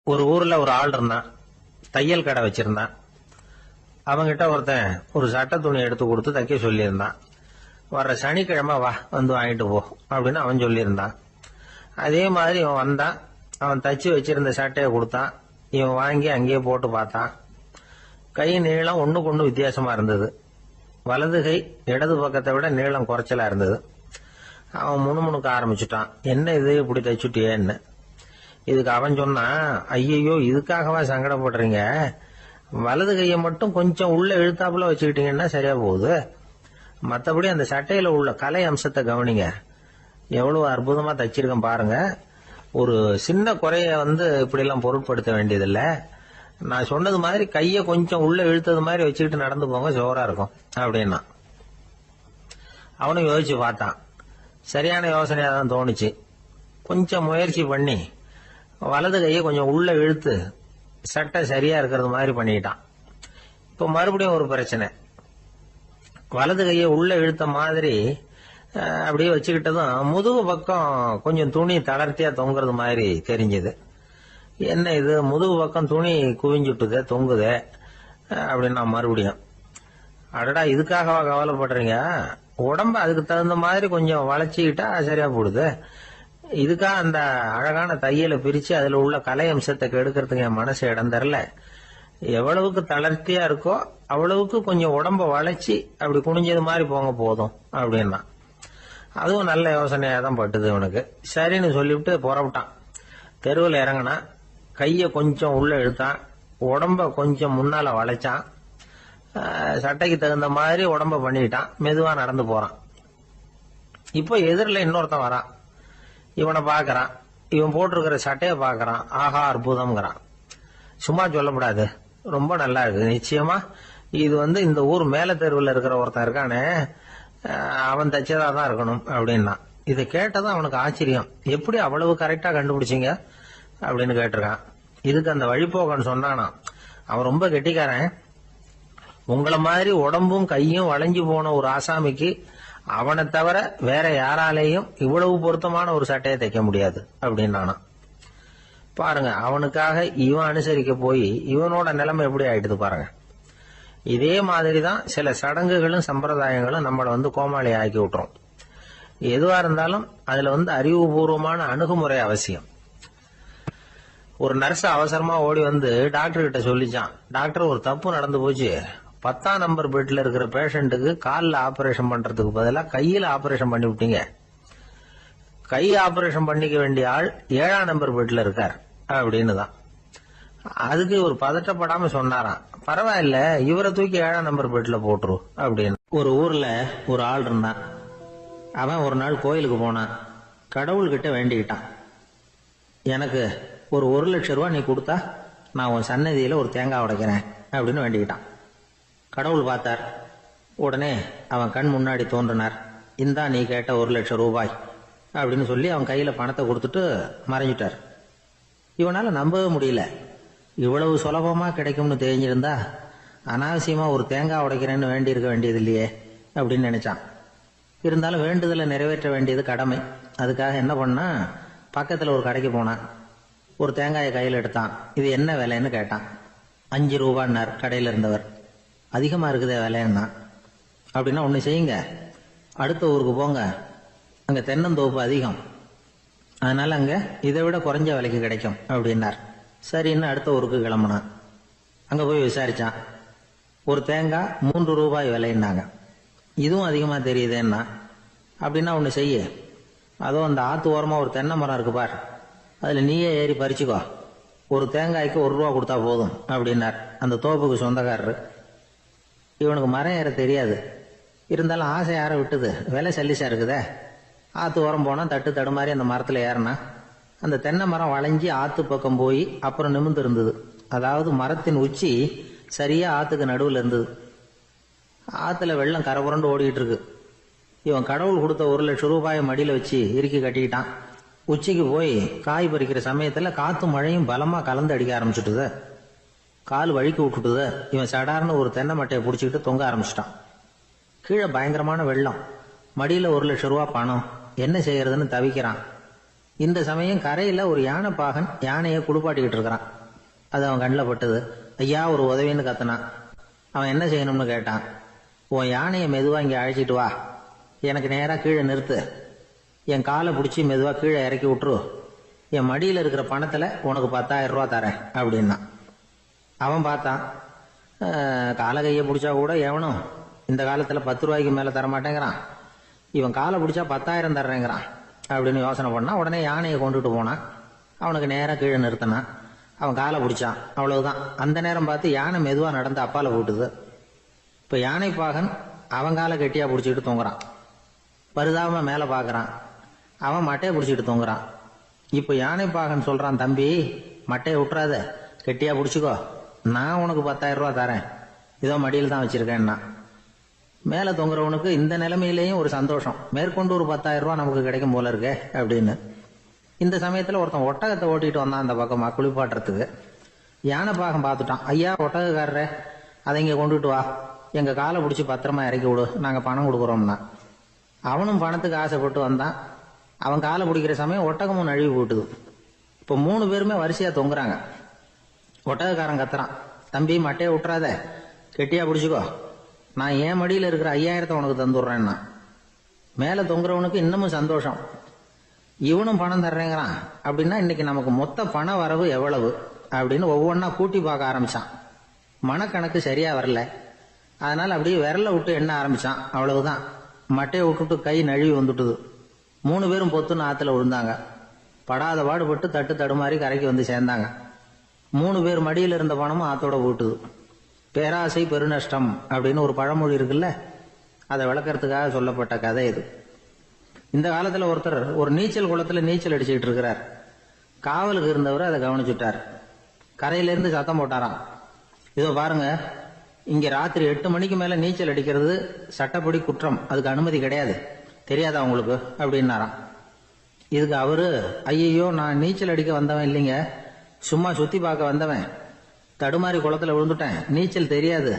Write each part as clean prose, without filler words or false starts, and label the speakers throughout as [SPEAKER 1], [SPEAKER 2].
[SPEAKER 1] ஒரு ஊர்ல ஒரு ஆள் இருந்தான். தையல் கடை வச்சிருந்தான். அவங்கிட்ட ஒருத்தன் ஒரு சட்டை துணி எடுத்து கொடுத்து தைக்க சொல்லியிருந்தான். வர்ற சனிக்கிழமை வா வந்து வாங்கிட்டு போ அப்படின்னு அவன் சொல்லியிருந்தான். அதே மாதிரி இவன் வந்தான். அவன் தச்சு வச்சிருந்த சட்டையை கொடுத்தான். இவன் வாங்கி அங்கேயே போட்டு பார்த்தான். கை நீளம் ஒண்ணுக்கு ஒண்ணு வித்தியாசமா இருந்தது. வலது கை இடது பக்கத்தை விட நீளம் குறைச்சலா இருந்தது. அவன் முணுமுணுக்க ஆரம்பிச்சுட்டான். என்ன இது இப்படி தைச்சுட்டியேன்னு. இதுக்கு அவன் சொன்னான், ஐயையோ இதுக்காகவா சங்கடப்படுறீங்க, வலது கையை மட்டும் கொஞ்சம் உள்ள இழுத்தாப்புல வச்சுக்கிட்டீங்கன்னா சரியா போகுது. மற்றபடி அந்த சட்டையில உள்ள கலை அம்சத்தை கவனிங்க, எவ்வளவு அற்புதமா தச்சிருக்கேன் பாருங்க. ஒரு சின்ன குறைய இப்படி எல்லாம் பொருட்படுத்த வேண்டியதில்லை. நான் சொன்னது மாதிரி கைய கொஞ்சம் உள்ள இழுத்தது மாதிரி வச்சுக்கிட்டு நடந்து போங்க, ஜோரா இருக்கும் அப்படின்னா. அவனும் யோசிச்சு பார்த்தான். சரியான யோசனையா தான் தோணுச்சு. கொஞ்சம் முயற்சி பண்ணி வலது கையை கொஞ்சம் உள்ள இழுத்து சட்டை சரியா இருக்கிறது மாதிரி பண்ணிட்டான். இப்ப மறுபடியும் ஒரு பிரச்சனை. வலது கையை உள்ள இழுத்த மாதிரி அப்படியே வச்சுக்கிட்டதும் முதுகு பக்கம் கொஞ்சம் துணி தளர்த்தியா தொங்குறது மாதிரி தெரிஞ்சது. என்ன இது முதுகு பக்கம் துணி குவிஞ்சுட்டுதே தொங்குதே அப்படின்னா மறுபடியும், அடடா இதுக்காகவா கவலைப்படுறீங்க, உடம்ப அதுக்கு தகுந்த மாதிரி கொஞ்சம் வளைச்சிக்கிட்டா சரியா போடுது. இதுக்காக அந்த அழகான தையலை பிரிச்சு அதுல உள்ள கலை அம்சத்தை கெடுக்கிறதுக்கு என் மனசு இடம் தரல. எவ்வளவுக்கு தளர்த்தியா இருக்கோ அவ்வளவுக்கு கொஞ்சம் உடம்ப வளைச்சி அப்படி குனிஞ்சது மாதிரி போங்க போதும் அப்படின்னா. அதுவும் நல்ல யோசனையா தான் பட்டுது இவனுக்கு. சரின்னு சொல்லிவிட்டு புறப்பட்டான். தெருவில் இறங்கினான். கைய கொஞ்சம் உள்ள இழுத்தான். உடம்ப கொஞ்சம் முன்னால வளைச்சான். சட்டைக்கு தகுந்த மாதிரி உடம்ப பண்ணிட்டான். மெதுவா நடந்து போறான். இப்போ எதிரில் இன்னொருத்தன் வரான். இவனை பாக்குறான். இவன் போட்டிருக்கிற சட்டையை பாக்குறான். ஆஹா அற்புதம்ங்கிறான். சும்மா சொல்லக்கூடாது, ரொம்ப நல்லா இருக்கு. நிச்சயமா இது இந்த ஊர் மேல தெருவில் இருக்கிற ஒருத்தன் இருக்கானே, அவன் தச்சதா தான் இருக்கணும் அப்படின்னா. இதை கேட்டதும் அவனுக்கு ஆச்சரியம். எப்படி அவ்வளவு கரெக்டா கண்டுபிடிச்சிங்க அப்படின்னு கேட்டிருக்கான். இதுக்கு அந்த வழிபோக்கன்னு சொன்னானா, அவன் ரொம்ப கெட்டிக்காரன். உங்களை மாதிரி உடம்பும் கையும் வளைஞ்சு போன ஒரு ஆசாமிக்கு அவனை தவிர வேற யாராலேயும் இவ்வளவு பொருத்தமான ஒரு சட்டையை தைக்க முடியாது அப்படின்னானா. பாருங்க, அவனுக்காக இவன் அனுசரிக்க போய் இவனோட நிலைமை எப்படி ஆயிடுது பாருங்க. இதே மாதிரிதான் சில சடங்குகளும் சம்பிரதாயங்களும் நம்மளை கோமாளி ஆக்கி விட்டுரும். எதுவா இருந்தாலும் அதுல அறிவுபூர்வமான அணுகுமுறை அவசியம். ஒரு நர்ஸ் அவசரமா ஓடி டாக்டர் கிட்ட சொல்லிச்சான், டாக்டர் ஒரு தப்பு நடந்து போச்சு, 10ஆம் நம்பர் பெட்ல இருக்கிற பேஷண்ட்டுக்கு காலில் ஆபரேஷன் பண்றதுக்கு பதிலாக கையில ஆபரேஷன் பண்ணி விட்டீங்க. கை ஆபரேஷன் பண்ணிக்க வேண்டிய ஆள் 7ஆம் நம்பர் பெட்ல இருக்கார் அப்படின்னு தான். அதுக்கு ஒரு பதட்டப்படாம சொன்னாராம், பரவாயில்ல இவரை தூக்கி 7ஆம் நம்பர் பெட்ல போட்டுரு அப்படின்னு. ஒரு ஊர்ல ஒரு ஆள் இருந்தான். அவன் ஒரு நாள் கோயிலுக்கு போனான். கடவுள்கிட்ட வேண்டிக்கிட்டான், எனக்கு ஒரு 1,00,000 ரூபாய் நீ கொடுத்தா நான் உன் சன்னதியில ஒரு தேங்காய் உடைக்கிறேன் அப்படின்னு வேண்டிக்கிட்டான். கடவுள் பார்த்தார். உடனே அவன் கண் முன்னாடி தோன்றினார். இந்தா நீ கேட்ட 1,00,000 ரூபாய் அப்படின்னு சொல்லி அவன் கையில பணத்தை கொடுத்துட்டு மறைஞ்சிட்டார். இவனால நம்பவே முடியல. இவ்வளவு சுலபமா கிடைக்கும்னு தெரிஞ்சிருந்தா அனாவசியமா ஒரு தேங்காய் உடைக்கிறேன்னு வேண்டி இருக்க வேண்டியது இல்லையே அப்படின்னு நினைச்சான். இருந்தாலும் வேண்டுதலை நிறைவேற்ற வேண்டியது கடமை. அதுக்காக என்ன பண்ணா, பக்கத்துல ஒரு கடைக்கு போனான். ஒரு தேங்காயை கையில் எடுத்தான். இது என்ன விலைன்னு கேட்டான். 5 ரூபான்னார் கடையில இருந்தவர். அதிகமா இருக்குதே விலைன்னா. அப்படின்னா ஒண்ணு செய்யுங்க, அடுத்த ஊருக்கு போங்க, அங்க தென்னந்தோப்பு அதிகம், அதனால அங்க இதை விட குறைஞ்ச விலைக்கு கிடைக்கும் அப்படின்னார். சரின்னு அடுத்த ஊருக்கு கிளம்புனான். அங்க போய் விசாரிச்சான். ஒரு தேங்காய் 3 ரூபாய் விலைன்னாங்க. இதுவும் அதிகமா தெரியுதுன்னா. அப்படின்னா ஒண்ணு செய்ய, அதோ அந்த ஆத்து ஓரமா ஒரு தென்னை மரம் இருக்கு பார், அதுல நீயே ஏறி பறிச்சுக்கோ, ஒரு தேங்காய்க்கு 1 ரூபா கொடுத்தா போதும் அப்படின்னார் அந்த தோப்புக்கு சொந்தக்காரரு. இவனுக்கு மரம் ஏற தெரியாது. இருந்தாலும் ஆசை யார விட்டுது, விலை சல்லிசா இருக்குதே. ஆத்து ஓரம் போனா தட்டு தடுமாறி அந்த மரத்துல ஏறினா அந்த தென்னை மரம் வளைஞ்சி ஆத்து பக்கம் போய் அப்புறம் நிமிர்ந்து இருந்தது. அதாவது மரத்தின் உச்சி சரியா ஆத்துக்கு நடுவில் இருந்தது. ஆத்துல வெள்ளம் கரபுரண்டு ஓடிக்கிட்டு இருக்கு. இவன் கடவுள் கொடுத்த 1,00,000 ரூபாயை மடியில வச்சு இறுக்கி கட்டிக்கிட்டான். உச்சிக்கு போய் காய் பறிக்கிற சமயத்துல காத்து மழையும் பலமா கலந்து அடிக்க ஆரம்பிச்சுட்டுது. கால் வழுக்கி விட்டுட்டுது. இவன் சடார்னு ஒரு தென்னை மட்டையை பிடிச்சிக்கிட்டு தொங்க ஆரம்பிச்சிட்டான். கீழே பயங்கரமான வெள்ளம். மடியில 1,00,000 ரூபாய் பணம். என்ன செய்யறதுன்னு தவிக்கிறான். இந்த சமயம் கரையில ஒரு யானை பாகன் யானையை குளிப்பாட்டிக்கிட்டு இருக்கிறான். அது அவன் கண்ணில் பட்டது. ஐயா ஒரு உதவின்னு கத்துனான். அவன் என்ன செய்யணும்னு கேட்டான். உன் யானையை மெதுவா இங்க அழைச்சிட்டு வா, எனக்கு நேரா கீழே நிறுத்து, என் காலை பிடிச்சி மெதுவா கீழே இறக்கி விட்டுரு, என் மடியில் இருக்கிற பணத்துல உனக்கு 10,000 ரூபா தரேன் அப்படின்னா. அவன் பார்த்தான், காலை கையை பிடிச்சா கூட எவனும் இந்த காலத்துல 10 ரூபாய்க்கு மேல தரமாட்டேங்கிறான், இவன் காலை பிடிச்சா 10,000 தர்றேங்கிறான் அப்படின்னு யோசனை பண்ணா. உடனே யானையை கொண்டுட்டு போனான். அவனுக்கு நேரம் கீழே நிறுத்தினான். அவன் காலை பிடிச்சான். அவ்வளவுதான். அந்த நேரம் பார்த்து யானை மெதுவா நடந்து அப்பால போட்டுது. இப்ப யானை பாகன் அவன் காலை கெட்டியா பிடிச்சிட்டு தூங்குறான். பரிதாபமா மேல பாக்குறான். அவன் மட்டையை பிடிச்சிட்டு தூங்குறான். இப்ப யானை பாகன் சொல்றான், தம்பி மட்டையை விட்டுறாத, கெட்டியா பிடிச்சிக்கோ, நான் உனக்கு 10,000 ரூபா தரேன், இதோ மடியில் தான் வச்சிருக்கேன்னா. மேல தொங்குறவனுக்கு இந்த நிலைமையிலேயும் ஒரு சந்தோஷம், மேற்கொண்டு ஒரு 10,000 ரூபா நமக்கு கிடைக்கும் போல இருக்கே அப்படின்னு. இந்த சமயத்துல ஒருத்தன் ஒட்டகத்தை ஓட்டிட்டு வந்தான் அந்த பக்கமா குளிப்பாட்டுறதுக்கு. யானை பாகம் பார்த்துட்டான். ஐயா ஒட்டகக்காரரே, அதை இங்க கொண்டுட்டு வா, எங்க காலை பிடிச்சி பத்திரமா இறக்கி விடு, நாங்க பணம் கொடுக்குறோம்னா. அவனும் பணத்துக்கு ஆசைப்பட்டு வந்தான். அவன் காலை பிடிக்கிற சமயம் ஒட்டகமும் நழுவி போட்டுது. இப்ப 3 பேருமே வரிசையா தொங்குறாங்க. ஒட்டகக்காரன் கத்துறான், தம்பி மட்டையை விட்டுறாத, கெட்டியா பிடிச்சிக்கோ, நான் என் மடியில இருக்கிற 5,000 உனக்கு தந்துடுறேன்னா. மேல தொங்குறவனுக்கு இன்னமும் சந்தோஷம், இவனும் பணம் தர்றேங்கிறான் அப்படின்னா இன்னைக்கு நமக்கு மொத்த பண வரவு எவ்வளவு அப்படின்னு ஒவ்வொன்னா கூட்டி பார்க்க ஆரம்பிச்சான். மனக்கணக்கு சரியா வரல. அதனால அப்படியே விரல விட்டு எண்ண ஆரம்பிச்சான். அவ்வளவுதான், மட்டையை விட்டுட்டு கை நழுவி வந்துட்டுது. 3 பேரும் பொத்துன்னு ஆத்துல விழுந்தாங்க. படாத பாடுபட்டு தட்டு தடுமாறி கரைக்கு வந்து சேர்ந்தாங்க. 3 பேர் மடியில் இருந்த பணமும் ஆத்தோட போட்டுது. பேராசை பெருநஷ்டம் அப்படின்னு ஒரு பழமொழி இருக்குல்ல, அதை விளக்கறதுக்காக சொல்லப்பட்ட கதை இது. இந்த காலத்துல ஒருத்தர் ஒரு நீச்சல் குளத்துல நீச்சல் அடிச்சுக்கிட்டு இருக்கிறார். காவலுக்கு இருந்தவர் அதை கவனிச்சுட்டார். கரையில இருந்து சத்தம் போட்டாராம், இதோ பாருங்க, இங்க ராத்திரி 8 மணிக்கு மேல நீச்சல் அடிக்கிறது சட்டப்படி குற்றம், அதுக்கு அனுமதி கிடையாது, தெரியாதா உங்களுக்கு அப்படின்னாராம். இதுக்கு அவரு, ஐயோ நான் நீச்சல் அடிக்க வந்தவன் இல்லைங்க, சும்மா சுத்தி பார்க்க வந்தவன், தடுமாறி குளத்துல விழுந்துட்டேன், நீச்சல் தெரியாது,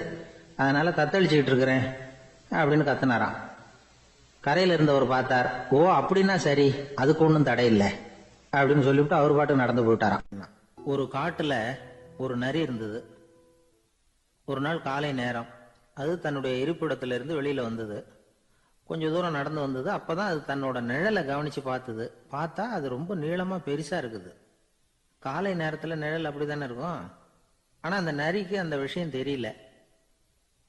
[SPEAKER 1] அதனால தத்தளிச்சுக்கிட்டு இருக்கிறேன் அப்படின்னு கத்துனாராம். கரையில இருந்தவர் பார்த்தார். ஓ அப்படின்னா சரி, அதுக்கு ஒன்றும் தடை இல்லை அப்படின்னு சொல்லிவிட்டு அவர் பாட்டு நடந்து போயிட்டாராம். ஒரு காட்டுல ஒரு நரி இருந்தது. ஒரு நாள் காலை நேரம் அது தன்னுடைய இருப்பிடத்திலிருந்து வெளியில வந்தது. கொஞ்சம் தூரம் நடந்து வந்தது. அப்பதான் அது தன்னோட நிழலை கவனிச்சு பார்த்தது. பார்த்தா அது ரொம்ப நீளமா பெருசா இருக்குது. காலை நேரத்துல நிழல் அப்படித்தானே இருக்கும். ஆனா அந்த நரிக்கு அந்த விஷயம் தெரியல.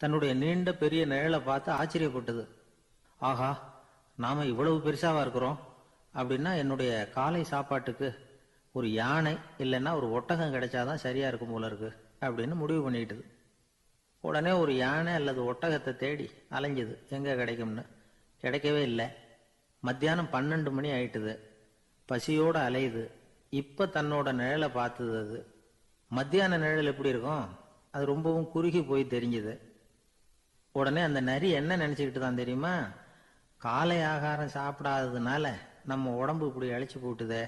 [SPEAKER 1] தன்னுடைய நீண்ட பெரிய நிழலை பார்த்து ஆச்சரியப்பட்டது. ஆஹா, நாம இவ்வளவு பெருசாவா இருக்கிறோம் அப்படின்னா என்னுடைய காலை சாப்பாட்டுக்கு ஒரு யானை இல்லைன்னா ஒரு ஒட்டகம் கிடைச்சாதான் சரியா இருக்கும் போல இருக்கு அப்படின்னு முடிவு பண்ணிட்டுது. உடனே ஒரு யானை அல்லது ஒட்டகத்தை தேடி அலைஞ்சது, எங்க கிடைக்கும்னு. கிடைக்கவே இல்லை. மத்தியானம் 12 மணி ஆயிட்டுது. பசியோட அலையுது. இப்ப தன்னோட நிழலை பார்த்தது. அது மத்தியான நிழல் எப்படி இருக்கும், அது ரொம்பவும் குறுகி போய் தெரிஞ்சது. உடனே அந்த நரி என்ன நினைச்சுக்கிட்டு தான் தெரியுமா, காலை ஆகாரம் சாப்பிடாததுனால நம்ம உடம்பு இப்படி அழைச்சி போட்டுதே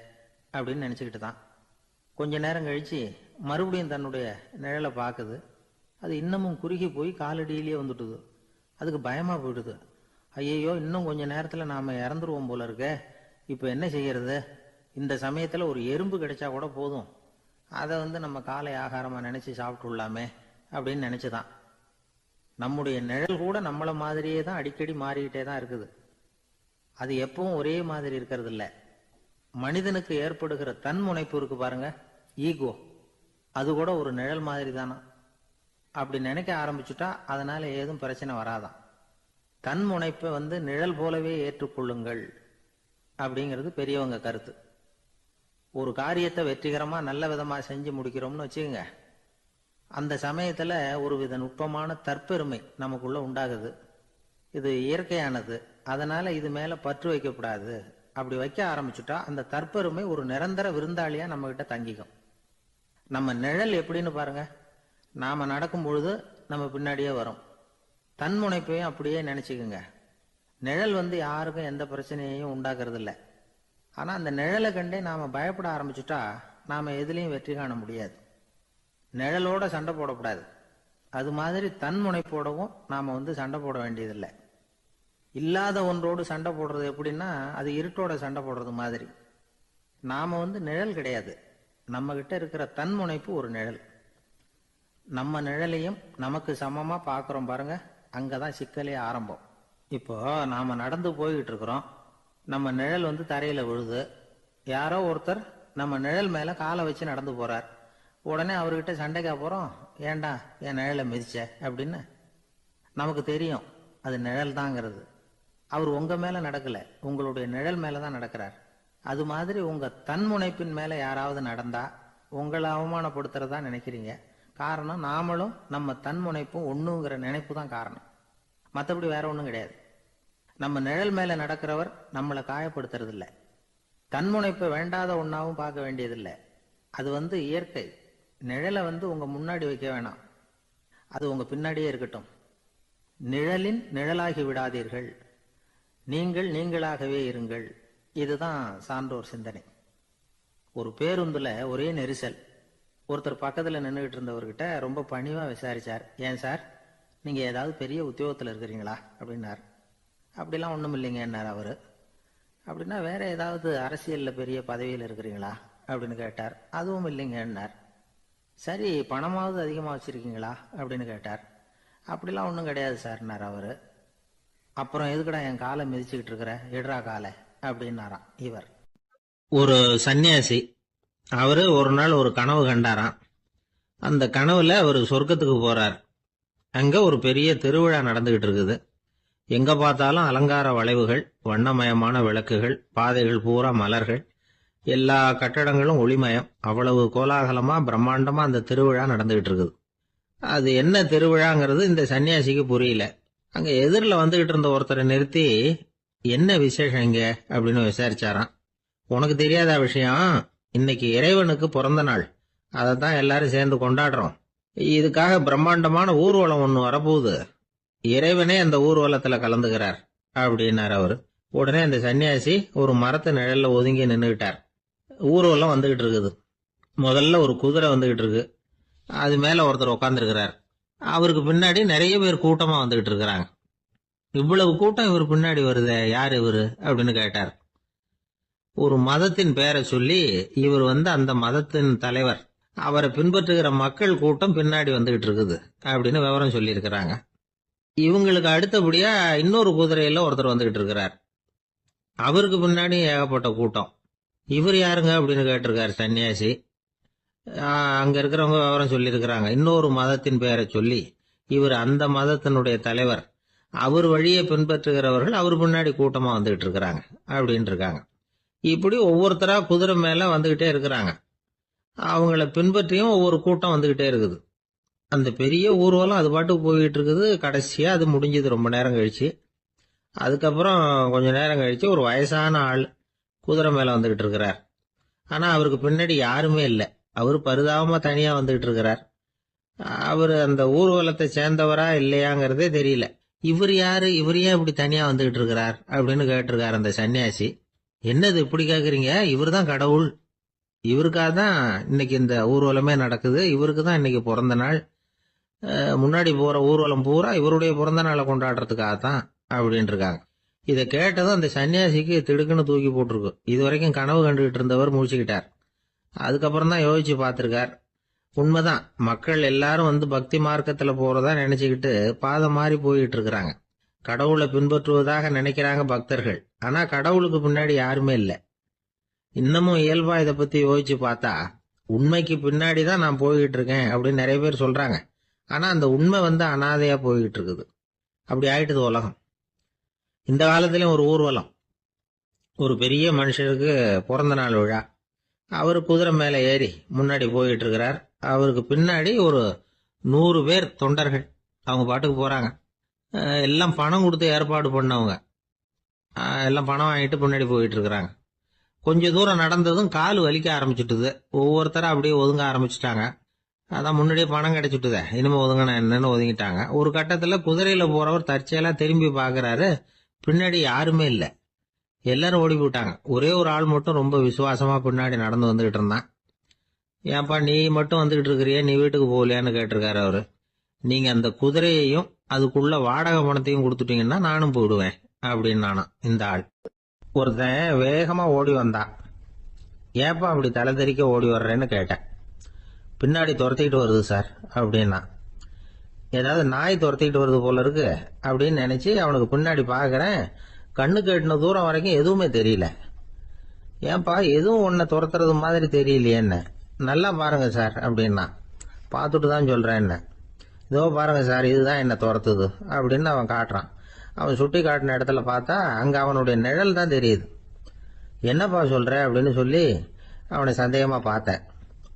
[SPEAKER 1] அப்படின்னு நினைச்சுக்கிட்டு தான். கொஞ்ச நேரம் கழிச்சு மறுபடியும் தன்னுடைய நிழலை பார்க்குது. அது இன்னமும் குறுகி போய் காலடியிலேயே வந்துட்டுது. அதுக்கு பயமா போயிடுது. ஐயையோ, இன்னும் கொஞ்ச நேரத்துல நாம இறந்துருவோம் போல இருக்க, இப்ப என்ன செய்யறது? இந்த சமயத்துல ஒரு எறும்பு கிடைச்சா கூட போதும், அதை நம்ம காலை ஆகாரமா நினைச்சு சாப்பிட்டுள்ளாமே அப்படின்னு நினைச்சுதான். நம்முடைய நிழல் கூட நம்மள மாதிரியே தான் அடிக்கடி மாறிக்கிட்டே தான் இருக்குது. அது எப்பவும் ஒரே மாதிரி இருக்கிறது இல்ல. மனிதனுக்கு ஏற்படுகிற தன்முனைப்பு இருக்கு பாருங்க, ஈகோ, அது கூட ஒரு நிழல் மாதிரி தானா. அப்படி நினைக்க ஆரம்பிச்சுட்டா அதனால ஏதும் பிரச்சனை வராதான். தன்முனைப்பை நிழல் போலவே ஏற்றுக்கொள்ளுங்கள் அப்படிங்கிறது பெரியவங்க கருத்து. ஒரு காரியத்தை வெற்றிகரமா நல்ல விதமா செஞ்சு முடிக்கிறோம்னு வச்சுக்கோங்க, அந்த சமயத்துல ஒரு வித நுட்பமான தற்பெருமை நமக்குள்ள உண்டாகுது. இது இயற்கையானது, அதனால இது மேல பற்று வைக்கப்படாது. அப்படி வைக்க ஆரம்பிச்சுட்டா அந்த தற்பெருமை ஒரு நிரந்தர விருந்தாளியா நம்ம கிட்ட தங்கிக்கும். நம்ம நிழல் எப்படின்னு பாருங்க, நாம நடக்கும் பொழுது நம்ம பின்னாடியே வரும். தன்முனைப்பையும் அப்படியே நினைச்சுக்குங்க. நிழல் யாருக்கும் எந்த பிரச்சனையையும் உண்டாக்குறது இல்லை. ஆனா அந்த நிழலை கண்டே நாம பயப்பட ஆரம்பிச்சுட்டா நாம எதுலையும் வெற்றி காண முடியாது. நிழலோட சண்டை போடக்கூடாது. அது மாதிரி தன்முனைப்போடவும் நாம சண்டை போட வேண்டியதில்லை. இல்லாத ஒன்றோடு சண்டை போடுறது எப்படின்னா, அது இருட்டோட சண்டை போடுறது மாதிரி. நாம நிழல் கிடையாது. நம்ம கிட்ட இருக்கிற தன்முனைப்பு ஒரு நிழல். நம்ம நிழலையும் நமக்கு சமமா பாக்குறோம் பாருங்க, அங்கதான் சிக்கலே ஆரம்பம். இப்போ நாம நடந்து போய்கிட்டு இருக்கிறோம். நம்ம நிழல் தரையில விழுது. யாரோ ஒருத்தர் நம்ம நிழல் மேல காலை வச்சு நடந்து போறார். உடனே அவர்கிட்ட சண்டைக்கா போறோம், ஏண்டா என் நிழலை மிதிச்ச அப்படின்னு. நமக்கு தெரியும் அது நிழல் தாங்கிறது. அவர் உங்க மேல நடக்கல, உங்களுடைய நிழல் மேலதான் நடக்கிறார். அது மாதிரி உங்க தன்முனைப்பின் மேல யாராவது நடந்தா உங்களை அவமானப்படுத்துறதா நினைக்கிறீங்க. காரணம், நாமளும் நம்ம தன்முனைப்பும் ஒண்ணுங்கிற நினைப்பு தான் காரணம். மற்றபடி வேற ஒண்ணும் கிடையாது. நம்ம நிழல் மேல நடக்கிறவர் நம்மளை காயப்படுத்துறது இல்லை. தன்முனைப்பை வேண்டாத ஒன்னாவும் பார்க்க வேண்டியதில்லை. அது இயற்கை. நிழலை உங்க முன்னாடி வைக்க வேணாம், அது உங்க பின்னாடியே இருக்கட்டும். நிழலின் நிழலாகி விடாதீர்கள், நீங்கள் நீங்களாகவே இருங்கள். இதுதான் சான்றோர் சிந்தனை. ஒரு பேருந்துல ஒரே நெரிசல். ஒருத்தர் பக்கத்துல நின்றுகிட்டு இருந்தவர்கிட்ட ரொம்ப பணிவா விசாரிச்சார், ஏன் சார் நீங்க ஏதாவது பெரிய உத்தியோகத்துல இருக்கிறீங்களா அப்படின்னார். அப்படிலாம் ஒண்ணும் இல்லைங்கன்னார் அவரு. அப்படின்னா வேற ஏதாவது அரசியல்ல பெரிய பதவியில் இருக்கிறீங்களா அப்படின்னு கேட்டார். அதுவும் இல்லைங்கன்னார். சரி, பணமாவது அதிகமா வச்சிருக்கீங்களா அப்படின்னு கேட்டார். அப்படிலாம் ஒன்றும் கிடையாது சார்னார் அவரு. அப்புறம் எதுக்குடா என் காலை மிதிச்சுக்கிட்டு இருக்கிற, எடுறா காலை அப்படின்னாராம் இவர். ஒரு சன்னியாசி, அவரு ஒரு நாள் ஒரு கனவு கண்டாராம். அந்த கனவுல அவர் சொர்க்கத்துக்கு போறார். அங்க ஒரு பெரிய திருவிழா நடந்துகிட்டு இருக்குது. எங்க பார்த்தாலும் அலங்கார வளைவுகள், வண்ணமயமான விளக்குகள், பாதைகள் பூரா மலர்கள், எல்லா கட்டடங்களும் ஒளிமயம். அவ்வளவு கோலாகலமா பிரம்மாண்டமா அந்த திருவிழா நடந்துகிட்டு இருக்குது. அது என்ன திருவிழாங்கிறது இந்த சன்னியாசிக்கு புரியல. அங்க எதிரில் வந்துகிட்டு இருந்த ஒருத்தரை நிறுத்தி, என்ன விசேஷம் இங்க அப்படின்னு விசாரிச்சாராம். உனக்கு தெரியாத விஷயம், இன்னைக்கு இறைவனுக்கு பிறந்த நாள், அதைத்தான் எல்லாரும் சேர்ந்து கொண்டாடுறோம். இதுக்காக பிரம்மாண்டமான ஊர்வலம் ஒண்ணு வரப்போகுது. இறைவனே அந்த ஊர்வலத்துல கலந்துகிறார் அப்படின்னார் அவரு. உடனே அந்த சன்னியாசி ஒரு மரத்து நிழல்ல ஒதுங்கி நின்றுகிட்டார். ஊர்வலம் வந்துகிட்டு இருக்குது. முதல்ல ஒரு குதிரை வந்துகிட்டு இருக்கு. அது மேல ஒருத்தர் உட்காந்துருக்கிறார். அவருக்கு பின்னாடி நிறைய பேர் கூட்டமா வந்துகிட்டு இருக்கிறாங்க. இவ்வளவு கூட்டம் இவர் பின்னாடி வருதே, யார் இவரு அப்படின்னு கேட்டார். ஒரு மதத்தின் பெயரை சொல்லி, இவர் அந்த மதத்தின் தலைவர், அவரை பின்பற்றுகிற மக்கள் கூட்டம் பின்னாடி வந்துகிட்டு இருக்குது அப்படின்னு விவரம் சொல்லி இருக்கிறாங்க. இவங்களுக்கு அடுத்தபடியா இன்னொரு குதிரையில ஒருத்தர் வந்துகிட்டு இருக்கிறார். அவருக்கு பின்னாடி ஏகப்பட்ட கூட்டம். இவர் யாருங்க அப்படின்னு கேட்டிருக்காரு சன்னியாசி. அங்க இருக்கிறவங்க விவரம் சொல்லி இருக்கிறாங்க. இன்னொரு மதத்தின் பெயரை சொல்லி, இவர் அந்த மதத்தினுடைய தலைவர், அவர் வழியை பின்பற்றுகிறவர்கள் அவர் பின்னாடி கூட்டமா வந்துகிட்டு இருக்கிறாங்க அப்படின்னு இருக்காங்க. இப்படி ஒவ்வொருத்தரா குதிரை மேல வந்துகிட்டே இருக்கிறாங்க. அவங்கள பின்பற்றியும் ஒவ்வொரு கூட்டம் வந்துகிட்டே இருக்குது. அந்த பெரிய ஊர்வலம் அது பாட்டுக்கு போயிட்டு இருக்குது. கடைசியா அது முடிஞ்சது ரொம்ப நேரம் கழிச்சு. அதுக்கப்புறம் கொஞ்ச நேரம் கழிச்சு ஒரு வயசான ஆள் குதிரை மேல வந்துகிட்டு இருக்கிறார். ஆனா அவருக்கு பின்னாடி யாருமே இல்லை. அவர் பரிதாபமா தனியா வந்துகிட்டு இருக்கிறார். அவர் அந்த ஊர்வலத்தை சேர்ந்தவரா இல்லையாங்கிறதே தெரியல. இவர் யாரு, இவர் ஏன் இப்படி தனியா வந்துகிட்டு இருக்கிறார் அப்படின்னு கேட்டிருக்காரு அந்த சன்னியாசி. என்னது இப்படி கேக்குறீங்க, இவர் தான் கடவுள், இவருக்காக தான் இன்னைக்கு இந்த ஊர்வலமே நடக்குது, இவருக்கு தான் இன்னைக்கு பிறந்த நாள், முன்னாடி போற ஊர்வலம் பூரா இவருடைய பிறந்த நாளை கொண்டாடுறதுக்காகத்தான் அப்படின்னு இருக்காங்க. இதை கேட்டதும் அந்த சன்னியாசிக்கு திடுக்குன்னு தூக்கி போட்டிருக்கு. இது வரைக்கும் கனவு கண்டுகிட்டு இருந்தவர் முடிச்சுக்கிட்டார். அதுக்கப்புறம் தான் யோசிச்சு பார்த்திருக்கார். உண்மைதான், மக்கள் எல்லாரும் பக்தி மார்க்கத்துல போறதா நினைச்சுக்கிட்டு பாதை மாறி போயிட்டு இருக்கிறாங்க. கடவுளை பின்பற்றுவதாக நினைக்கிறாங்க பக்தர்கள். ஆனா கடவுளுக்கு பின்னாடி யாருமே இல்லை. இன்னமும் இயல்பா இதை பத்தி யோசிச்சு பார்த்தா, உண்மைக்கு பின்னாடி தான் நான் போய்கிட்டு இருக்கேன் அப்படின்னு நிறைய பேர் சொல்றாங்க. ஆனா அந்த உண்மை அனாதையா போய்கிட்டு இருக்குது. அப்படி ஆயிட்டுது உலகம். இந்த காலத்திலயும் ஒரு ஊர்வலம், ஒரு பெரிய மனுஷருக்கு பிறந்த நாள் விழா. அவரு குதிரை மேல ஏறி முன்னாடி போயிட்டு இருக்கிறார். அவருக்கு பின்னாடி ஒரு 100 பேர் தொண்டர்கள். அவங்க பாட்டுக்கு போறாங்க. எல்லாம் பணம் கொடுத்து ஏற்பாடு பண்ணவங்க. எல்லாம் பணம் வாங்கிட்டு பின்னாடி போயிட்டு இருக்கிறாங்க. கொஞ்ச தூரம் நடந்ததும் கால் வலிக்க ஆரம்பிச்சுட்டுது. ஒவ்வொருத்தரும் அப்படியே ஒதுங்க ஆரம்பிச்சுட்டாங்க. அதான் முன்னாடியே பணம் கிடைச்சிட்டுதே, இனிமே ஒதுங்கினா என்னன்னு ஒதுங்கிட்டாங்க. ஒரு கட்டத்துல குதிரையில போறவர் தற்செயலா திரும்பி பாக்குறாரு, பின்னாடி யாருமே இல்லை. எல்லாரும் ஓடி போயிட்டாங்க. ஒரே ஒரு ஆள் மட்டும் ரொம்ப விசுவாசமா பின்னாடி நடந்து வந்துகிட்டு இருந்தான். ஏன்பா நீ மட்டும் வந்துகிட்டு இருக்கிறிய, நீ வீட்டுக்கு போகலையான்னு கேட்டிருக்காரு அவரு. நீங்க அந்த குதிரையையும் அதுக்குள்ள வாடகை பணத்தையும் கொடுத்துட்டீங்கன்னா நானும் போயிடுவேன் அப்படின்னு நானா இந்த ஆள். ஒருத்தன் வேகமா ஓடி வந்தான். ஏப்பா அப்படி தலை தெறிக்க ஓடி வர்றேன்னு கேட்டேன். பின்னாடி துரத்திக்கிட்டு வருது சார் அப்படின்னா. ஏதாவது நாய் துரத்திக்கிட்டு வருது போல இருக்கு அப்படின்னு நினைச்சு அவனுக்கு பின்னாடி பாக்குறேன். கண்ணு கேட்டின தூரம் வரைக்கும் எதுவுமே தெரியல. ஏன்பா எதுவும் உன்னை துரத்துறது மாதிரி தெரியலையே என்ன? நல்லா பாருங்க சார் அப்படின்னா. பார்த்துட்டு தான் சொல்றேன் என்ன. இதோ பாருங்க சார், இதுதான் என்ன துரத்துது அப்படின்னு அவன் காட்டுறான். அவன் சுட்டி காட்டின இடத்துல பார்த்தா அங்க அவனுடைய நிழல் தான் தெரியுது. என்னப்பா சொல்ற அப்படின்னு சொல்லி அவனை சந்தேகமா பார்த்தேன்.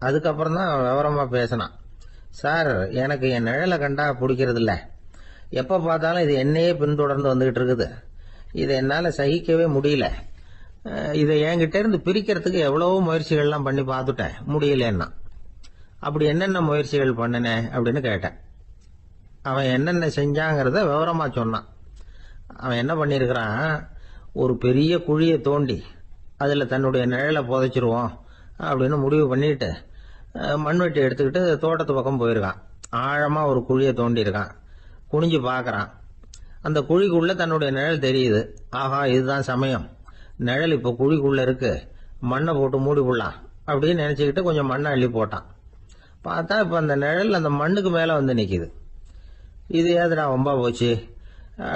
[SPEAKER 1] அதுக்கப்புறம் தான் அவன் விவரமா பேசினான். சார், எனக்கு என் நிழலை கண்டா பிடிக்கிறது இல்ல. எப்ப பார்த்தாலும் இது என்னையே பின்தொடர்ந்து வந்துகிட்டு இருக்குது. இதை என்னால சகிக்கவே முடியல. இதை என்கிட்ட இருந்து பிரிக்கிறதுக்கு எவ்வளவோ முயற்சிகள்லாம் பண்ணி பார்த்துட்டேன், முடியலன்னா. அப்படி என்னென்ன முயற்சிகள் பண்ணினேன் அப்படின்னு கேட்டேன். அவன் என்னென்ன செஞ்சாங்கிறத விவரமா சொன்னான். அவன் என்ன பண்ணிருக்கிறான், ஒரு பெரிய குழியை தோண்டி அதுல தன்னுடைய நிழலை புதைச்சிருவோம் அப்படின்னு முடிவு பண்ணிட்டு மண்வெட்டி எடுத்துக்கிட்டு தோட்டத்து பக்கம் போயிருக்கான். ஆழமா ஒரு குழியை தோண்டி இருக்கான். குனிஞ்சு பாக்குறான். அந்த குழிக்குள்ள தன்னுடைய நிழல் தெரியுது. ஆஹா, இதுதான் சமயம், நிழல் இப்ப குழிக்குள்ள இருக்கு, மண்ணை போட்டு மூடி விடலாம் அப்படின்னு நினைச்சுக்கிட்டு கொஞ்சம் மண்ணை அள்ளி போட்டான். பார்த்தா இப்ப அந்த நிழல் அந்த மண்ணுக்கு மேல வந்து நிக்குது. இது ஏதுடா வம்பா போச்சு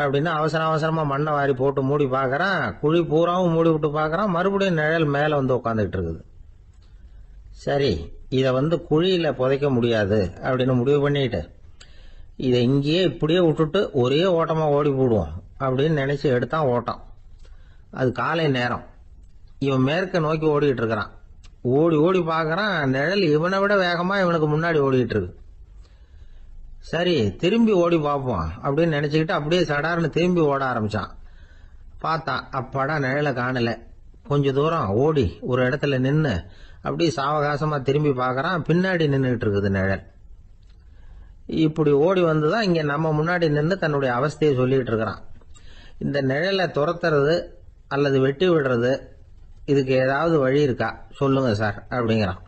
[SPEAKER 1] அப்படின்னு அவசரமா மண்ணை வாரி போட்டு மூடி பாக்குறான். குழி பூராவும் மூடி விட்டு பாக்குறான். மறுபடியும் நிழல் மேல வந்து உட்காந்துட்டு இருக்குது. சரி, இத குழியில புதைக்க முடியாது அப்படின்னு முடிவு பண்ணிட்டு இதை இங்கேயே இப்படியே விட்டுட்டு ஒரே ஓட்டமா ஓடி போடுவோம் அப்படின்னு நினைச்சு எடுத்தான் ஓட்டம். அது காலை நேரம். இவன் மேற்க நோக்கி ஓடிட்டு இருக்கிறான். ஓடி ஓடி பாக்குறான், நிழல் இவனை விட வேகமா இவனுக்கு முன்னாடி ஓடிட்டு இருக்கு. சரி, திரும்பி ஓடி பார்ப்போம் அப்படின்னு நினைச்சுக்கிட்டு அப்படியே சடார்னு திரும்பி ஓட ஆரம்பிச்சான். பார்த்தான், அப்பாடா நிழலை காணல. கொஞ்ச தூரம் ஓடி ஒரு இடத்துல நின்னு அப்படியே சாவகாசமா திரும்பி பாக்குறான். பின்னாடி நின்றுட்டு இருக்குது நிழல். இப்படி ஓடி வந்துதான் இங்க நம்ம முன்னாடி நின்று தன்னுடைய அவஸ்தையை சொல்லிட்டு இருக்கிறான். இந்த நிழலை துரத்துறது அல்லது வெட்டி விடுறது, இதுக்கு ஏதாவது வழி இருக்கா சொல்லுங்க சார் அப்படிங்கிறான்.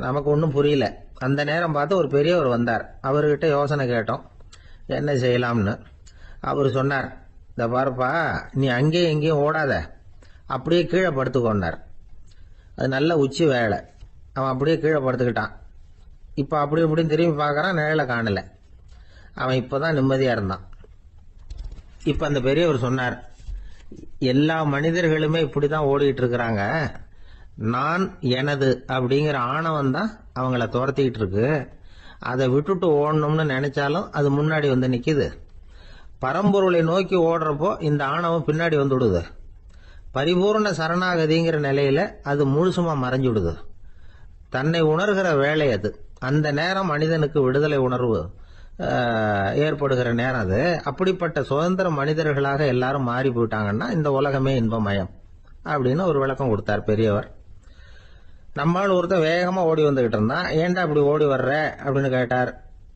[SPEAKER 1] நமக்கு ஒன்றும் புரியல. அந்த நேரம் பார்த்து ஒரு பெரியவர் வந்தார். அவர்கிட்ட யோசனை கேட்டோம், என்ன செய்யலாம்னு. அவர் சொன்னார், இந்த பாருப்பா, நீ அங்கேயும் எங்கேயும் ஓடாத, அப்படியே கீழே படுத்துக்கொண்டார். அது நல்ல உச்சி வேலை. அவன் அப்படியே கீழே படுத்துக்கிட்டான். இப்ப அப்படி இப்படின்னு திரும்பி பார்க்கறான், நிழலை காணல. அவன் இப்பதான் நிம்மதியா இருந்தான். இப்ப அந்த பெரியவர் சொன்னார், எல்லா மனிதர்களுமே இப்படிதான் ஓடிட்டு இருக்கிறாங்க. நான் எனது அப்படிங்கிற ஆணவம் தான் அவங்கள துரத்திக்கிட்டு இருக்கு. அதை விட்டுட்டு ஓடணும்னு நினைச்சாலும் அது முன்னாடி வந்து நிக்குது. பரம்பொருளை நோக்கி ஓடுறப்போ இந்த ஆணவம் பின்னாடி வந்துடுது. பரிபூர்ண சரணாகதிங்கிற நிலையில அது முழுசுமா மறைஞ்சுடுது. தன்னை உணர்கிற வேலை அது. அந்த நேரம் மனிதனுக்கு விடுதலை உணர்வு ஏற்படுகிற நேரம் அது. அப்படிப்பட்ட சுதந்திர மனிதர்களாக எல்லாரும் மாறி போயிட்டாங்கன்னா இந்த உலகமே இன்பமயம் அப்படின்னு ஒரு விளக்கம் கொடுத்தார் பெரியவர். நம்மால் ஒருத்தர் வேகமா ஓடி வந்துகிட்டு இருந்தான். ஏன்டா அப்படி ஓடி வர்ற அப்படின்னு கேட்டார்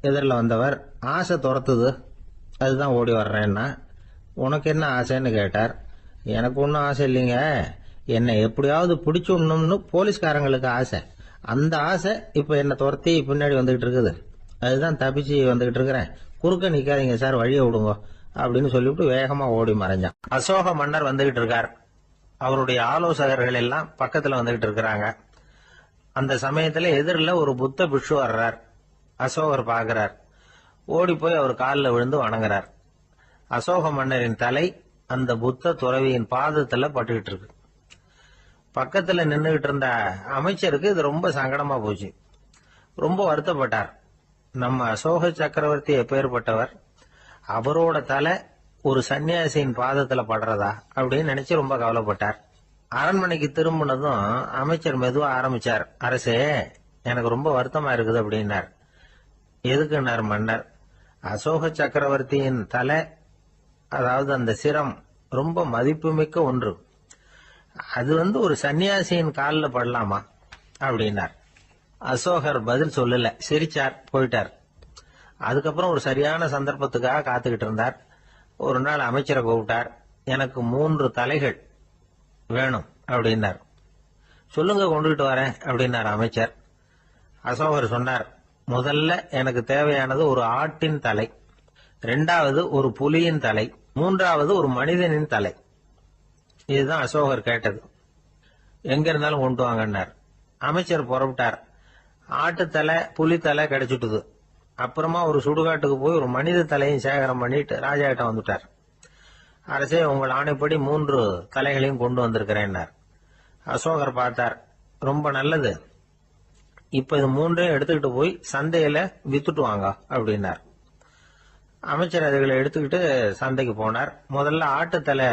[SPEAKER 1] எதிரில் வந்தவர். ஆசை துரத்துது, அதுதான் ஓடி வர்றேன்னா. உனக்கு என்ன ஆசைன்னு கேட்டார். எனக்கு ஒன்றும் ஆசை இல்லைங்க, என்னை எப்படியாவது பிடிச்சுடணும்னு போலீஸ்காரங்களுக்கு ஆசை. அந்த ஆசை இப்ப என்ன துரத்தி பின்னாடி வந்துகிட்டு இருக்குது. அதுதான் தப்பிச்சு வந்துகிட்டு இருக்கிறேன். குறுக்க நிக்காதீங்க சார், வழியை விடுங்க அப்படின்னு சொல்லிவிட்டு வேகமா ஓடி மறைஞ்சான். அசோக மன்னர் வந்துகிட்டு இருக்கார். அவருடைய ஆலோசகர்கள் எல்லாம் பக்கத்துல வந்துகிட்டு இருக்கிறாங்க. அந்த சமயத்துல எதிரில் ஒரு புத்த பிக்ஷு வர்றார். அசோகர் பாக்குறார். ஓடி போய் அவர் காலில் விழுந்து வணங்குறார். அசோக மன்னரின் தலை அந்த புத்த துறவியின் பாதத்துல பட்டுக்கிட்டு இருக்கு. பக்கத்துல நின்றுகிட்டு இருந்த அமைச்சருக்கு இது ரொம்ப சங்கடமா போச்சு. ரொம்ப வருத்தப்பட்டார். நம்ம அசோக சக்கரவர்த்தி எப்பேற்பட்டவர், அவரோட தலை ஒரு சன்னியாசியின் பாதத்துல படுறதா அப்படின்னு நினைச்சு ரொம்ப கவலைப்பட்டார். அரண்மனைக்கு திரும்பினதும் அமைச்சர் மெதுவா ஆரம்பிச்சார். அரசே, எனக்கு ரொம்ப வருத்தமா இருக்குது அப்படின்னார். எதுக்குன்னார் மன்னர். அசோக சக்கரவர்த்தியின் தலை, அதாவது அந்த சிரம், ரொம்ப மதிப்புமிக்க ஒன்று. அது ஒரு சன்னியாசியின் காலில் படலாமா அப்படின்னார். அசோகர் பதில் சொல்லல, சிரிச்சார், போயிட்டார். அதுக்கப்புறம் ஒரு சரியான சந்தர்ப்பத்துக்காக காத்துக்கிட்டு இருந்தார். ஒரு நாள் அமைச்சரை கூப்பிட்டார். எனக்கு 3 தலைகள் வேணும் அப்படின்னார். சொல்லுங்க, கொண்டுகிட்டு வரேன் அப்படின்னார் அமைச்சர். அசோகர் சொன்னார், முதல்ல எனக்கு தேவையானது ஒரு ஆட்டின் தலை, 2வது ஒரு புலியின் தலை, 3வது ஒரு மனிதனின் தலை. இதுதான் அசோகர் கேட்டது. எங்க இருந்தாலும் கொண்டு வாங்கன்னார். அமைச்சர் புறப்பட்டார். ஆட்டுத்தலை புலித்தலை கிடைச்சிட்டுது. அப்புறமா ஒரு சுடுகாட்டுக்கு போய் ஒரு மனித தலையும் சேகரம் பண்ணிட்டு ராஜா கிட்ட வந்துட்டார். அரசே, உங்கள் ஆணைப்படி 3 தலைகளையும் கொண்டு வந்திருக்கிறேன்னார். அசோகர் பார்த்தார். ரொம்ப நல்லது, இப்ப இது 3ஐயும் எடுத்துக்கிட்டு போய் சந்தையில வித்துட்டு வாங்க அப்படின்னார். அமைச்சர் அதுகளை எடுத்துக்கிட்டு சந்தைக்கு போனார். முதல்ல ஆட்டுத்தலை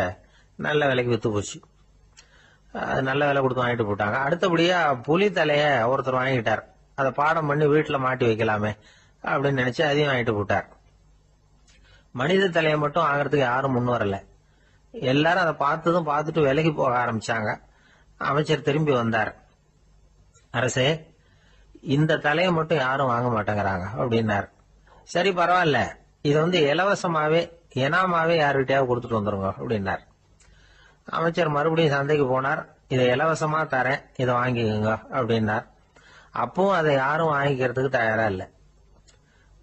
[SPEAKER 1] நல்ல விலைக்கு வித்து போச்சு. நல்ல விலை கொடுத்து வாங்கிட்டு போட்டாங்க. அடுத்தபடியா புலி தலைய ஒருத்தர் வாங்கிட்டார். அதை பாடம் பண்ணி வீட்டுல மாட்டி வைக்கலாமே அப்படின்னு நினைச்சு அதையும் வாங்கிட்டு போட்டார். மனித தலையை மட்டும் வாங்கறதுக்கு யாரும் முன் வரல. எல்லாரும் அதை பார்த்துட்டு விலைக்கு போக ஆரம்பிச்சாங்க. அமைச்சர் திரும்பி வந்தார். அரசே, இந்த தலையை மட்டும் யாரும் வாங்க மாட்டேங்கிறாங்க அப்படின்னார். சரி, பரவாயில்ல, இது இலவசமாவே எனாமாவே யாருக்கிட்டையாவது கொடுத்துட்டு வந்துருங்க அப்படின்னார். அமைச்சர் மறுபடியும் சந்தைக்கு போனார். இதை இலவசமா தரேன், இதை வாங்கிக்கோங்க அப்படின்னார். அப்பவும் அதை யாரும் வாங்கிக்கிறதுக்கு தயாரா இல்லை.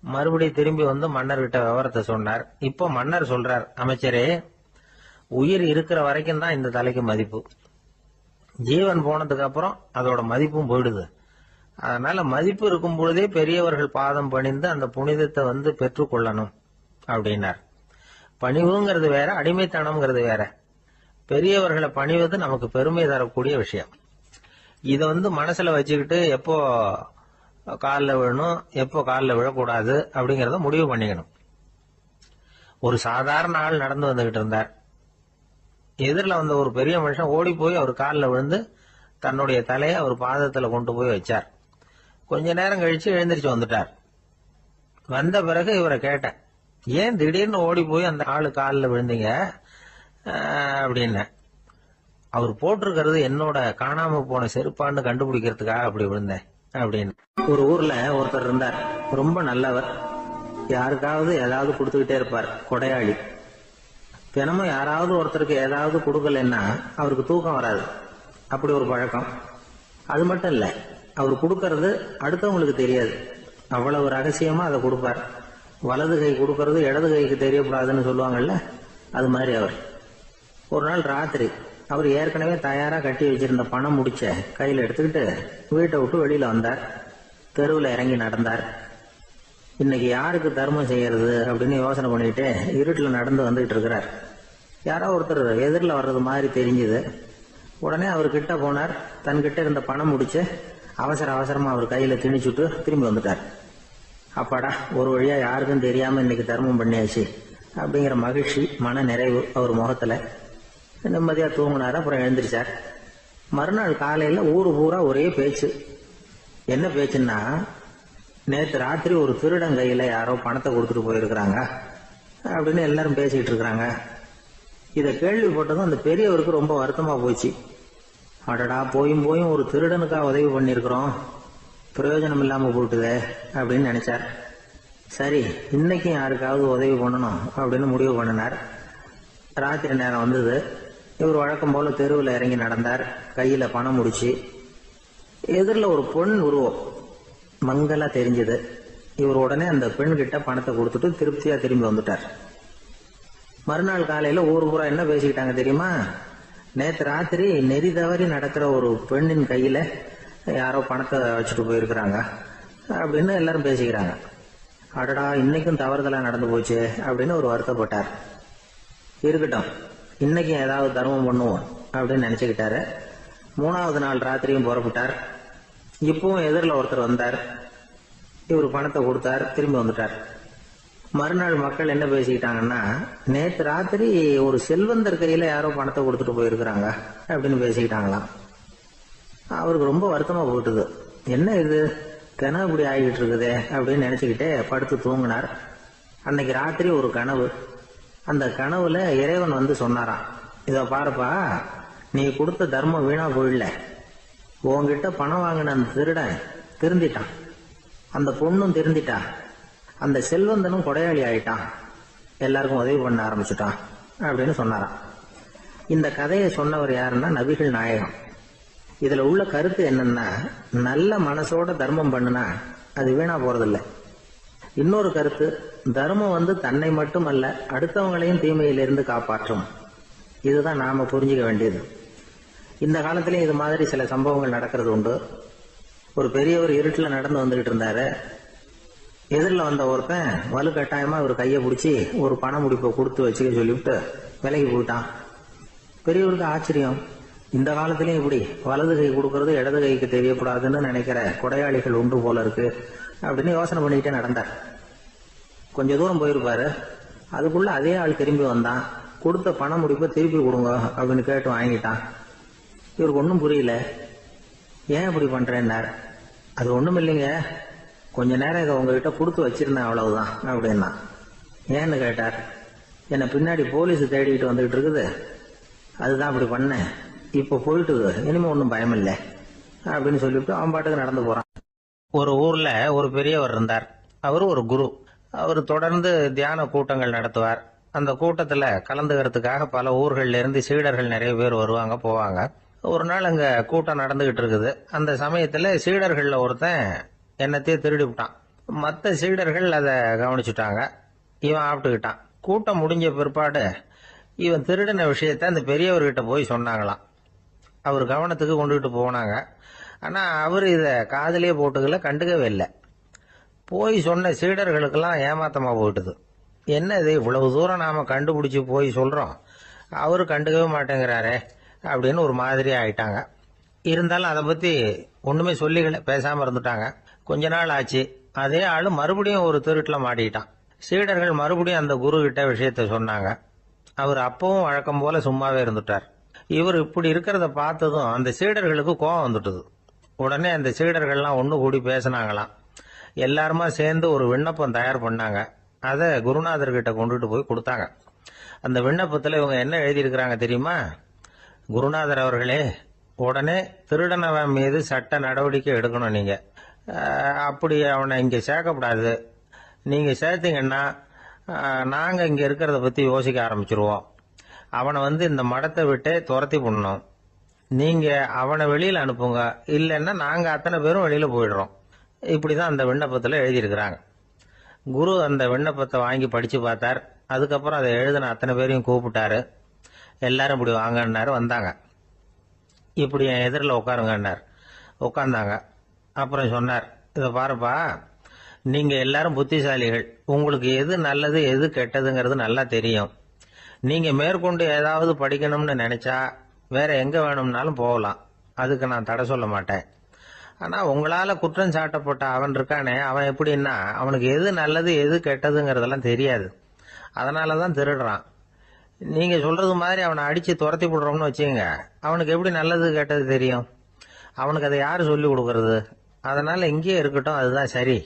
[SPEAKER 1] மறுபடியும் திரும்பி வந்து மன்னர்கிட்ட விவரத்தை சொன்னார். இப்போ மன்னர் சொல்றார், அமைச்சரே, உயிர் இருக்கிற வரைக்கும் தான் இந்த தலைக்கு மதிப்பு. ஜீவன் போனதுக்கு அப்புறம் அதோட மதிப்பும் போயிடுது. அதனால மதிப்பு இருக்கும் பொழுதே பெரியவர்கள் பாதம் பணிந்து அந்த புனிதத்தை பெற்றுக்கொள்ளணும் அப்படின்னார். பணிவுங்கிறது வேற, அடிமைத்தனம்ங்கிறது வேற. பெரியவர்களை பணிவது நமக்கு பெருமை தரக்கூடிய விஷயம். இதை மனசுல வச்சுக்கிட்டு எப்போ காலில் விழணும், எப்போ காலில் விழக்கூடாது அப்படிங்கறத முடிவு பண்ணிக்கணும். ஒரு சாதாரண ஆள் நடந்து வந்துகிட்டு இருந்தார். எதிரில் வந்த ஒரு பெரிய மனுஷன் ஓடி போய் அவர் காலில் விழுந்து தன்னுடைய தலையை அவர் பாதத்துல கொண்டு போய் வச்சார். கொஞ்ச நேரம் கழிச்சு எழுந்திரிச்சு வந்துட்டார். வந்த பிறகு இவரை கேட்டேன், ஏன் திடீர்னு ஓடி போய் அந்த ஆளு காலில் விழுந்தீங்க அப்படின்னு. அவர் போட்டிருக்கிறது என்னோட காணாம போன செருப்பான்னு கண்டுபிடிக்கிறதுக்காக அப்படி விழுந்தேன் அப்படின்னு. ஒரு ஊர்ல ஒருத்தர் இருந்தார். ரொம்ப நல்லவர். யாருக்காவது ஏதாவது கொடுத்துக்கிட்டே இருப்பார். கொடையாளி. தினமும் யாராவது ஒருத்தருக்கு ஏதாவது கொடுக்கலன்னா அவருக்கு தூக்கம் வராது. அப்படி ஒரு பழக்கம். அது மட்டும் இல்ல, அவர் கொடுக்கறது அடுத்தவங்களுக்கு தெரியாது. அவ்வளவு ரகசியமா அதை கொடுப்பார். வலது கை கொடுக்கறது இடது கைக்கு தெரியக்கூடாதுன்னு சொல்லுவாங்கல்ல, அது மாதிரி அவர். ஒரு நாள் ராத்திரி அவர் ஏற்கனவே தயாரா கட்டி வச்சிருந்த பணம் முடிச்ச கையில எடுத்துக்கிட்டு வீட்டை விட்டு வெளியில வந்தார். தெருவில் இறங்கி நடந்தார். இன்னைக்கு யாருக்கு தர்மம் செய்யறது அப்படின்னு யோசனை பண்ணிட்டு இருட்டில் நடந்து வந்துகிட்டு இருக்கிறார். யாரோ ஒருத்தர் எதிரில் வர்றது மாதிரி தெரிஞ்சுது. உடனே அவர் கிட்ட போனார். தன்கிட்ட இருந்த பணம் முடிச்சு அவசரமா அவர் கையில திணிச்சுட்டு திரும்பி வந்துட்டார். அப்பாடா, ஒரு வழியா யாருக்கும் தெரியாம இன்னைக்கு தர்மம் பண்ணியாச்சு அப்படிங்கிற மகிழ்ச்சி, மன நிறைவு அவர் முகத்துல. நிம்மதியா தூங்கினார். அப்புறம் எழுந்திரிச்சார். மறுநாள் காலையில ஊரு பூரா ஒரே பேச்சு. என்ன பேச்சுன்னா, நேற்று ராத்திரி ஒரு திருடன் கையில யாரோ பணத்தை கொடுத்துட்டு போயிருக்கிறாங்க அப்படின்னு எல்லாரும் பேசிக்கிட்டு இருக்கிறாங்க. இதை கேள்விப்பட்டதும் அந்த பெரியவருக்கு ரொம்ப வருத்தமா போச்சு. அடடா, போயும் ஒரு திருடனுக்கா உதவி பண்ணிருக்கிறோம், பிரயோஜனம் இல்லாம போட்டுதே அப்படின்னு நினைச்சார். சரி, இன்னைக்கும் யாருக்காவது உதவி பண்ணணும் அப்படின்னு முடிவு பண்ணினார். ராத்திரி நேரம் வந்தது. இவர் வழக்கம் போல தெருவில் இறங்கி நடந்தார். கையில பணம் முடிச்சு. எதிரில் ஒரு பெண் உருவம் மங்களா தெரிஞ்சது. இவர் உடனே அந்த பெண் கிட்ட பணத்தை கொடுத்துட்டு திருப்தியா திரும்பி வந்துட்டார். மறுநாள் காலையில ஊர் பூரா என்ன பேசிக்கிட்டாங்க தெரியுமா? நேற்று ராத்திரி நெறி தவறி நடக்கிற ஒரு பெண்ணின் கையில யாரோ பணத்தை வச்சுட்டு போயிருக்கிறாங்க அப்படின்னு எல்லாரும் பேசிக்கிறாங்க. அடடா, இன்னைக்கும் தவறுதலா நடந்து போச்சு அப்படின்னு ஒரு வருத்தப்பட்டார். இருக்கட்டும், இன்னைக்கும் ஏதாவது தர்மம் பண்ணுவோம் அப்படின்னு நினைச்சுக்கிட்டாரு. 3வது நாள் ராத்திரியும் புறப்பட்டார். இப்பவும் எதிரில் ஒருத்தர் வந்தார். இவர் பணத்தை கொடுத்தார், திரும்பி வந்துட்டார். மறுநாள் மக்கள் என்ன பேசிக்கிட்டாங்கன்னா, நேற்று ராத்திரி ஒரு செல்வந்தர் கையில யாரோ பணத்தை கொடுத்துட்டு போயிருக்கிறாங்க அப்படின்னு பேசிக்கிட்டாங்களாம். அவருக்கு ரொம்ப வருத்தமா போட்டுது. என்ன இது, கனவு இப்படி ஆகிட்டு இருக்குதே அப்படின்னு நினைச்சுக்கிட்டே படுத்து தூங்கினார். அன்னைக்கு ராத்திரி ஒரு கனவு. அந்த கனவுல இறைவன் சொன்னாராம், இத பாருப்பா, நீ கொடுத்த தர்மம் வீணா போயிடல. உன்கிட்ட பணம் வாங்கின அந்த திருடன் திருந்திட்டான், அந்த பொண்ணும் திருந்திட்டா, அந்த செல்வந்தனும் கொடையாளி ஆயிட்டான், எல்லாருக்கும் உதவி பண்ண ஆரம்பிச்சுட்டான் அப்படின்னு சொன்னாராம். இந்த கதையை சொன்னவர் யாருன்னா நபிகள் நாயகம். இதுல உள்ள கருத்து என்னன்னா, நல்ல மனசோட தர்மம் பண்ணுனா அது வீணா போறதில்லை. இன்னொரு கருத்து, தர்மம் தன்னை மட்டுமல்ல அடுத்தவங்களையும் தீமையிலிருந்து காப்பாற்றும். இதுதான் நாம புரிஞ்சுக்க வேண்டியது. இந்த காலத்திலயும் இது மாதிரி சில சம்பவங்கள் நடக்கிறது உண்டு. ஒரு பெரியவர் இருட்டுல நடந்து வந்துகிட்டு இருந்தாரு. எதிரில் வந்த ஒருத்தன் வலுக்கட்டாயமா ஒரு கையை பிடிச்சி ஒரு பண முடிப்பை கொடுத்து வச்சுக்க சொல்லிவிட்டு விலைக்கு போயிட்டான். பெரியவருக்கு ஆச்சரியம், இந்த காலத்திலயும் இப்படி வலது கை கொடுக்கறது இடது கைக்கு தெரியக்கூடாதுன்னு நினைக்கிற கொடையாளிகள் உண்டு போல இருக்கு அப்படின்னு யோசனை பண்ணிக்கிட்டே நடந்தார். கொஞ்ச தூரம் போயிருப்பாரு. அதுக்குள்ள அதே ஆள் திரும்பி வந்தான். கொடுத்த பண முடிப்பை திருப்பி கொடுங்க அப்படின்னு கேட்டு வாங்கிட்டான். இவருக்கு ஒன்றும் புரியல. ஏன் இப்படி பண்றேன்னார். அது ஒண்ணும் இல்லைங்க, கொஞ்ச நேரம் இதை உங்ககிட்ட கொடுத்து வச்சிருந்தேன் அவ்வளவுதான் அப்படின்னா. ஏன்னு கேட்டார். என்னை பின்னாடி போலீஸ் தேடிக்கிட்டு வந்துகிட்டு இருக்குது, அதுதான் அப்படி பண்ணேன். இப்ப போயிட்டு இனிமே ஒன்றும் பயம் இல்லை அப்படின்னு சொல்லிவிட்டு அவன் பாட்டுக்கு நடந்து போறான். ஒரு ஊர்ல ஒரு பெரியவர் இருந்தார். அவரு ஒரு குரு. அவர் தொடர்ந்து தியான கூட்டங்கள் நடத்துவார். அந்த கூட்டத்துல கலந்துக்கிறதுக்காக பல ஊர்கள்ல இருந்து சீடர்கள் நிறைய பேர் வருவாங்க போவாங்க. ஒரு நாள் அங்க கூட்டம் நடந்துகிட்டு இருக்குது. அந்த சமயத்துல சீடர்கள்ல ஒருத்தன் என்னத்தையும் திருடி விட்டான். மற்ற சீடர்கள் அதை கவனிச்சுட்டாங்க. இவன் ஆப்பிட்டுக்கிட்டான். கூட்டம் முடிஞ்ச பிற்பாடு இவன் திருடின விஷயத்த அந்த பெரியவர்கிட்ட போய் சொன்னாங்களாம். அவர் கவனத்துக்கு கொண்டுகிட்டு போனாங்க. ஆனா அவர் இத காதலியே போட்டுக்கல, கண்டுக்கவே இல்லை. போய் சொன்ன சீடர்களுக்கெல்லாம் ஏமாத்தமா போயிட்டுது. என்ன இது, இவ்வளவு தூரம் நாம கண்டுபிடிச்சு போய் சொல்றோம், அவரு கண்டுக்கவே மாட்டேங்கிறாரே அப்படின்னு ஒரு மாதிரி ஆயிட்டாங்க. இருந்தாலும் அதை பத்தி ஒண்ணுமே சொல்லிக்கல, பேசாம இருந்துட்டாங்க. கொஞ்ச நாள் ஆச்சு. அதே ஆளு மறுபடியும் ஒரு திருட்டுல மாட்டிக்கிட்டான். சீடர்கள் மறுபடியும் அந்த குரு கிட்ட விஷயத்த சொன்னாங்க. அவர் அப்பவும் வழக்கம் போல சும்மாவே இருந்துட்டார். இவர் இப்படி இருக்கிறத பார்த்ததும் அந்த சீடர்களுக்கு கோபம் வந்துட்டுது. உடனே அந்த சீடர்கள்லாம் ஒண்ணு கூடி பேசினாங்களாம். எல்லாருமா சேர்ந்து ஒரு விண்ணப்பம் தயார் பண்ணாங்க. அதை குருநாதர்கிட்ட கொண்டுட்டு போய் கொடுத்தாங்க. அந்த விண்ணப்பத்துல இவங்க என்ன எழுதியிருக்கிறாங்க தெரியுமா? குருநாதர் அவர்களே, உடனே திருடனவன் மீது சட்ட நடவடிக்கை எடுக்கணும். நீங்க அப்படி அவனை இங்க சேர்க்கப்படாது. நீங்க சேர்த்தீங்கன்னா நாங்க இங்க இருக்கிறத பத்தி யோசிக்க ஆரம்பிச்சிருவோம். அவனை இந்த மடத்தை விட்டே துரத்தி பண்ணணும். நீங்க அவனை வெளியில அனுப்புங்க, இல்லைன்னா நாங்க அத்தனை பேரும் வெளியில போயிடுறோம். இப்படிதான் அந்த விண்ணப்பத்துல எழுதியிருக்கிறாங்க. குரு அந்த விண்ணப்பத்தை வாங்கி படிச்சு பார்த்தார். அதுக்கப்புறம் அதை எழுதின அத்தனை பேரையும் கூப்பிட்டாரு. எல்லாரும் இப்படி வாங்கன்னாரு. வந்தாங்க. இப்படி என் எதிரில் உட்காருங்கன்னார். உட்கார்ந்தாங்க. அப்புறம் சொன்னார், இதை பாருப்பா, நீங்க எல்லாரும் புத்திசாலிகள். உங்களுக்கு எது நல்லது எது கெட்டதுங்கிறது நல்லா தெரியும். நீங்க மேற்கொண்டு ஏதாவது படிக்கணும்னு நினைச்சா வேற எங்க வேணும்னாலும் போகலாம். அதுக்கு நான் தடை சொல்ல மாட்டேன். ஆனா உங்களால குற்றம் சாட்டப்பட்ட அவன் இருக்கானே, அவன் எப்படின்னா அவனுக்கு எது நல்லது எது கெட்டதுங்கிறதெல்லாம் தெரியாது. அதனாலதான் திருடுறான். நீங்க சொல்றது மாதிரி அவனை அடிச்சு துரத்தி விடுறோம்னு வச்சுங்க, அவனுக்கு எப்படி நல்லது கெட்டது தெரியும்? அவனுக்கு அதை யாரு சொல்லி கொடுக்கறது? அதனால இங்கேயே இருக்கட்டும், அதுதான் சரி.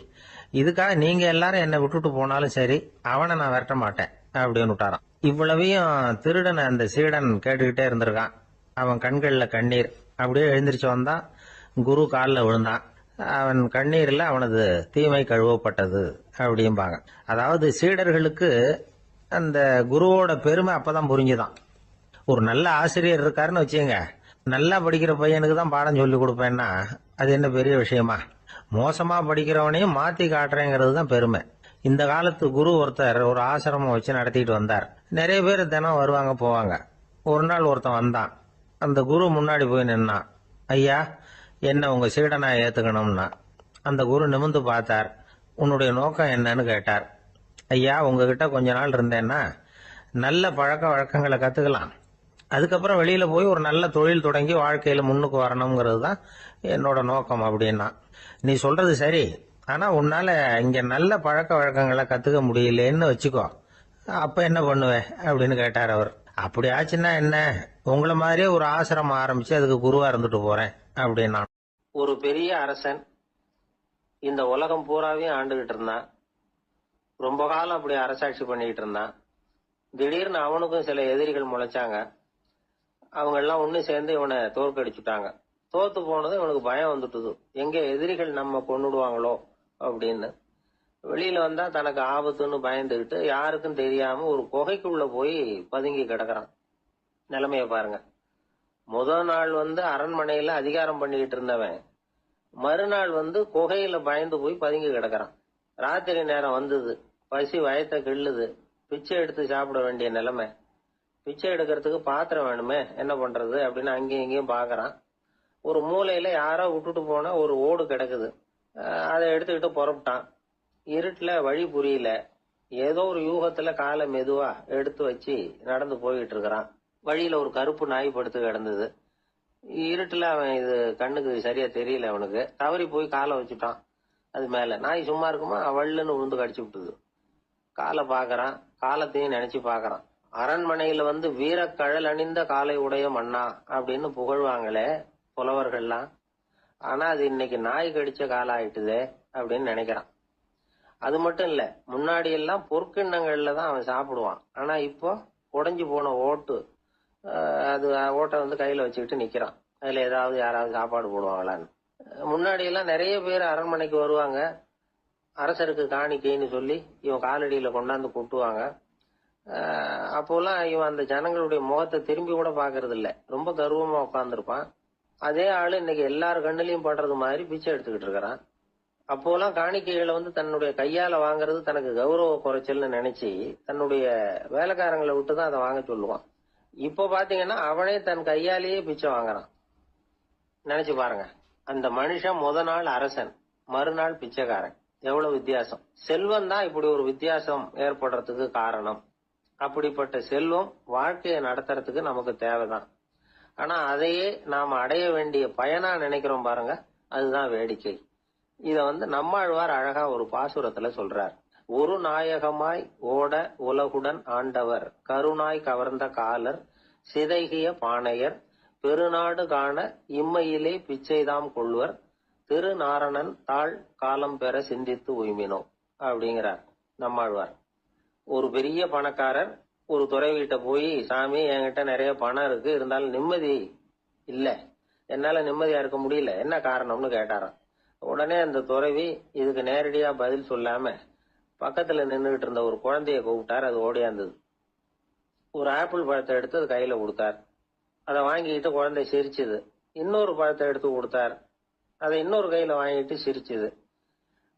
[SPEAKER 1] இதுக்காக நீங்க எல்லாரும் என்னை விட்டுட்டு போனாலும் சரி, அவனை நான் விரட்ட மாட்டேன் அப்படின்னு விட்டாரான். இவ்வளவையும் திருடனை அந்த சீடன் கேட்டுக்கிட்டே இருந்திருக்கான். அவன் கண்கள்ல கண்ணீர். அப்படியே எழுந்திரிச்சு வந்தான். குரு காலில் விழுந்தான். அவன் கண்ணீர்ல அவனது தீமை கழுவப்பட்டது அப்படிம்பாங்க. அதாவது சீடர்களுக்கு அந்த குருவோட பெருமை அப்பதான் புரிஞ்சுதான். ஒரு நல்ல ஆசிரியர் இருக்காருன்னு வச்சுங்க, நல்லா படிக்கிற பையனுக்கு தான் பாடம் சொல்லி கொடுப்பேன்னா அது என்ன பெரிய விஷயமா? மோசமா படிக்கிறவனையும் மாத்தி காட்டுறேங்கிறது தான் பெருமை. இந்த காலத்து குரு ஒருத்தர் ஒரு ஆசிரமம் வச்சு நடத்திட்டு வந்தார். நிறைய பேர் தினம் வருவாங்க போவாங்க. ஒரு நாள் ஒருத்தன் வந்தான். அந்த குரு முன்னாடி போய் நின்னான். ஐயா, என்ன உங்க சீடனா ஏத்துக்கணும்னா. அந்த குரு நிமிர்ந்து பார்த்தார். உன்னுடைய நோக்கம் என்னன்னு கேட்டார். ஐயா, உங்ககிட்ட கொஞ்ச நாள் இருந்தேன்னா நல்ல பழக்க வழக்கங்களை கத்துக்கலாம். அதுக்கப்புறம் வெளியில போய் ஒரு நல்ல தொழில் தொடங்கி வாழ்க்கையில முன்னுக்கு வரணுங்கிறது தான் என்னோட நோக்கம் அப்படின்னா. நீ சொல்றது சரி, ஆனா உன்னால இங்க நல்ல பழக்க வழக்கங்களை கத்துக்க முடியலன்னு வச்சுக்கோ, அப்ப என்ன பண்ணுவேன் அப்படின்னு கேட்டார் அவர். அப்படி ஆச்சுன்னா என்ன, உங்களை மாதிரியே ஒரு ஆசிரமம் ஆரம்பிச்சு அதுக்கு குருவா இருந்துட்டு போறேன் அப்படின்னா. ஒரு பெரிய அரசன் இந்த உலகம் பூராவையும் ஆண்டுகிட்டு இருந்தான். ரொம்ப காலம் அப்படி அரசாட்சி பண்ணிக்கிட்டு இருந்தான். திடீர்னு அவனுக்கும் சில எதிரிகள் முளைச்சாங்க. அவங்க எல்லாம் ஒண்ணு சேர்ந்து இவனை தோற்கடிச்சுட்டாங்க. தோத்து போனது இவனுக்கு பயம் வந்துட்டுது, எங்க எதிரிகள் நம்ம கொன்னுடுவாங்களோ அப்படின்னு. வெளியில வந்தா தனக்கு ஆபத்துன்னு பயந்துகிட்டு யாருக்கும் தெரியாம ஒரு குகைக்குள்ள போய் பதுங்கி கிடக்குறான். நிலைமைய பாருங்க. முதல் நாள் அரண்மனையில அதிகாரம் பண்ணிக்கிட்டு இருந்தவன் மறுநாள் குகையில பயந்து போய் பதுங்கி கிடக்குறான். ராத்திரி நேரம் வந்தது. பசி வயத்தை கிள்ளுது. பிச்சை எடுத்து சாப்பிட வேண்டிய நிலைமை. பிச்சை எடுக்கிறதுக்கு பாத்திரம் வேணுமே, என்ன பண்றது அப்படின்னு அங்கேயும் இங்கேயும் பாக்குறான். ஒரு மூலையில யாரோ விட்டுட்டு போன ஒரு ஓடு கிடக்குது. அதை எடுத்துக்கிட்டு புறப்பட்டான். இருட்டுல வழி புரியல. ஏதோ ஒரு யூகத்துல காலை மெதுவா எடுத்து வச்சு நடந்து போயிட்டு இருக்கிறான். வழியில ஒரு கருப்பு நாய் படுத்து கிடந்தது. இருட்டுல அவன் இது கண்ணுக்கு சரியா தெரியல. அவனுக்கு தவறி போய் காலை வச்சுட்டான் அது மேல. நாய் சும்மா இருக்குமா, வள்ளுன்னு உழுந்து கடிச்சு விட்டுது. காலை பாக்குறான், காலத்தையும் நினைச்சு பாக்குறான். அரண்மனையில வந்து வீரக்கழல் அணிந்த காலை உடைய மன்னா அப்படின்னு புகழ்வாங்களே புலவர்கள்லாம். ஆனா அது இன்னைக்கு நாய் கடிச்ச காலம் ஆயிட்டுதே அப்படின்னு நினைக்கிறான். அது மட்டும் இல்ல, முன்னாடி எல்லாம் பொற்கிண்ணங்கள்ல தான் அவன் சாப்பிடுவான். ஆனா இப்போ உடைஞ்சு போன ஓட்டு, அது ஓட்டை வந்து கையில வச்சுக்கிட்டு நிக்கிறான். அதுல ஏதாவது யாராவது சாப்பாடு போடுவாங்களான்னு. முன்னாடி எல்லாம் நிறைய பேர் அரண்மனைக்கு வருவாங்க. அரசருக்கு காணிக்கைன்னு சொல்லி இவன் காலடியில கொண்டாந்து கொட்டுவாங்க. அப்போலாம் இவன் அந்த ஜனங்களுடைய முகத்தை திரும்பி கூட பாக்குறது இல்ல. ரொம்ப கர்வமா உட்காந்துருப்பான். அதே ஆளு இன்னைக்கு எல்லார் கண்ணிலையும் படுறது மாதிரி பிச்சை எடுத்துக்கிட்டு இருக்கிறான். அப்போலாம் காணிக்கைகளை வந்து தன்னுடைய கையால வாங்குறது தனக்கு கௌரவ குறைச்சல்னு நினைச்சு தன்னுடைய வேலைக்காரங்களை விட்டுதான் அதை வாங்க சொல்லுவான். இப்ப பாத்தீங்கன்னா அவனே தன் கையாலேயே பிச்சை வாங்குறான். நினைச்சு பாருங்க, அந்த மனுஷன் முத நாள் அரசன், மறுநாள் பிச்சைக்காரன். எவ்வளவு வித்தியாசம்! செல்வம் தான் இப்படி ஒரு வித்தியாசம் ஏற்படுறதுக்கு காரணம். அப்படிப்பட்ட செல்வம் வாழ்க்கையை நடத்துறதுக்கு நமக்கு தேவைதான். ஆனா அதையே நாம அடைய வேண்டிய பயனா நினைக்கிறோம் பாருங்க, அதுதான் வேடிக்கை. இத வந்து நம்மாழ்வார் அழகா ஒரு பாசுரத்துல சொல்றார். ஒரு நாயகமாய் ஓட உலகுடன் ஆண்டவர், கருணாய் கவர்ந்த காலர், சிதைகிய பானையர், பெருநாடு காண இம்மையிலே பிச்சைதாம் கொள்வர், திருநாரணன் தாழ் காலம் பெற சிந்தித்து உய்மினோ அப்படிங்கிறார் நம்மாழ்வார். ஒரு பெரிய பணக்காரர் ஒரு துறவிகிட்ட போய், சாமி என்கிட்ட நிறைய பணம் இருக்கு, இருந்தாலும் நிம்மதி இல்ல, என்னால நிம்மதியா இருக்க முடியல, என்ன காரணம்னு கேட்டாராம். உடனே அந்த துறவி இதுக்கு நேரடியா பதில் சொல்லாம பக்கத்துல நின்றுகிட்டு இருந்த ஒரு குழந்தைய கூப்பிட்டார். அது ஓடியாந்தது. ஒரு ஆப்பிள் பழத்தை எடுத்து அது கையில கொடுத்தார். அதை வாங்கிக்கிட்டு குழந்தை சிரிச்சுது. இன்னொரு பழத்தை எடுத்து கொடுத்தார். அதை இன்னொரு கையில வாங்கிட்டு சிரிச்சுது.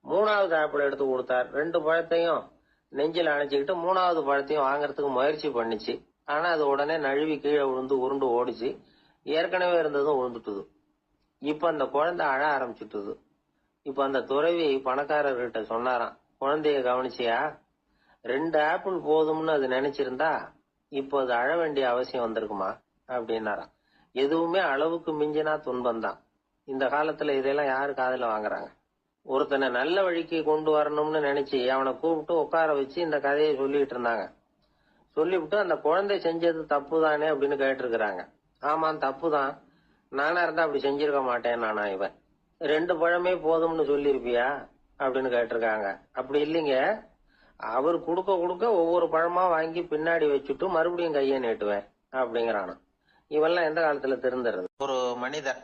[SPEAKER 1] மூணாவது ஆப்பிள் எடுத்து கொடுத்தார். 2 பழத்தையும் நெஞ்சில் அணைச்சிக்கிட்டு 3வது பழத்தையும் வாங்கறதுக்கு முயற்சி பண்ணிச்சு. ஆனா அது உடனே நழுவி கீழே விழுந்து உருண்டு ஓடிச்சு. ஏற்கனவே இருந்ததும் விழுந்துட்டுது. இப்ப அந்த குழந்தை அழ ஆரம்பிச்சுட்டுது. இப்ப அந்த துறவி பணக்காரர்கிட்ட சொன்னாராம், குழந்தைய கவனிச்சியா? 2 ஆப்பிள் போதும்னு அது நினைச்சிருந்தா இப்போ அது அழ வேண்டிய அவசியம் வந்திருக்குமா அப்படின்னாராம். எதுவுமே அளவுக்கு மிஞ்சினா துன்பம் தான். இந்த காலத்துல இதெல்லாம் யாரு காதுல வாங்குறாங்க? ஒருத்தனை நல்ல வழிக்கு கொண்டு வரணும்னு நினைச்சு அவனை கூப்பிட்டு உட்கார வச்சு இந்த கதையை சொல்லிட்டு இருந்தாங்க. சொல்லிவிட்டு அந்த குழந்தை செஞ்சது தப்பு தானே அப்படின்னு கேட்டிருக்கிறாங்க. ஆமாம், தப்பு தான். நானா இருந்தா அப்படி செஞ்சிருக்க மாட்டேன் நானா இவன். 2 பழமே போதும்னு சொல்லிருப்பியா அப்படின்னு கேட்டிருக்காங்க. அப்படி இல்லைங்க, அவர் கொடுக்க கொடுக்க ஒவ்வொரு பழமா வாங்கி பின்னாடி வச்சுட்டு மறுபடியும் கையை நீட்டுவேன் அப்படிங்கிறானா. இவெல்லாம் எந்த காலத்துல திருந்துறது? ஒரு மனிதர்,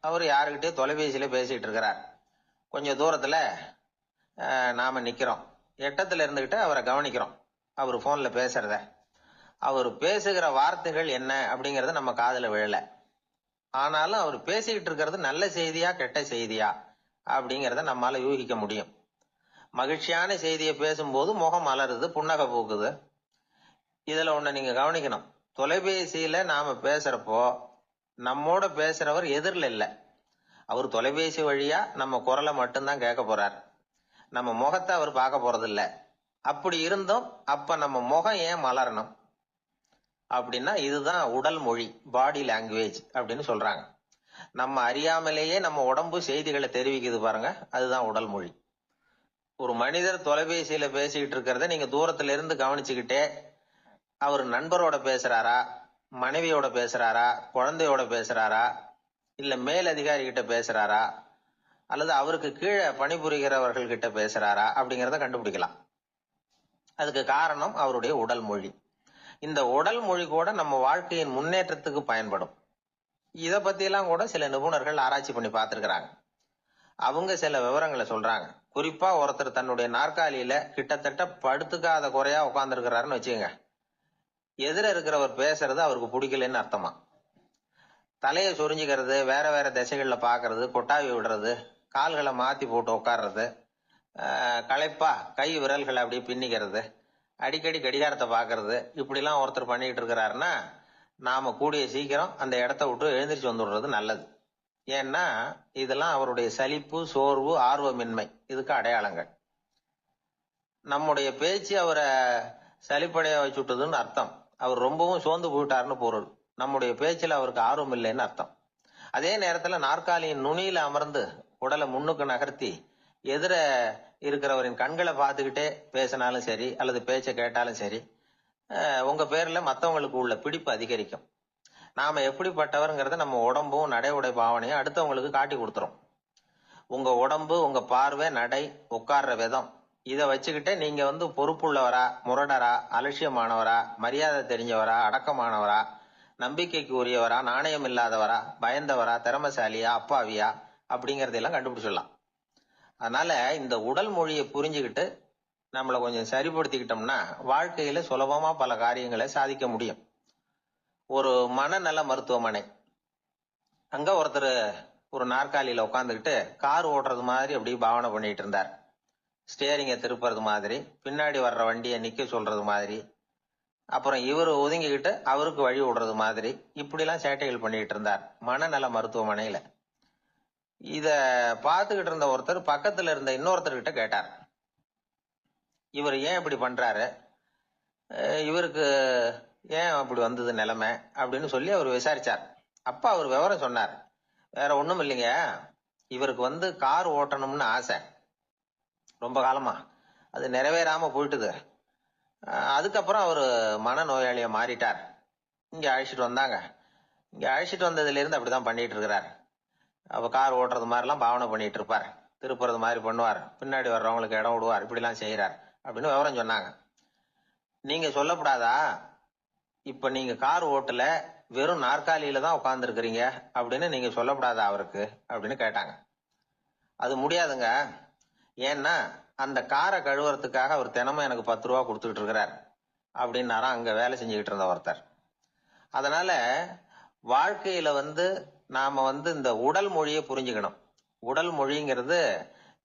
[SPEAKER 1] அவர் யாருக்கிட்டே தொலைபேசியில பேசிட்டு இருக்கிறார். கொஞ்சம் தூரத்துல நாம நிக்கிறோம். எட்டத்துல இருந்துகிட்டு அவரை கவனிக்கிறோம். அவர் போன்ல பேசுறத. அவர் பேசுகிற வார்த்தைகள் என்ன அப்படிங்கறத நம்ம காதுல விழல. ஆனாலும் அவர் பேசிக்கிட்டு இருக்கிறது நல்ல செய்தியா கெட்ட செய்தியா அப்படிங்கறத நம்மால யூகிக்க முடியும். மகிழ்ச்சியான செய்தியை பேசும்போது முகம் மலருது, புன்னகை பூக்குது. இதுல ஒண்ணு நீங்க கவனிக்கணும். தொலைபேசியில நாம பேசுறப்போ நம்மோட பேசுறவர் எதிரில் இல்ல. அவர் தொலைபேசி வழியா நம்ம குரலை மட்டும்தான் கேட்க போறார். நம்ம முகத்தை அவர் பார்க்க போறது இல்ல. அப்படி இருந்தும் அப்ப நம்ம முகம் ஏன் மலரணும் அப்படின்னா, இதுதான் உடல் மொழி, பாடி லாங்குவேஜ் அப்படின்னு சொல்றாங்க. நம்ம அறியாமலேயே நம்ம உடம்பு செய்திகளை தெரிவிக்குது பாருங்க, அதுதான் உடல் மொழி. ஒரு மனிதர் தொலைபேசியில பேசிக்கிட்டு இருக்கிறத நீங்க தூரத்துல இருந்து கவனிச்சுக்கிட்டே, அவர் நண்பரோட பேசுறாரா, மனைவியோட பேசுறாரா, குழந்தையோட பேசுறாரா, இல்ல மேல் அதிகாரி கிட்ட பேசுறாரா, அல்லது அவருக்கு கீழே பணிபுரிகிறவர்கள் கிட்ட பேசுறாரா அப்படிங்கறத கண்டுபிடிக்கலாம். அதுக்கு காரணம் அவருடைய உடல் மொழி. இந்த உடல் மொழி கூட நம்ம வாழ்க்கையின் முன்னேற்றத்துக்கு பயன்படும். இத பத்தி எல்லாம் கூட சில நிபுணர்கள் ஆராய்ச்சி பண்ணி பார்த்திருக்கிறாங்க. அவங்க சில விவரங்களை சொல்றாங்க. குறிப்பா ஒருத்தர் தன்னுடைய நாற்காலியில கிட்டத்தட்ட படுத்துக்காத குறையா உட்கார்ந்து இருக்கிறாருன்னு வச்சுக்கோங்க. எதிர இருக்கிறவர் பேசுறது அவருக்கு பிடிக்கலன்னு அர்த்தமா. தலையை சொரிஞ்சுக்கிறது, வேற வேற திசைகள்ல பாக்குறது, கொட்டாவி விடுறது, கால்களை மாத்தி போட்டு உட்கார்றது, களைப்பா கை விரல்களை அப்படியே பின்னிக்கிறது, அடிக்கடி கடிகாரத்தை பாக்குறது, இப்படிலாம் ஒருத்தர் பண்ணிட்டு இருக்கிறாருன்னா நாம கூடிய சீக்கிரம் அந்த இடத்த விட்டு எழுந்திரிச்சு வந்துடுறது நல்லது. ஏன்னா இதெல்லாம் அவருடைய சலிப்பு, சோர்வு, ஆர்வமின்மை இதுக்கு அடையாளங்கள். நம்முடைய பேச்சு அவரை சலிப்படைய வச்சுட்டதுன்னு அர்த்தம். அவர் ரொம்பவும் சோர்ந்து போயிட்டாருன்னு பொருள். நம்முடைய பேச்சில் அவருக்கு ஆர்வம் இல்லைன்னு அர்த்தம். அதே நேரத்துல நாற்காலியின் நுனியில அமர்ந்து உடலை முன்னுக்கு நகர்த்தி எதிர இருக்கிறவரின் கண்களை பார்த்துக்கிட்டே பேசினாலும் சரி அல்லது பேச்ச கேட்டாலும் சரி, உங்க பேர்ல மத்தவங்களுக்கு உள்ள பிடிப்பு அதிகரிக்கும். நாம எப்படிப்பட்டவர்ங்கிறத நம்ம உடம்பும் நடை உடை பாவனையும் அடுத்தவங்களுக்கு காட்டி கொடுத்துரும். உங்க உடம்பு, உங்க பார்வை, நடை, உட்கார்ற விதம் இதை வச்சுக்கிட்டே நீங்க பொறுப்புள்ளவரா, முரடரா, அலட்சியமானவரா, மரியாதை தெரிஞ்சவரா, அடக்கமானவரா, நம்பிக்கைக்கு உரியவரா, நாணயம் இல்லாதவரா, பயந்தவரா, திறமசாலியா, அப்பாவியா அப்படிங்கறதெல்லாம் கண்டுபிடிச்சிடலாம். அதனால இந்த உடல் மொழியை புரிஞ்சுக்கிட்டு நம்மளை கொஞ்சம் சரிப்படுத்திக்கிட்டோம்னா வாழ்க்கையில சுலபமா பல காரியங்களை சாதிக்க முடியும். ஒரு மனநல மருத்துவமனை, அங்க ஒருத்தர் ஒரு நாற்காலியில உட்காந்துக்கிட்டு கார் ஓட்டுறது மாதிரி அப்படி பாவனை பண்ணிட்டு இருந்தார். ஸ்டேரிங்க திருப்புறது மாதிரி, பின்னாடி வர்ற வண்டியை நிக்க சொல்றது மாதிரி, அப்புறம் இவர் ஒதுங்கிக்கிட்டு அவருக்கு வழி விடுறது மாதிரி, இப்படிலாம் சேட்டைகள் பண்ணிட்டு இருந்தார் மனநல மருத்துவமனையில. இத பார்த்துக்கிட்டு இருந்த ஒருத்தர் பக்கத்துல இருந்த இன்னொருத்தர்கிட்ட கேட்டார், இவர் ஏன் இப்படி பண்றாரு, இவருக்கு ஏன் அப்படி வந்தது நிலைமை அப்படின்னு சொல்லி அவர் விசாரிச்சார். அப்ப அவர் விவரம் சொன்னார். வேற ஒண்ணும் இல்லைங்க, இவருக்கு கார் ஓட்டணும்னு ஆசை ரொம்ப காலமா, அது நிறைவேறாம போயிட்டுது. அதுக்கப்புறம் அவரு மனநோயாளியா மாறிட்டார். இங்க அழைச்சிட்டு வந்தாங்க. இங்க அழைச்சிட்டு வந்ததுல இருந்து அப்படிதான் பண்ணிட்டு இருக்கிறார். அப்ப கார் ஓட்டுறது மாதிரிலாம் பாவனை பண்ணிட்டு இருப்பார், திருப்புறது மாதிரி பண்ணுவார், பின்னாடி வர்றவங்களுக்கு இடம் விடுவார், இப்படிலாம் செய்யறார் அப்படின்னு விவரம் சொன்னாங்க. நீங்க சொல்லப்படாதா, இப்ப நீங்க கார் ஓட்டல, வெறும் நாற்காலியில தான் உட்கார்ந்து இருக்கிறீங்க அப்படின்னு நீங்க சொல்லப்படாதா அவருக்கு அப்படின்னு கேட்டாங்க. அது முடியாதுங்க, ஏன்னா அந்த காரை கழுவுறதுக்காக அவர் தினமும் எனக்கு 10 ரூபா கொடுத்துக்கிட்டு இருக்கிறார் அப்படின்னாராம் அங்க வேலை செஞ்சுக்கிட்டு இருந்த ஒருத்தர். அதனால வாழ்க்கையில நாம இந்த உடல் மொழியை புரிஞ்சுக்கணும். உடல் மொழிங்கிறது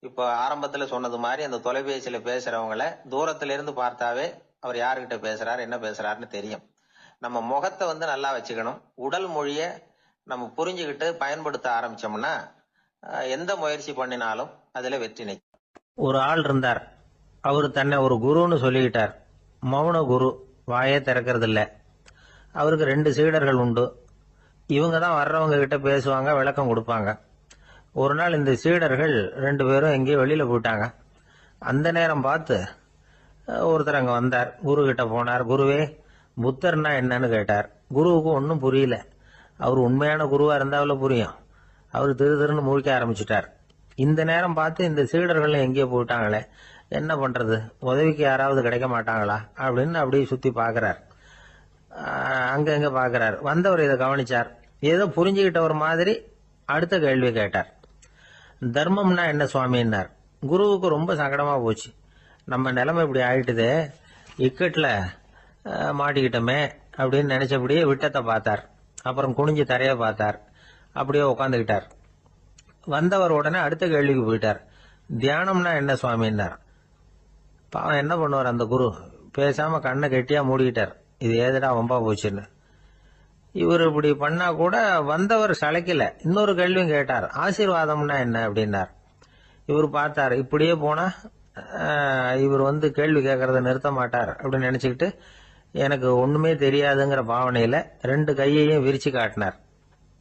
[SPEAKER 1] இப்ப ஆரம்பத்துல சொன்னது மாதிரி அந்த தொலைபேசியில பேசுறவங்கள தூரத்துல இருந்து பார்த்தாவே அவர் யாருகிட்ட பேசுறாரு, என்ன பேசுறாருன்னு தெரியும். நம்ம முகத்தை நல்லா வச்சுக்கணும். உடல் மொழிய நம்ம புரிஞ்சுக்கிட்டு பயன்படுத்த ஆரம்பிச்சோம்னா எந்த முயற்சி பண்ணினாலும் அதுல வெற்றி நிற்கும். ஒரு ஆள் இருந்தார், அவரு தன்னை ஒரு குருன்னு சொல்லிக்கிட்டார். மௌன குரு, வாயே திறக்கிறது இல்ல. அவருக்கு 2 சீடர்கள் உண்டு. இவங்க தான் வர்றவங்க கிட்ட பேசுவாங்க, விளக்கம் கொடுப்பாங்க. ஒரு நாள் இந்த சீடர்கள் 2 பேரும் எங்கேயோ வெளியில போயிட்டாங்க. அந்த நேரம் பார்த்து ஒருத்தர் அங்க வந்தார், குரு கிட்ட போனார். குருவே, புத்தர்னா என்னன்னு கேட்டார். குருவுக்கு ஒன்னும் புரியல. அவர் உண்மையான குருவா இருந்தாவில புரியும். அவர் திருன்னு முழிக்க ஆரம்பிச்சுட்டார். இந்த நேரம் பார்த்து இந்த சீடர்கள் எங்கேயோ போயிட்டாங்களே, என்ன பண்றது, உதவிக்கு யாராவது கிடைக்க மாட்டாங்களா அப்படின்னு அப்படியே சுத்தி பாக்குறார். அங்க பாக்குறார். வந்தவர் இதை கவனிச்சார். ஏதோ புரிஞ்சுக்கிட்டவர் மாதிரி அடுத்த கேள்வி கேட்டார். தர்மம்னா என்ன சுவாமின்னார். குருவுக்கு ரொம்ப சங்கடமா போச்சு. நம்ம நிலைமை இப்படி ஆயிட்டுதே, இக்கட்ல மாட்டிக்கிட்டோமே அப்படின்னு நினைச்சபடியே விட்டத்தை பார்த்தார். அப்புறம் குனிஞ்சு தரைய பார்த்தார். அப்படியே உட்காந்துக்கிட்டார். வந்தவர் உடனே அடுத்த கேள்விக்கு போயிட்டார். தியானம்னா என்ன சுவாமின்னார். பாவம் என்ன பண்ணுவார் அந்த குரு, பேசாம கண்ணை கெட்டியா மூடிக்கிட்டார். இது ஏதடா வம்பா போச்சுன்னு. இவர் இப்படி பண்ணா கூட வந்தவர் சளைக்கல. இன்னொரு கேள்வியும் கேட்டார். ஆசீர்வாதம்னா என்ன அப்படின்னார். இவர் பார்த்தார், இப்படியே போனா இவர் கேள்வி கேட்கறத நிறுத்த மாட்டார் அப்படின்னு நினைச்சுக்கிட்டு எனக்கு ஒண்ணுமே தெரியாதுங்கிற பாவனையில 2 கையையும் விரிச்சு காட்டினார்.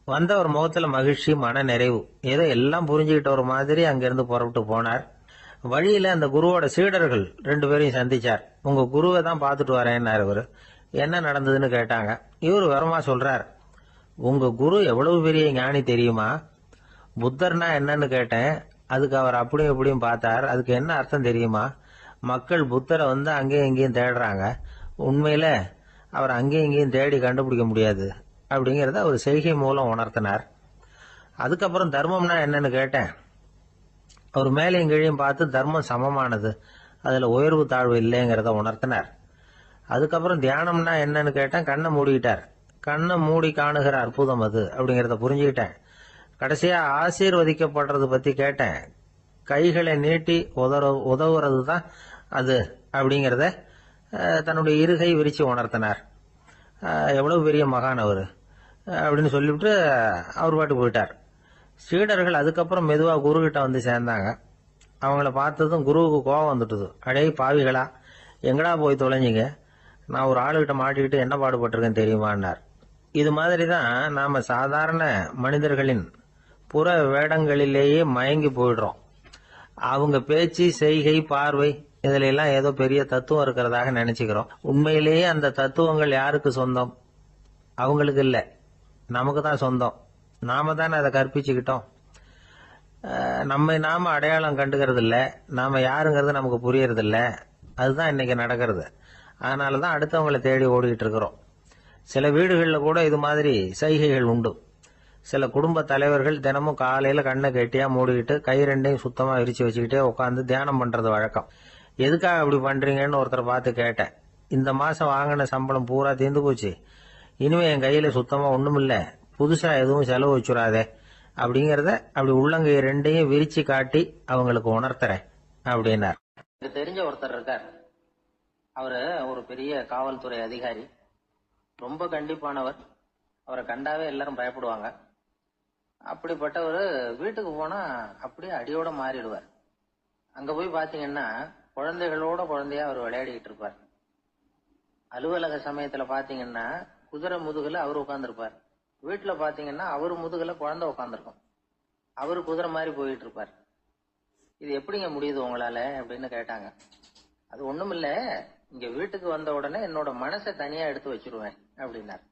[SPEAKER 1] வந்தவர் முகத்துல மகிழ்ச்சி, மன நிறைவு, ஏதோ எல்லாம் புரிஞ்சுக்கிட்ட ஒரு மாதிரி அங்கிருந்து புறப்பட்டு போனார். வழியில அந்த குருவோட சீடர்கள் 2 பேரையும் சந்திச்சார். உங்க குருவை தான் பார்த்துட்டு வரேன்னாரு. இவரு என்ன நடந்ததுன்னு கேட்டாங்க. இவர் விவரமா சொல்றார். உங்க குரு எவ்வளவு பெரிய ஞானி தெரியுமா, புத்தர்னா என்னன்னு கேட்டேன், அதுக்கு அவர் அப்படியும் இப்படியும் பார்த்தார். அதுக்கு என்ன அர்த்தம் தெரியுமா, மக்கள் புத்தரை அங்கேயும் இங்கேயும் தேடுறாங்க, உண்மையில அவர் அங்கேயும் இங்கேயும் தேடி கண்டுபிடிக்க முடியாது அப்படிங்கறத அவர் செய்கை மூலம் உணர்த்தினார். அதுக்கப்புறம் தர்மம்னா என்னன்னு கேட்டேன். அவர் மேலையும் கீழையும் பார்த்து தர்மம் சமமானது, அதுல உயர்வு தாழ்வு இல்லைங்கிறத உணர்த்தினார். அதுக்கப்புறம் தியானம்னா என்னன்னு கேட்டேன். கண்ணை மூடிக்கிட்டார். கண்ணை மூடி காணுகிற அற்புதம் அது அப்படிங்கறத புரிஞ்சுக்கிட்டேன். கடைசியா ஆசீர்வதிக்கப்படுறது பத்தி கேட்டேன். கைகளை நீட்டி உதவுறது தான் அது அப்படிங்கறத தன்னுடைய இருகை விரிச்சு உணர்த்தினார். எவ்வளவு பெரிய மகான் அவரு அப்படின்னு சொல்லிவிட்டு அவர் பாட்டு போயிட்டார். சீடர்கள் அதுக்கப்புறம் மெதுவா குரு கிட்ட வந்து சேர்ந்தாங்க. அவங்கள பார்த்ததும் குருவுக்கு கோபம் வந்துட்டுது. அடே பாவிகளா, எங்கடா போய் தொலைஞ்சிங்க, நான் ஒரு ஆளுகிட்ட மாட்டிக்கிட்டு என்ன பாடுபட்டிருக்கேன் தெரியுமான்னார். இது மாதிரி தான் நாம சாதாரண மனிதர்களின் புற வேடங்களிலேயே மயங்கி போயிடுறோம். அவங்க பேச்சு, செய்கை, பார்வை இதுல எல்லாம் ஏதோ பெரிய தத்துவம் இருக்கிறதாக நினைச்சுக்கிறோம். உண்மையிலேயே அந்த தத்துவங்கள் யாருக்கு சொந்தம்? அவங்களுக்கு இல்ல, நமக்கு தான் சொந்தம். நாம தானே அதை கற்பிச்சுக்கிட்டோம். நம்ம நாம அடையாளம் கண்டுக்கிறது இல்ல, நாம யாருங்கிறது நமக்கு புரியறது இல்ல. அதுதான் இன்னைக்கு நடக்கிறது. அதனாலதான் அடுத்தவங்களை தேடி ஓடிட்டு இருக்கிறோம். சில வீடுகளில் கூட இது மாதிரி சைகைகள் உண்டு. சில குடும்ப தலைவர்கள் தினமும் காலையில கண்ணை கெட்டியா மூடிக்கிட்டு கை ரெண்டையும் சுத்தமா விரிச்சு வச்சுக்கிட்டே உட்காந்து தியானம் பண்றது வழக்கம். எதுக்காக அப்படி பண்றீங்கன்னு ஒருத்தரை பார்த்து கேட்டேன். இந்த மாசம் வாங்கின சம்பளம் பூரா தீர்ந்து போச்சு, இனிமே என் கையில சுத்தமா ஒண்ணும் இல்ல, புதுசா எதுவும் செலவு வச்சுடாதே அப்படிங்கறத அப்படி உள்ளங்கை ரெண்டையும் விரிச்சு காட்டி அவங்களுக்கு உணர்த்துறேன் அப்படின்னார். எனக்கு தெரிஞ்ச ஒருத்தர் இருக்கார். அவரு ஒரு பெரிய காவல்துறை அதிகாரி, ரொம்ப கண்டிப்பானவர். அவரை கண்டாவே எல்லாரும் பயப்படுவாங்க. அப்படிப்பட்டவர் வீட்டுக்கு போனா அப்படியே அடியோட மாறிடுவார். அங்க போய் பாத்தீங்கன்னா குழந்தைகளோட குழந்தையா அவர் விளையாடிட்டு இருப்பார். அலுவலக சமயத்துல பாத்தீங்கன்னா குதிரை முதுகுல அவர் உட்கார்ந்துருப்பார். வீட்டுல பாத்தீங்கன்னா அவரு முதுகுல குழந்தை உட்காந்துருக்கும். அவரு குதிரை மாதிரி போயிட்டு இருப்பார். இது எப்படிங்க முடியுது உங்களால அப்படின்னு கேட்டாங்க. அது ஒண்ணுமில்ல, இங்க வீட்டுக்கு வந்த உடனே என்னோட மனசை தனியா எடுத்து வச்சிருவேன் அப்படின்னார்.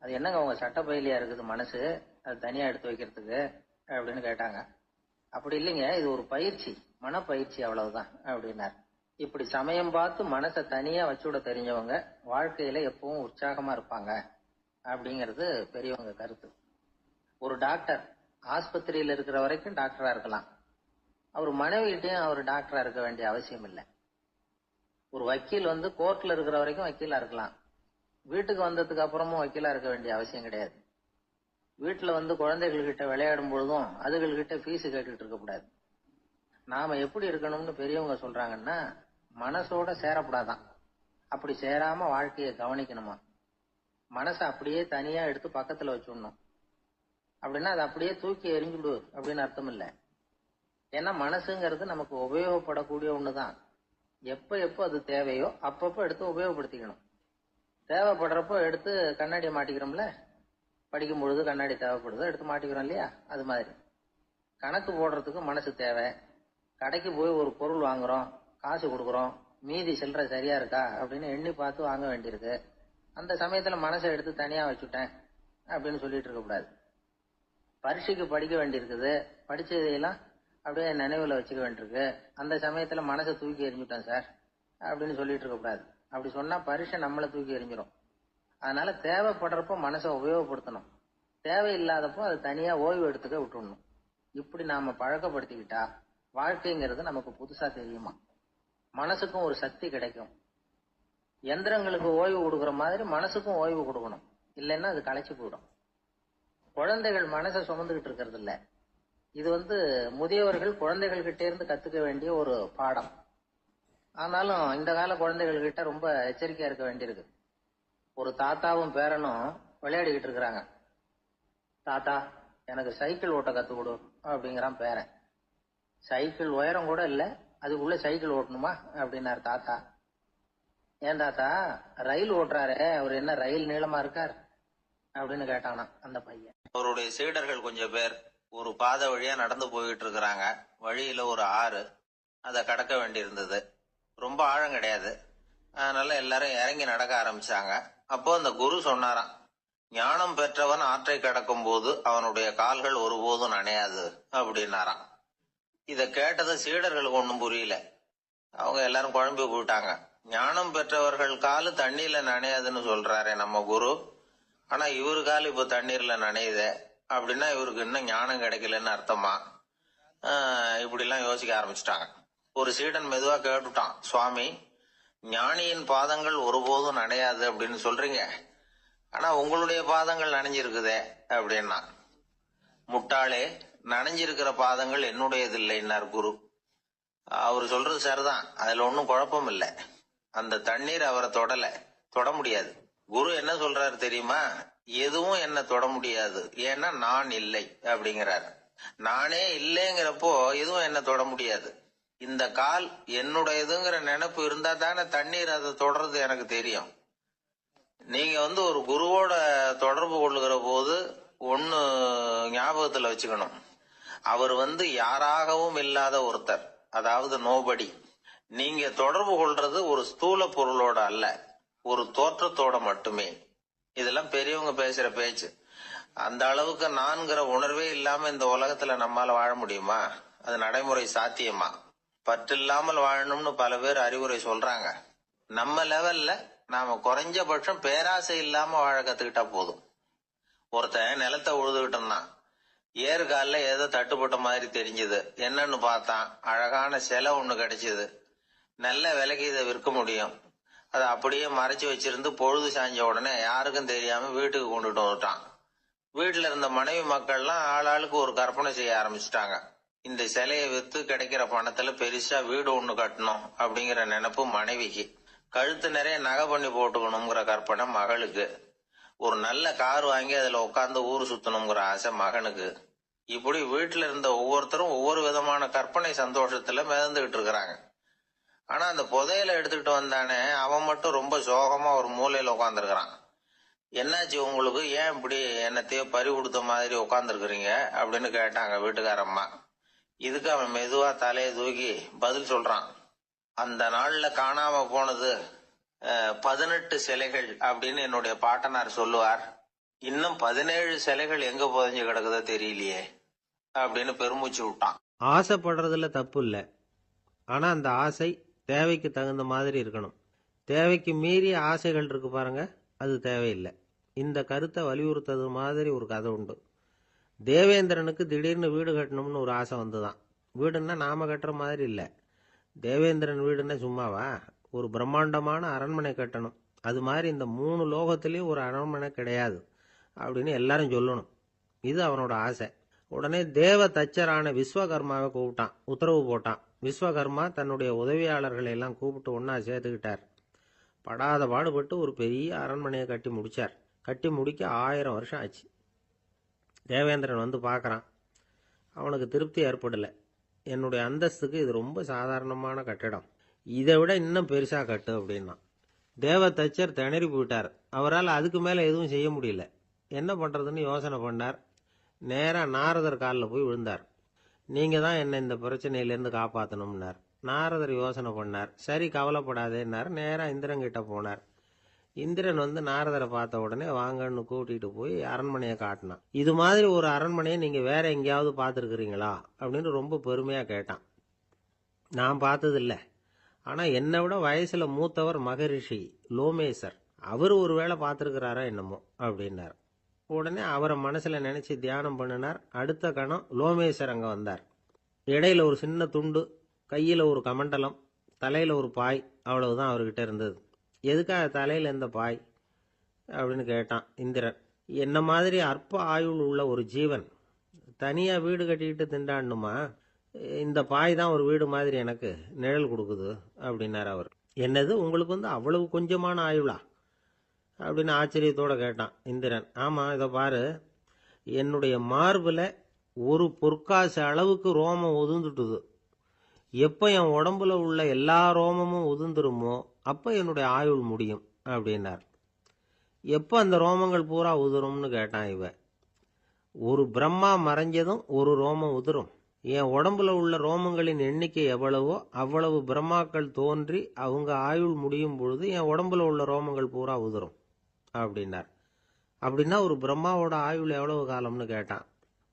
[SPEAKER 1] அது என்னங்க உங்க சட்டப்பயிலியா இருக்குது மனசு, அது தனியா எடுத்து வைக்கிறதுக்கு அப்படின்னு கேட்டாங்க. அப்படி இல்லைங்க, இது ஒரு பயிற்சி, மனப்பயிற்சி, அவ்வளவுதான் அப்படின்னார். இப்படி சமயம் பார்த்து மனசை தனியா வச்சுவிட தெரிஞ்சவங்க வாழ்க்கையில எப்பவும் உற்சாகமா இருப்பாங்க அப்படிங்கிறது பெரியவங்க கருத்து. ஒரு டாக்டர் ஆஸ்பத்திரியில இருக்கிற வரைக்கும் டாக்டரா இருக்கலாம். அவர் மனைவிகிட்டையும் அவர் டாக்டரா இருக்க வேண்டிய அவசியம் இல்லை. ஒரு வக்கீல் கோர்ட்ல இருக்கிற வரைக்கும் வக்கீலா இருக்கலாம். வீட்டுக்கு வந்ததுக்கு அப்புறமும் வக்கீலா இருக்க வேண்டிய அவசியம் கிடையாது. வீட்டுல குழந்தைகள் கிட்ட விளையாடும் பொழுதும் அதுகள்கிட்ட ஃபீஸ் கேட்டுட்டு இருக்க கூடாது. நாம எப்படி இருக்கணும்னு பெரியவங்க சொல்றாங்கன்னா, மனசோட சேரக்கூடாதான். அப்படி சேராம வாழ்க்கையை கவனிக்கணுமா. மனசை அப்படியே தனியா எடுத்து பக்கத்துல வச்சுடணும். அப்படின்னா அதை அப்படியே தூக்கி எறிஞ்சுடு அப்படின்னு அர்த்தம் இல்லை. ஏன்னா மனசுங்கிறது நமக்கு உபயோகப்படக்கூடிய ஒண்ணுதான். எப்ப எப்போ அது தேவையோ அப்பப்போ எடுத்து உபயோகப்படுத்திக்கணும். தேவைப்படுறப்போ எடுத்து கண்ணாடியை மாட்டிக்கிறோம்ல, படிக்கும் பொழுது கண்ணாடி தேவைப்படுதோ எடுத்து மாட்டிக்கிறோம் இல்லையா, அது மாதிரி கணக்கு போடுறதுக்கு மனசு தேவை. கடைக்கு போய் ஒரு பொருள் வாங்குறோம், காசு கொடுக்குறோம், மீதி சில்லறை சரியா இருக்கா அப்படின்னு எண்ணி பார்த்து வாங்க வேண்டியிருக்கு. அந்த சமயத்துல மனசை எடுத்து தனியா வச்சுட்டேன் அப்படின்னு சொல்லிட்டு இருக்க கூடாது. பரீட்சைக்கு படிக்க வேண்டியிருக்குது, படிச்சதையெல்லாம் அப்படியே நினைவுல வச்சுக்க வேண்டியிருக்கு. அந்த சமயத்துல மனசை தூக்கி எறிஞ்சுட்டேன் சார் அப்படின்னு சொல்லிட்டு இருக்க கூடாது. அப்படி சொன்னா பரீட்சை நம்மளை தூக்கி எறிஞ்சிடும். அதனால தேவைப்படுறப்போ மனசை உபயோகப்படுத்தணும், தேவையில்லாதப்போ அது தனியா ஓய்வு எடுத்துக்க விட்டுடணும். இப்படி நாம பழக்கப்படுத்திக்கிட்டா வாழ்க்கைங்கிறது நமக்கு புதுசா தெரியுமா. மனசுக்கும் ஒரு சக்தி கிடைக்கும். எந்திரங்களுக்கு ஓய்வு கொடுக்கற மாதிரி மனசுக்கும் ஓய்வு கொடுக்கணும், இல்லைன்னா அது களைச்சு போயிடும். குழந்தைகள் மனசை சுமந்துகிட்டு இருக்கிறது இல்ல. இது முதியவர்கள் குழந்தைகள் கிட்ட இருந்து கத்துக்க வேண்டிய ஒரு பாடம். ஆனாலும் இந்த கால குழந்தைகள் கிட்ட ரொம்ப எச்சரிக்கையா இருக்க வேண்டியிருக்கு. ஒரு தாத்தாவும் பேரனும் விளையாடிக்கிட்டு இருக்கிறாங்க. தாத்தா எனக்கு சைக்கிள் ஓட்ட கத்து கொடு அப்படிங்கிறான் பேரன். சைக்கிள் உயரம் கூட இல்ல, அதுக்குள்ள சைக்கிள் ஓட்டணுமா அப்படின்னாரு தாத்தா. ஏன் தாத்தா, ரயில் ஓட்டுறாரு, அவர் என்ன ரயில் நீளமா இருக்கார் அப்படின்னு கேட்டானா அந்த பையன். அவருடைய சீடர்கள் கொஞ்சம் பேர் ஒரு பாதை வழியா நடந்து போயிட்டு இருக்கிறாங்க. வழியில ஒரு ஆறு, அதை கடக்க வேண்டி இருந்தது. ரொம்ப ஆழம் கிடையாது. அதனால எல்லாரும் இறங்கி நடக்க ஆரம்பிச்சாங்க. அப்போ அந்த குரு சொன்னாராம், ஞானம் பெற்றவன் ஆற்றை கடக்கும் போது அவனுடைய கால்கள் ஒருபோதும் நனையாது அப்படின்னாராம். இத கேட்டது சீடர்களுக்கு ஒன்றும் புரியல. அவங்க எல்லாரும் குழம்பி போயிட்டாங்க. ஞானம் பெற்றவர்கள் காலு தண்ணீர்ல நனையாதுன்னு சொல்றாரே நம்ம குரு, ஆனா இவரு கால் இப்ப தண்ணீர்ல நனையுதே அப்படின்னா இவருக்கு இன்னும் ஞானம் கிடைக்கலன்னு அர்த்தமா? இப்படி எல்லாம் யோசிக்க ஆரம்பிச்சுட்டாங்க. ஒரு சீடன் மெதுவா கேட்டுட்டான், சுவாமி, ஞானியின் பாதங்கள் ஒருபோதும் நனையாது அப்படின்னு சொல்றீங்க, ஆனா உங்களுடைய பாதங்கள் நனைஞ்சிருக்குதே அப்படின்னா. முட்டாளே, நனைஞ்சிருக்கிற பாதங்கள் என்னுடையது இல்லைன்னார் குரு. அவரு சொல்றது சரிதான், அதுல ஒன்னும் குழப்பம் இல்லை. அந்த தண்ணீர் அவரை தொட முடியாது. குரு என்ன சொல்றாரு தெரியுமா? எதுவும் என்ன தொட முடியாது, ஏன்னா நான் இல்லை அப்படிங்கிறாரு. நானே இல்லைங்கிறப்போ எதுவும் என்ன தொட முடியாது. இந்த கால் என்னுடையதுங்கிற நினைப்பு இருந்தா தானே தண்ணீர் அதை தொடர்றது எனக்கு தெரியும். நீங்க ஒரு குருவோட தொடர்பு கொள்ளுகிற போது ஒன்னு ஞாபகத்துல வச்சுக்கணும். அவர் யாராகவும் இல்லாத ஒருத்தர், அதாவது நோபடி. நீங்க தொடர்பு கொள்றது ஒரு ஸ்தூல பொருளோட அல்ல, ஒரு தோற்றத்தோட மட்டுமே. இதெல்லாம் பெரியவங்க பேசுற பேச்சு. அந்த அளவுக்கு நான்கிற உணர்வே இல்லாம இந்த உலகத்துல நம்மால வாழ முடியுமா? அது நடைமுறை சாத்தியமா? பற்றில்லாமல் வாழணும்னு பல பேர் அறிவுரை சொல்றாங்க. நம்ம லெவல்ல நாம குறைஞ்சபட்சம் பேராசை இல்லாம வாழ கத்துக்கிட்டா போதும். ஒருத்தன் நிலத்தை உழுதுகிட்டு இருந்தான். ஏறுகால ஏதோ தட்டுப்பட்ட மாதிரி தெரிஞ்சது. என்னன்னு பார்த்தான், அழகான சிலை ஒண்ணு கிடைச்சது. நல்ல விலைக்கு இதை விற்க முடியும். அதை அப்படியே மறைச்சு வச்சிருந்து பொழுது சாஞ்ச உடனே யாருக்கும் தெரியாம வீட்டுக்கு கொண்டுட்டு வந்துட்டான். வீட்டுல இருந்த மனைவி மக்கள்லாம் ஆளாளுக்கு ஒரு கற்பனை செய்ய ஆரம்பிச்சுட்டாங்க. இந்த சிலையை வித்து கிடைக்கிற பணத்துல பெருசா வீடு ஒண்ணு கட்டணும் அப்படிங்கிற நினைப்பு மனைவிக்கு. கழுத்து நிறைய நகை பண்ணி போட்டுக்கணுங்கிற கற்பனை மகளுக்கு. ஒரு நல்ல கார் வாங்கி அதுல உட்காந்து ஊர் சுத்தணுங்கிற ஆசை மகனுக்கு. இப்படி வீட்டுல இருந்த ஒவ்வொருத்தரும் ஒவ்வொரு விதமான கற்பனை சந்தோஷத்துல மிதந்துகிட்டு இருக்கிறாங்க. ஆனா அந்த புதையலை எடுத்துக்கிட்டு வந்தானே, அவன் மட்டும் ரொம்ப சோகமா ஒரு மூலையில உட்காந்துருக்கிறான். என்னாச்சு உங்களுக்கு, ஏன் இப்படி என்னத்தையோ பறி கொடுத்த மாதிரி உட்காந்துருக்குறீங்க அப்படின்னு கேட்டாங்க வீட்டுக்காரம்மா. இதுக்கு அவன் மெதுவா தலையை தூக்கி பதில் சொல்றான். அந்த நாள்ல காணாம போனது 18 சிலைகள் அப்படின்னு என்னுடைய பாட்டனார் சொல்லுவார். இன்னும் 17 சிலைகள் எங்க புதைஞ்சு கிடக்குதோ தெரியலையே அப்படின்னு பெருமூச்சு விட்டான்.
[SPEAKER 2] ஆசைப்படுறதுல தப்பு இல்லை, ஆனா அந்த ஆசை தேவைக்கு தகுந்த மாதிரி இருக்கணும். தேவைக்கு மீறிய ஆசைகள் இருக்கு பாருங்க, அது தேவையில்லை. இந்த கருத்தை வலியுறுத்தது மாதிரி ஒரு கதை உண்டு. தேவேந்திரனுக்கு திடீர்னு வீடு கட்டணும்னு ஒரு ஆசை வந்துதான். வீடுன்னா நாம கட்டுற மாதிரி இல்லை. தேவேந்திரன் வீடுன்னா சும்மாவா? ஒரு பிரம்மாண்டமான அரண்மனை கட்டணும். அது மாதிரி இந்த 3 லோகத்திலயும் ஒரு அரண்மனை கிடையாது அப்படின்னு எல்லாரும் சொல்லணும். இது அவனோட ஆசை. உடனே தேவ தச்சரான விஸ்வகர்மாவை கூப்பிட்டான், உத்தரவு போட்டான். விஸ்வகர்மா தன்னுடைய உதவியாளர்களை எல்லாம் கூப்பிட்டு ஒன்னா சேர்த்துக்கிட்டார். படாத பாடுபட்டு ஒரு பெரிய அரண்மனையை கட்டி முடிச்சார். கட்டி முடிக்க 1000 வருஷம் ஆச்சு. தேவேந்திரன் பார்க்கறான். அவனுக்கு திருப்தி ஏற்படலை. என்னுடைய அந்தஸ்துக்கு இது ரொம்ப சாதாரணமான கட்டிடம், இதை விட இன்னும் பெருசா கட்டு அப்படின்னா. தேவ தச்சர் திணறி போயிட்டார். அவரால் அதுக்கு மேல எதுவும் செய்ய முடியல. என்ன பண்றதுன்னு யோசனை பண்ணார். நேரா நாரதர் காலில் போய் விழுந்தார். நீங்க தான் என்ன இந்த பிரச்சனையிலேருந்து காப்பாற்றணும்னார். நாரதர் யோசனை பண்ணார். சரி கவலைப்படாதேன்னார். நேரா இந்திரன் கிட்ட போனார். இந்திரன் நாரதரை பார்த்த உடனே வாங்கன்னு கூட்டிட்டு போய் அரண்மனையை காட்டினான். இது மாதிரி ஒரு அரண்மனையை நீங்க வேற எங்கேயாவது பார்த்துருக்கிறீங்களா அப்படின்னு ரொம்ப பெருமையா கேட்டான். நான் பார்த்ததில்ல, ஆனா என்னை விட வயசுல மூத்தவர் மகரிஷி லோமேசர், அவர் ஒரு வேளை பார்த்துருக்கிறாரா என்னமோ அப்படின்னார். உடனே அவரை மனசுல நினைச்சு தியானம் பண்ணினார். அடுத்த கணம் லோமேசர் அங்க வந்தார். இடையில ஒரு சின்ன துண்டு, கையில ஒரு கமண்டலம், தலையில ஒரு பாய், அவ்வளவுதான் அவர்கிட்ட இருந்தது. எதுக்காக தலையில எந்த பாய் அப்படின்னு கேட்டான் இந்திரன். என்ன மாதிரி அற்ப ஆயுள் உள்ள ஒரு ஜீவன் தனியா வீடு கட்டிக்கிட்டு திண்டாடணுமா? இந்த பாய் தான் ஒரு வீடு மாதிரி எனக்கு நிழல் கொடுக்குது அப்படின்னார் அவர். என்னது, உங்களுக்கு அவ்வளவு கொஞ்சமான ஆயுளா அப்படின்னு ஆச்சரியத்தோட கேட்டான் இந்திரன். ஆமா, இதை பாரு, என்னுடைய மார்புல ஒரு பொற்காசு அளவுக்கு ரோமம் உதிர்ந்துட்டுது. எப்ப என் உடம்புல உள்ள எல்லா ரோமமும் உதிர்ந்துருமோ அப்ப என்னுடைய ஆயுள் முடியும் அப்படின்னார். எப்ப அந்த ரோமங்கள் பூரா உதிரும்னு கேட்டான் இவன். ஒரு பிரம்மா மறைஞ்சதும் ஒரு ரோமம் உதிரும். என் உடம்புல உள்ள ரோமங்களின் எண்ணிக்கை எவ்வளவோ அவ்வளவு பிரம்மாக்கள் தோன்றி அவங்க ஆயுள் முடியும் பொழுது என் உடம்புல உள்ள ரோமங்கள் பூரா உதிரும் அப்படின்னார். அப்படின்னா ஒரு பிரம்மாவோட ஆயுள் எவ்வளவு காலம்னு கேட்டான்.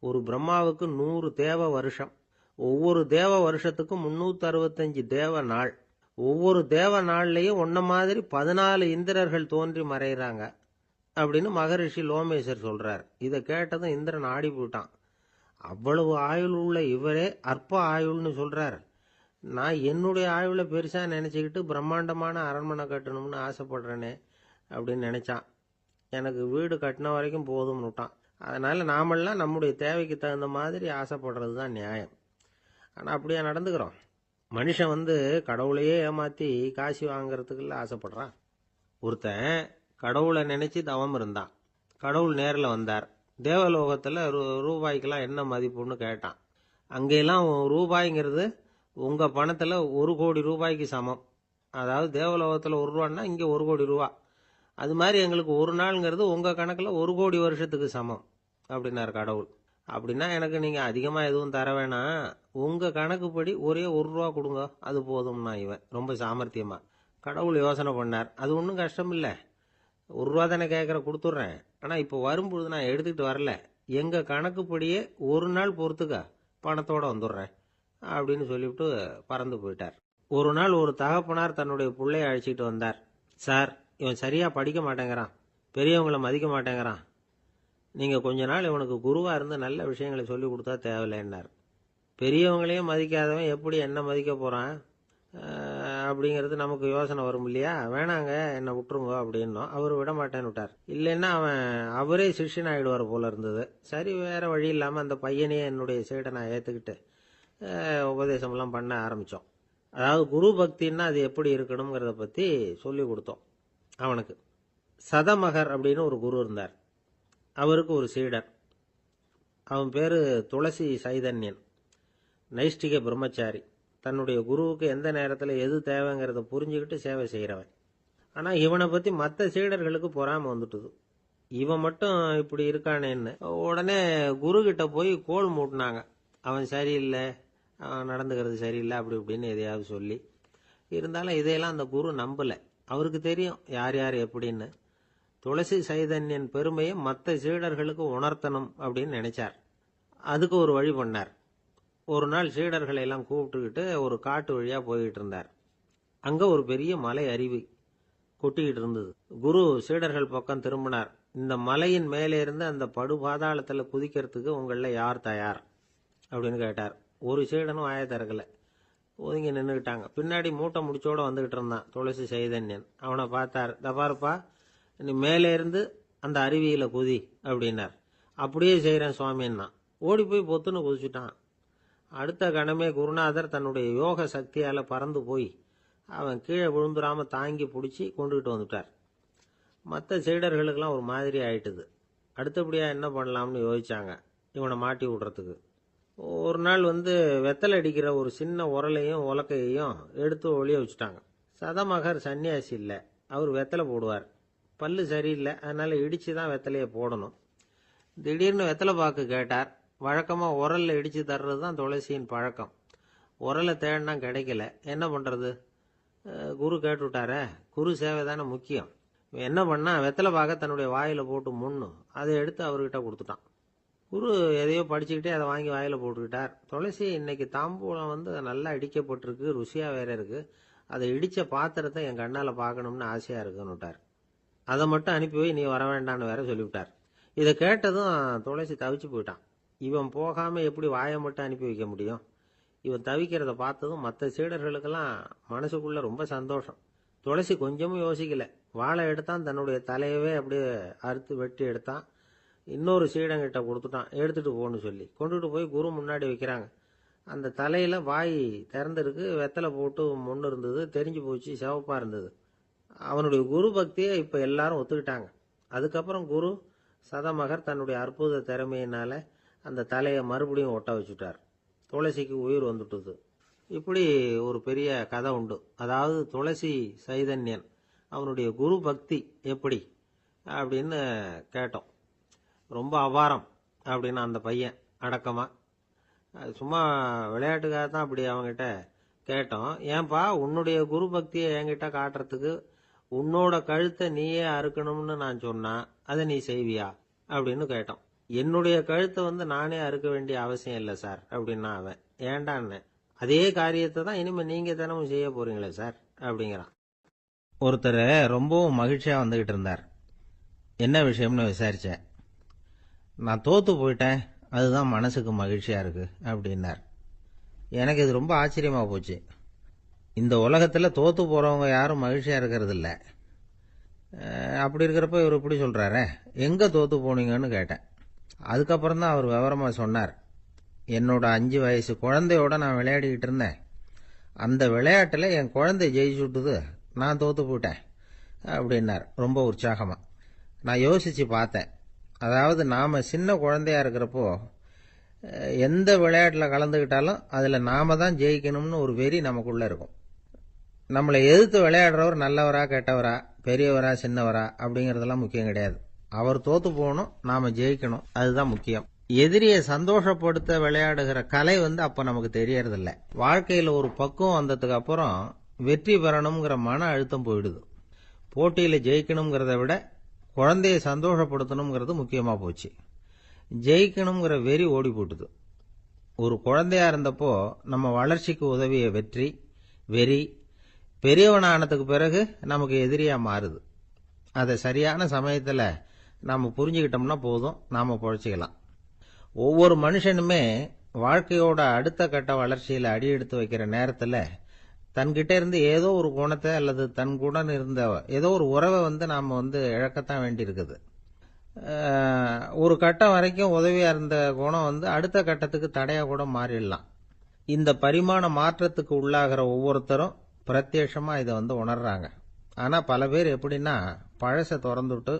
[SPEAKER 2] ஒரு பிரம்மாவுக்கு 100 தேவ வருஷம். ஒவ்வொரு தேவ வருஷத்துக்கும் 365 தேவ நாள். ஒவ்வொரு தேவ நாள்லயும் ஒன்ன மாதிரி 14 இந்திரர்கள் தோன்றி மறைகிறாங்க அப்படின்னு மகரிஷி லோமேசர் சொல்றார். இதை கேட்டதும் இந்திரன் ஆடி போட்டான். அவ்வளவு ஆயுள் உள்ள இவரே அற்ப ஆயுள்னு சொல்றார். நான் என்னுடைய ஆயுளை பெருசா நினைச்சுக்கிட்டு பிரம்மாண்டமான அரண்மனை கட்டணும்னு ஆசைப்படுறேனே அப்படின்னு நினைச்சான். எனக்கு வீடு கட்டின வரைக்கும் போதும்னு விட்டான். அதனால நாமெல்லாம் நம்முடைய தேவைக்கு தகுந்த மாதிரி ஆசைப்படுறது தான் நியாயம். ஆனால் அப்படியே நடந்துக்கிறோம். மனுஷன் கடவுளையே ஏமாத்தி காசு வாங்கறதுக்குள்ள ஆசைப்படுறான். ஒருத்தன் கடவுளை நினைச்சு தவம் இருந்தான். கடவுள் நேரில் வந்தார். தேவலோகத்தில் ரூபாய்க்கெல்லாம் என்ன மதிப்புன்னு கேட்டான். அங்கெல்லாம் ரூபாய்ங்கிறது உங்கள் பணத்தில் 1,00,00,000 ரூபாய்க்கு சமம். அதாவது தேவலோகத்தில் 1 ரூபான்னா இங்கே 1,00,00,000 ரூபா. அது மாதிரி எங்களுக்கு ஒரு நாளுங்கிறது உங்கள் கணக்கில் 1,00,00,000 வருஷத்துக்கு சமம் அப்படின்னார் கடவுள். அப்படின்னா எனக்கு நீங்கள் அதிகமாக எதுவும் தர வேணாம், உங்கள் கணக்குப்படி ஒரே 1 ரூபா கொடுங்க, அது போதும்னா இவன் ரொம்ப சாமர்த்தியமா. கடவுள் யோசனை பண்ணார். அது ஒன்றும் கஷ்டம் இல்லை, 1 ரூபா தானே கேட்குற, கொடுத்துட்றேன். ஆனால் இப்போ வரும்பொழுது நான் எடுத்துக்கிட்டு வரல, எங்கள் கணக்குப்படியே 1 நாள் பொறுத்துக்க பணத்தோடு வந்துடுறேன் அப்படின்னு சொல்லிவிட்டு பறந்து போயிட்டார். ஒரு நாள் ஒரு தகப்பனார் தன்னுடைய பிள்ளைய அழைச்சிக்கிட்டு வந்தார். சார், இவன் சரியாக படிக்க மாட்டேங்கிறான், பெரியவங்களை மதிக்க மாட்டேங்கிறான், நீங்கள் கொஞ்ச நாள் இவனுக்கு குருவாக இருந்து நல்ல விஷயங்களை சொல்லி கொடுத்தா தேவையில்லைன்னார். பெரியவங்களையும் மதிக்காதவன் எப்படி என்ன மதிக்க போகிறான் அப்படிங்கிறது நமக்கு யோசனை வரும் இல்லையா? வேணாங்க, என்னை விட்டுருங்க அப்படின்னோம். அவர் விட மாட்டேன்னு விட்டார். இல்லைன்னா அவரே சிஷ்யன் ஆகிடுவார் போல இருந்தது. சரி, வேற வழி இல்லாமல் அந்த பையனையே என்னுடைய சைடை நான் ஏற்றுக்கிட்டு உபதேசமெல்லாம் பண்ண ஆரம்பித்தோம். அதாவது குரு பக்தின்னா அது எப்படி இருக்கணுங்கிறத பற்றி சொல்லி கொடுத்தோம் அவனுக்கு. சதமகர் அப்படின்னு ஒரு குரு இருந்தார். அவருக்கு ஒரு சீடர். அவன் பேர் துளசி சைதன்யன். நைஷ்டிக பிரம்மச்சாரி. தன்னுடைய குருவுக்கு எந்த நேரத்தில் எது தேவைங்கிறத புரிஞ்சுக்கிட்டு சேவை செய்கிறவன். ஆனால் இவனை பற்றி மற்ற சீடர்களுக்கு பொறாமை வந்துட்டுது. இவன் மட்டும் இப்படி இருக்கானேன்னு உடனே குரு கிட்ட போய் கோல் மூட்டினாங்க. அவன் சரியில்லை, அவன் நடந்துக்கிறது சரியில்லை, அப்படி இப்படின்னு எதையாவது சொல்லி. இருந்தாலும் இதையெல்லாம் அந்த குரு நம்பலை. அவருக்கு தெரியும் யார் யார் எப்படின்னு. துளசி சைதன்யன் பெருமையை மற்ற சீடர்களுக்கு உணர்த்தணும் அப்படின்னு நினைச்சார். அதுக்கு ஒரு வழி பண்ணார். ஒரு நாள் சீடர்களை எல்லாம் கூப்பிட்டுக்கிட்டு ஒரு காட்டு வழியாக போய்கிட்டு இருந்தார். அங்கே ஒரு பெரிய மலை அருவி கொட்டிக்கிட்டு இருந்தது. குரு சீடர்கள் பக்கம் திரும்பினார். இந்த மலையின் மேலே இருந்து அந்த படு பாதாளத்தில் குதிக்கிறதுக்கு உங்களில் யார் தயார் அப்படின்னு கேட்டார். ஒரு சீடனும் வாயை திறக்கலை, ஒதுங்கி நின்றுக்கிட்டாங்க. பின்னாடி மூட்டை முடிச்சோடு வந்துக்கிட்டு இருந்தான் துளசி சைதன்யன். அவனை பார்த்தார். தப்பாருப்பா, நீ மேலே இருந்து அந்த அருவியில் குதி அப்படின்னார். அப்படியே செய்கிறேன் சுவாமின்னா ஓடி போய் பொத்துன்னு குதிச்சுட்டான். அடுத்த கணமே குருநாதர் தன்னுடைய யோக சக்தியால் பறந்து போய் அவன் கீழே விழுந்துடாமல் தாங்கி பிடிச்சி கொண்டுகிட்டு வந்துட்டார். மற்ற சீடர்களுக்கெல்லாம் ஒரு மாதிரி ஆயிட்டுது. அடுத்தபடியாக என்ன பண்ணலாம்னு யோசிச்சாங்க இவனை மாட்டி விடுறதுக்கு. ஒரு நாள் வெத்தலை அடிக்கிற ஒரு சின்ன உரலையும் உலக்கையையும் எடுத்து ஒளிய வச்சுட்டாங்க. சதமகர் சன்னியாசி இல்லை, அவர் வெத்தலை போடுவார். பல்லு சரியில்லை, அதனால் இடித்து தான் வெத்தலையை போடணும். திடீர்னு வெத்தலை பாக்கு கேட்டார். வழக்கமாக உரலில் இடித்து தர்றது தான் துளசியின் பழக்கம். உரலை தேடினா கிடைக்கல, என்ன பண்ணுறது? குரு கேட்டுவிட்டாரே, குரு சேவை தானே முக்கியம். என்ன பண்ணா, வெத்தலை பாக்க தன்னுடைய வாயில் போட்டு முன்னு அதை எடுத்து அவர்கிட்ட கொடுத்துட்டான். குரு எதையோ படிச்சுக்கிட்டே அதை வாங்கி வாயில் போட்டுக்கிட்டார். துளசி, இன்னைக்கு தாம்பூலம் நல்லா இடிக்கப்பட்டிருக்கு, ருசியாக வேற இருக்குது, அதை இடித்த பாத்திரத்தை என் கண்ணால் பார்க்கணும்னு ஆசையாக இருக்குன்னு விட்டார். அதை மட்டும் அனுப்பி போய் நீ வர வேண்டான்னு வேற சொல்லிவிட்டார். இதை கேட்டதும் துளசி தவிச்சு போயிட்டான். இவன் போகாமல் எப்படி வாயை மட்டும் அனுப்பி வைக்க முடியும்? இவன் தவிக்கிறத பார்த்ததும் மற்ற சீடர்களுக்கெல்லாம் மனசுக்குள்ளே ரொம்ப சந்தோஷம். துளசி கொஞ்சமும் யோசிக்கல, வாழை எடுத்தான், தன்னுடைய தலையவே அப்படியே அறுத்து வெட்டி எடுத்தான். இன்னொரு சீடங்கிட்ட கொடுத்துட்டான், எடுத்துகிட்டு போன்னு சொல்லி. கொண்டுகிட்டு போய் குரு முன்னாடி வைக்கிறாங்க. அந்த தலையில் வாய் திறந்துருக்கு, வெத்தலை போட்டு முன்னு இருந்தது, தெரிஞ்சு போச்சு, சிவப்பாக இருந்தது. அவனுடைய குரு பக்தியை இப்போ எல்லாரும் ஒத்துக்கிட்டாங்க. அதுக்கப்புறம் குரு சதமகர் தன்னுடைய அற்புத திறமையினால அந்த தலையை மறுபடியும் ஒட்ட வச்சுட்டார். துளசிக்கு உயிர் வந்துட்டுது. இப்படி ஒரு பெரிய கதை உண்டு. அதாவது துளசி சைதன்யன் அவனுடைய குரு பக்தி எப்படி அப்படின்னு கேட்டோம். ரொம்ப அபாரம் அப்படின்னு அந்த பையன் அடக்கமா, சும்மா விளையாட்டுக்காக தான் அப்படி அவங்ககிட்ட கேட்டோம். ஏன்பா, உன்னுடைய குரு பக்தியை என்கிட்ட காட்டுறதுக்கு உன்னோட கழுத்தை நீயே அறுக்கணும்னு நான் சொன்னா அதை நீ செய்வியா அப்படின்னு கேட்டோம். என்னுடைய கழுத்தை நானே அறுக்க வேண்டிய அவசியம் இல்லை சார் அப்படின்னா அவன். ஏண்டான்னு, அதே காரியத்தை தான் இனிமேல் நீங்கள் தினமும் செய்ய போறீங்களே சார் அப்படிங்கிறான். ஒருத்தர் ரொம்பவும் மகிழ்ச்சியாக வந்துக்கிட்டு இருந்தார். என்ன விஷயம்னு விசாரித்தேன். நான் தோற்று போயிட்டேன், அதுதான் மனசுக்கு மகிழ்ச்சியாக இருக்குது அப்படின்னார். எனக்கு இது ரொம்ப ஆச்சரியமாக போச்சு. இந்த உலகத்தில் தோற்று போகிறவங்க யாரும் மகிழ்ச்சியாக இருக்கிறது இல்லை. அப்படி இருக்கிறப்ப இவர் இப்படி சொல்கிறாரே, எங்கே தோற்று போனீங்கன்னு கேட்டேன். அதுக்கப்புறம் தான் அவர் விவரமாக சொன்னார். என்னோட 5 வயசு குழந்தையோட நான் விளையாடிக்கிட்டு இருந்தேன்.
[SPEAKER 1] அந்த விளையாட்டில் என் குழந்தை ஜெயிச்சுட்டுது, நான் தோத்து போயிட்டேன் அப்படின்னார் ரொம்ப உற்சாகமாக. நான் யோசித்து பார்த்தேன். அதாவது நாம் சின்ன குழந்தையா இருக்கிறப்போ எந்த விளையாட்டில் கலந்துக்கிட்டாலும் அதில் நாம தான் ஜெயிக்கணும்னு ஒரு வெறி நமக்குள்ளே இருக்கும். நம்மளை எதிர்த்து விளையாடுறவர் நல்லவரா கெட்டவரா, பெரியவரா சின்னவரா அப்படிங்கிறதெல்லாம் முக்கியம் கிடையாது. அவர் தோத்து போகணும், நாம ஜெயிக்கணும், அதுதான் முக்கியம். எதிரியை சந்தோஷப்படுத்த விளையாடுகிற கலை அப்ப நமக்கு தெரியறதில்ல. வாழ்க்கையில் ஒரு பக்குவம் வந்ததுக்கு அப்புறம் வெற்றி பெறணுங்கிற மன அழுத்தம் போயிடுது. போட்டியில் ஜெயிக்கணுங்கிறத விட குழந்தையை சந்தோஷப்படுத்தணுங்கிறது முக்கியமாக போச்சு. ஜெயிக்கணுங்கிற வெறி ஓடி போட்டுது. ஒரு குழந்தையா இருந்தப்போ நம்ம வளர்ச்சிக்கு உதவிய வெறி பெரியவனானதுக்கு பிறகு நமக்கு எதிரியா மாறுது. அதை சரியான சமயத்தில் நாம் புரிஞ்சுக்கிட்டோம்னா போதும், நாம் பொழைச்சிக்கலாம். ஒவ்வொரு மனுஷனுமே வாழ்க்கையோட அடுத்த கட்ட வளர்ச்சியில் அடி எடுத்து வைக்கிற நேரத்தில் தன்கிட்ட இருந்து ஏதோ ஒரு குணத்தை அல்லது தன் குணம் இருந்த ஏதோ ஒரு உறவை நாம் இழக்கத்தான் வேண்டியிருக்குது. ஒரு கட்டம் வரைக்கும் உதவியா இருந்த குணம் அடுத்த கட்டத்துக்கு தடையா கூட மாறிடலாம். இந்த பரிமாண மாற்றத்துக்கு உள்ளாகிற ஒவ்வொருத்தரும் பிரத்யட்சமா இதை உணர்றாங்க. ஆனா பல பேர் எப்படின்னா பழசை திறந்துட்டு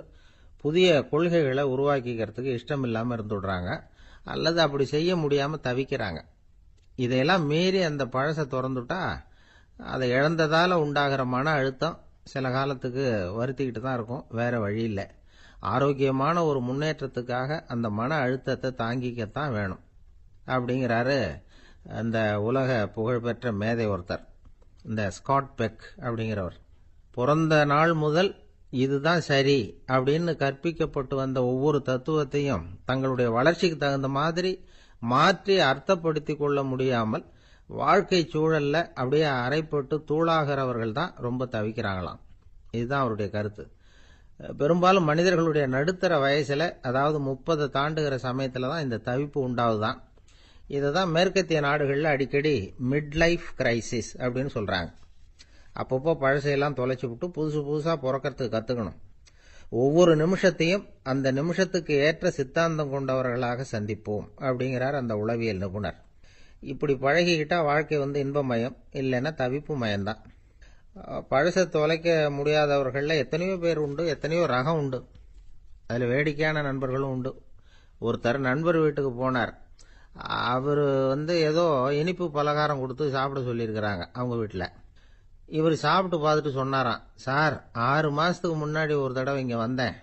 [SPEAKER 1] புதிய கொள்கைகளை உருவாக்கிக்கிறதுக்கு இஷ்டம் இல்லாம இருந்துடுறாங்க, அல்லது அப்படி செய்ய முடியாம தவிக்கிறாங்க. இதையெல்லாம் மீறி அந்த பழசை திறந்துட்டா அதை இழந்ததால உண்டாகிற மன அழுத்தம் சில காலத்துக்கு வருத்திக்கிட்டு தான் இருக்கும், வேற வழி இல்லை. ஆரோக்கியமான ஒரு முன்னேற்றத்துக்காக அந்த மன அழுத்தத்தை தாங்கிக்கத்தான் வேணும் அப்படிங்கிறாரு அந்த உலக புகழ்பெற்ற மேதை ஒருத்தர், இந்த ஸ்காட் பெக் அப்படிங்கிறவர். பிறந்த நாள் முதல் இதுதான் சரி அப்படின்னு கற்பிக்கப்பட்டு வந்த ஒவ்வொரு தத்துவத்தையும் தங்களுடைய வளர்ச்சிக்கு தகுந்த மாதிரி மாற்றி அர்த்தப்படுத்தி கொள்ள முடியாமல் வாழ்க்கை சூழல்ல அப்படியே அரைப்பட்டு தூளாகிறவர்கள் தான் ரொம்ப தவிக்கிறாங்களாம். இதுதான் அவருடைய கருத்து. பெரும்பாலும் மனிதர்களுடைய நடுத்தர வயசுல, அதாவது 30 தாண்டுகிற சமயத்துல தான் இந்த தவிப்பு உண்டாவதுதான். இதை தான் மேற்கத்திய நாடுகளில் அடிக்கடி மிட் லைஃப் கிரைசிஸ் அப்படின்னு சொல்றாங்க. அப்பப்போ பழசையெல்லாம் தொலைச்சி விட்டு புதுசா பிறக்கிறதுக்கு கத்துக்கணும். ஒவ்வொரு நிமிஷத்தையும் அந்த நிமிஷத்துக்கு ஏற்ற சித்தாந்தம் கொண்டவர்களாக சந்திப்போம் அப்படிங்கிறார் அந்த உளவியல் நிபுணர். இப்படி பழகிக்கிட்டா வாழ்க்கை இன்பமயம், இல்லைன்னா தவிப்பு மயம்தான். பழசை தொலைக்க முடியாதவர்களில் எத்தனையோ பேர் உண்டு, எத்தனையோ ரகம் உண்டு. அதில் வேடிக்கையான நண்பர்களும் உண்டு. ஒருத்தர் நண்பர் வீட்டுக்கு போனார். அவர் ஏதோ இனிப்பு பலகாரம் கொடுத்து சாப்பிட சொல்லியிருக்கிறாங்க அவங்க வீட்டில். இவர் சாப்பிட்டு பார்த்துட்டு சொன்னாராம், சார் 6 மாசத்துக்கு முன்னாடி ஒரு தடவை இங்கே வந்தேன்,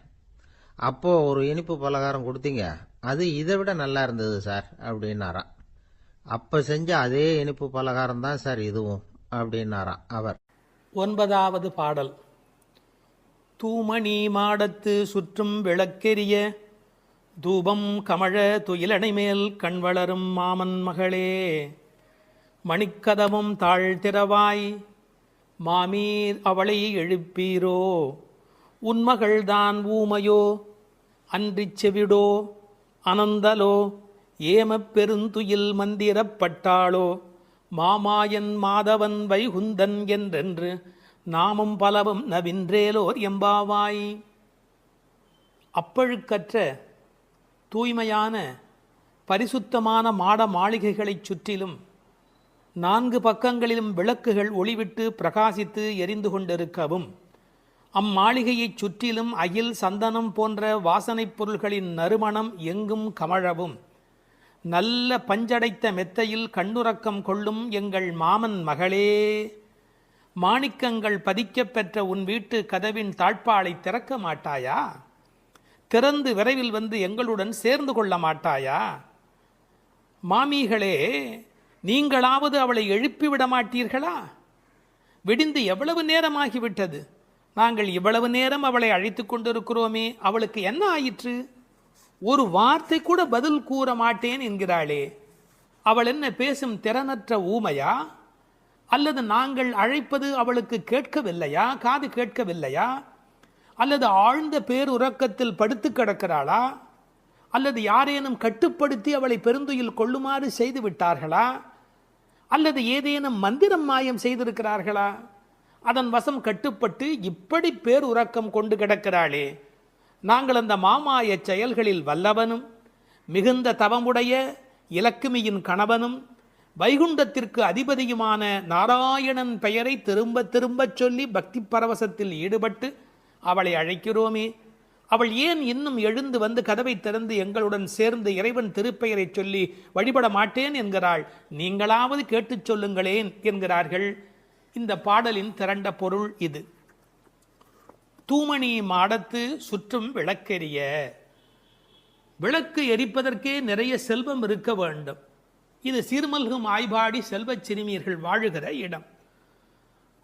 [SPEAKER 1] அப்போ ஒரு இனிப்பு பலகாரம் கொடுத்தீங்க, அது இதை விட நல்லா இருந்தது சார் அப்படின்னாராம். அப்ப செஞ்ச அதே இனிப்பு பலகாரம் தான் சார் இதுவும் அப்படின்னாராம் அவர்.
[SPEAKER 3] 9வது பாடல். தூமணி மாடத்து சுற்றும் விளக்கெரிய தூபம் கமழ துயிலணை மேல் கண் வளரும் மாமன் மகளே, மணிக்கதவும் தாழ்த்திரவாய் மாமீர் அவளை எழுப்பீரோ, உன்மகள்தான் ஊமையோ அன்றிச் செவிடோ அனந்தலோ ஏமப் பெருந்துயில் மந்திரப்பட்டாளோ, மாமாயன் மாதவன் வைகுந்தன் என்றென்று நாமும் பலவும் நவின்றேலோர் எம்பாவாய். அப்பழுக்கற்ற தூய்மையான பரிசுத்தமான மாட மாளிகைகளைச் சுற்றிலும் 4 பக்கங்களிலும் விளக்குகள் ஒளிவிட்டு பிரகாசித்து எரிந்து கொண்டிருக்கவும், அம்மாளிகையைச் சுற்றிலும் அயில் சந்தனம் போன்ற வாசனைப் பொருள்களின் நறுமணம் எங்கும் கமழவும், நல்ல பஞ்சடைத்த மெத்தையில் கண்ணுறக்கம் கொள்ளும் எங்கள் மாமன் மகளே, மாணிக்கங்கள் பதிக்கப் பெற்ற உன் வீட்டு கதவின் தாழ்பாளை திறக்க மாட்டாயா? திறந்து விரைவில் எங்களுடன் சேர்ந்து கொள்ள மாட்டாயா? மாமிகளே, நீங்களாவது அவளை எழுப்பிவிட மாட்டீர்களா? விடிந்து எவ்வளவு நேரமாகிவிட்டது, நாங்கள் இவ்வளவு நேரம் அவளை அழைத்து கொண்டிருக்கிறோமே, அவளுக்கு என்ன ஆயிற்று? ஒரு வார்த்தை கூட பதில் கூற மாட்டேன் என்கிறாளே, அவள் என்ன பேசும் திறனற்ற ஊமையா? அல்லது நாங்கள் அழைப்பது அவளுக்கு கேட்கவில்லையா, காது கேட்கவில்லையா? அல்லது ஆழ்ந்த பேருறக்கத்தில் படுத்து கிடக்கிறாளா? அல்லது யாரேனும் கட்டுப்படுத்தி அவளை பெருந்துயில் கொள்ளுமாறு செய்து விட்டார்களா? அல்லது ஏதேனும் மந்திரம் மாயம் செய்திருக்கிறார்களா? அதன் வசம் கட்டுப்பட்டு இப்படி பேருறக்கம் கொண்டு கிடக்கிறாளே. நாங்கள் அந்த மாமாய செயல்களில் வல்லவனும் மிகுந்த தவமுடைய இலக்குமியின் கணவனும் வைகுண்டத்திற்கு அதிபதியுமான நாராயணன் பெயரை திரும்ப திரும்ப சொல்லி பக்தி பரவசத்தில் ஈடுபட்டு அவளை அழைக்கிறோமே, அவள் ஏன் இன்னும் எழுந்து வந்து கதவை திறந்து எங்களுடன் சேர்ந்து இறைவன் திருப்பெயரை சொல்லி வழிபட மாட்டேன் என்கிறாள்? நீங்களாவது கேட்டுச் சொல்லுங்களேன் என்கிறார்கள். இந்த பாடலின் திரண்ட பொருள் இது. தூமணி மாடத்து சுற்றும் விளக்கெரிய. விளக்கு எரிப்பதற்கே நிறைய செல்வம் இருக்க வேண்டும். இது சீர்மல்கும் ஆய்பாடி செல்வச் சிறுமியர்கள் வாழுகிற இடம்.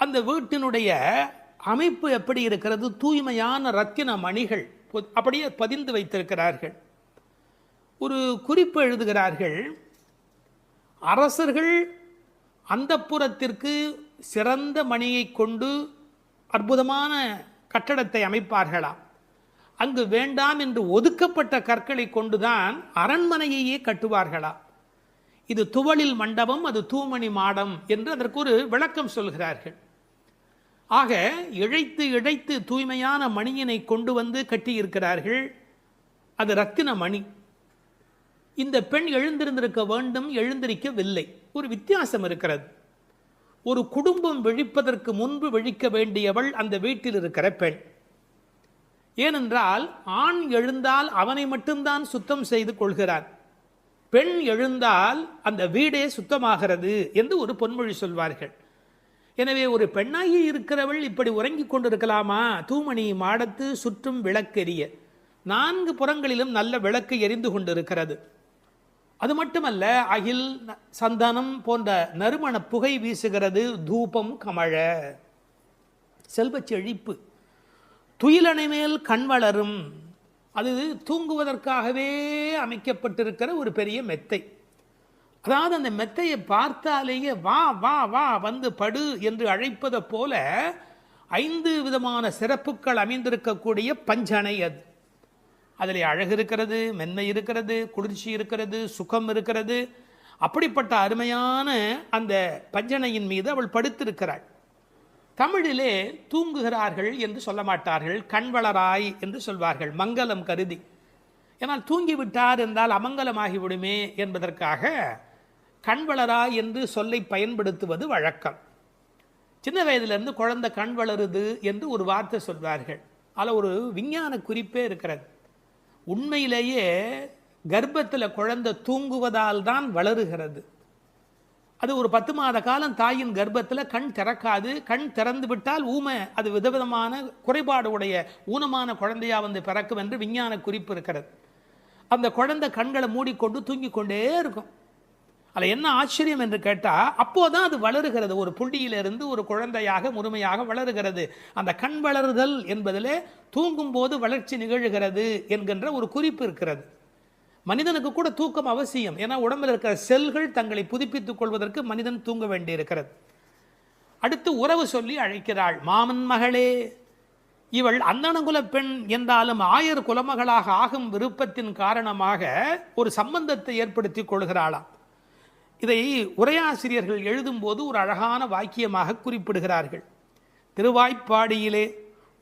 [SPEAKER 3] அந்த வீட்டினுடைய அமைப்பு எப்படி இருக்கிறது? தூய்மையான ரத்தின மணிகள் அப்படியே பதிந்து வைத்திருக்கிறார்கள். ஒரு குறிப்பு எழுதுகிறார்கள், அரசர்கள் அந்தப்புறத்திற்கு சிறந்த மணியை கொண்டு அற்புதமான கட்டடத்தை அமைப்பார்களாம். அங்கு வேண்டாம் என்று ஒதுக்கப்பட்ட கற்களை கொண்டுதான் அரண்மனையையே கட்டுவார்களாம். இது துவளில் மண்டபம், அது தூமணி மாடம் என்று அதற்கு ஒரு விளக்கம் சொல்கிறார்கள். ஆக இழைத்து இழைத்து தூய்மையான மணியினை கொண்டு வந்து கட்டியிருக்கிறார்கள். அது ரத்தின மணி. இந்த பெண் எழுந்திருந்திருக்க வேண்டும், எழுந்திருக்கவில்லை. ஒரு வித்தியாசம் இருக்கிறது. ஒரு குடும்பம் விழிப்பதற்கு முன்பு விழிக்க வேண்டியவள் அந்த வீட்டில் இருக்கிற பெண். ஏனென்றால் ஆண் எழுந்தால் அவனை மட்டும்தான் சுத்தம் செய்து கொள்கிறான், பெண் எழுந்தால் அந்த வீடே சுத்தமாகிறது என்று ஒரு பொன்மொழி சொல்வார்கள். எனவே ஒரு பெண்ணாகி இருக்கிறவள் இப்படி உறங்கிக் கொண்டிருக்கலாமா? தூமணி மாடத்து சுற்றும் விளக்கெரிய. 4 புறங்களிலும் நல்ல விளக்கு எரிந்து கொண்டிருக்கிறது. அது மட்டுமல்ல, அகில் சந்தனம் போன்ற நறுமண புகை வீசுகிறது. தூபம் கமழ. செல்வச் செழிப்பு. துயிலணை மேல் கண் வளரும். அது தூங்குவதற்காகவே அமைக்கப்பட்டிருக்கிற ஒரு பெரிய மெத்தை. அதாவது அந்த மெத்தையை பார்த்தாலேயே வா வா வா வந்து படு என்று அழைப்பதை போல 5 விதமான சிறப்புகள் அமைந்திருக்கக்கூடிய பஞ்சனை அது. அதில் அழகு இருக்கிறது, மென்மை இருக்கிறது, குளிர்ச்சி இருக்கிறது, சுகம் இருக்கிறது. அப்படிப்பட்ட அருமையான அந்த பஞ்சனையின் மீது அவள் படுத்திருக்கிறாள். தமிழிலே தூங்குகிறார்கள் என்று சொல்ல மாட்டார்கள், கண்வளராய் என்று சொல்வார்கள், மங்களம் கருதி. ஏன்னால் தூங்கிவிட்டார் என்றால் அமங்கலமாகிவிடுமே என்பதற்காக கண்வளராய் என்று சொல்லை பயன்படுத்துவது வழக்கம். சின்ன வயதிலிருந்து குழந்தை கண் வளருது என்று ஒரு வார்த்தை சொல்வார்கள். அதில் ஒரு விஞ்ஞான குறிப்பே இருக்கிறது. உண்மையிலேயே கர்ப்பத்தில் குழந்தை தூங்குவதால் தான் வளருகிறது. அது ஒரு 10 மாத காலம் தாயின் கர்ப்பத்தில் கண் திறக்காது. கண் திறந்து விட்டால் ஊமை, அது விதவிதமான குறைபாடு உடைய ஊனமான குழந்தையா வந்து பிறக்கும் என்று விஞ்ஞான குறிப்பு இருக்கிறது. அந்த குழந்தை கண்களை மூடிக்கொண்டு தூங்கிக் கொண்டே இருக்கும். அதில் என்ன ஆச்சரியம் என்று கேட்டால், அப்போதான் அது வளருகிறது. ஒரு புள்ளியிலிருந்து ஒரு குழந்தையாக முழுமையாக வளருகிறது. அந்த கண் வளருதல் என்பதிலே தூங்கும் போது வளர்ச்சி நிகழ்கிறது என்கின்ற ஒரு குறிப்பு இருக்கிறது. மனிதனுக்கு கூட தூக்கம் அவசியம். ஏன்னா உடம்பில் இருக்கிற செல்கள் தங்களை புதுப்பித்துக் கொள்வதற்கு மனிதன் தூங்க வேண்டியிருக்கிறது. அடுத்து உறவு சொல்லி அழைக்கிறாள். மாமன் மகளே. இவள் அந்தணகுல பெண் என்றாலும் 1000 குலமகளாக ஆகும் விருப்பத்தின் காரணமாக ஒரு சம்பந்தத்தை ஏற்படுத்தி கொள்கிறாளாம். இதை உரையாசிரியர்கள் எழுதும்போது ஒரு அழகான வாக்கியமாக குறிப்பிடுகிறார்கள். திருவாய்ப்பாடியிலே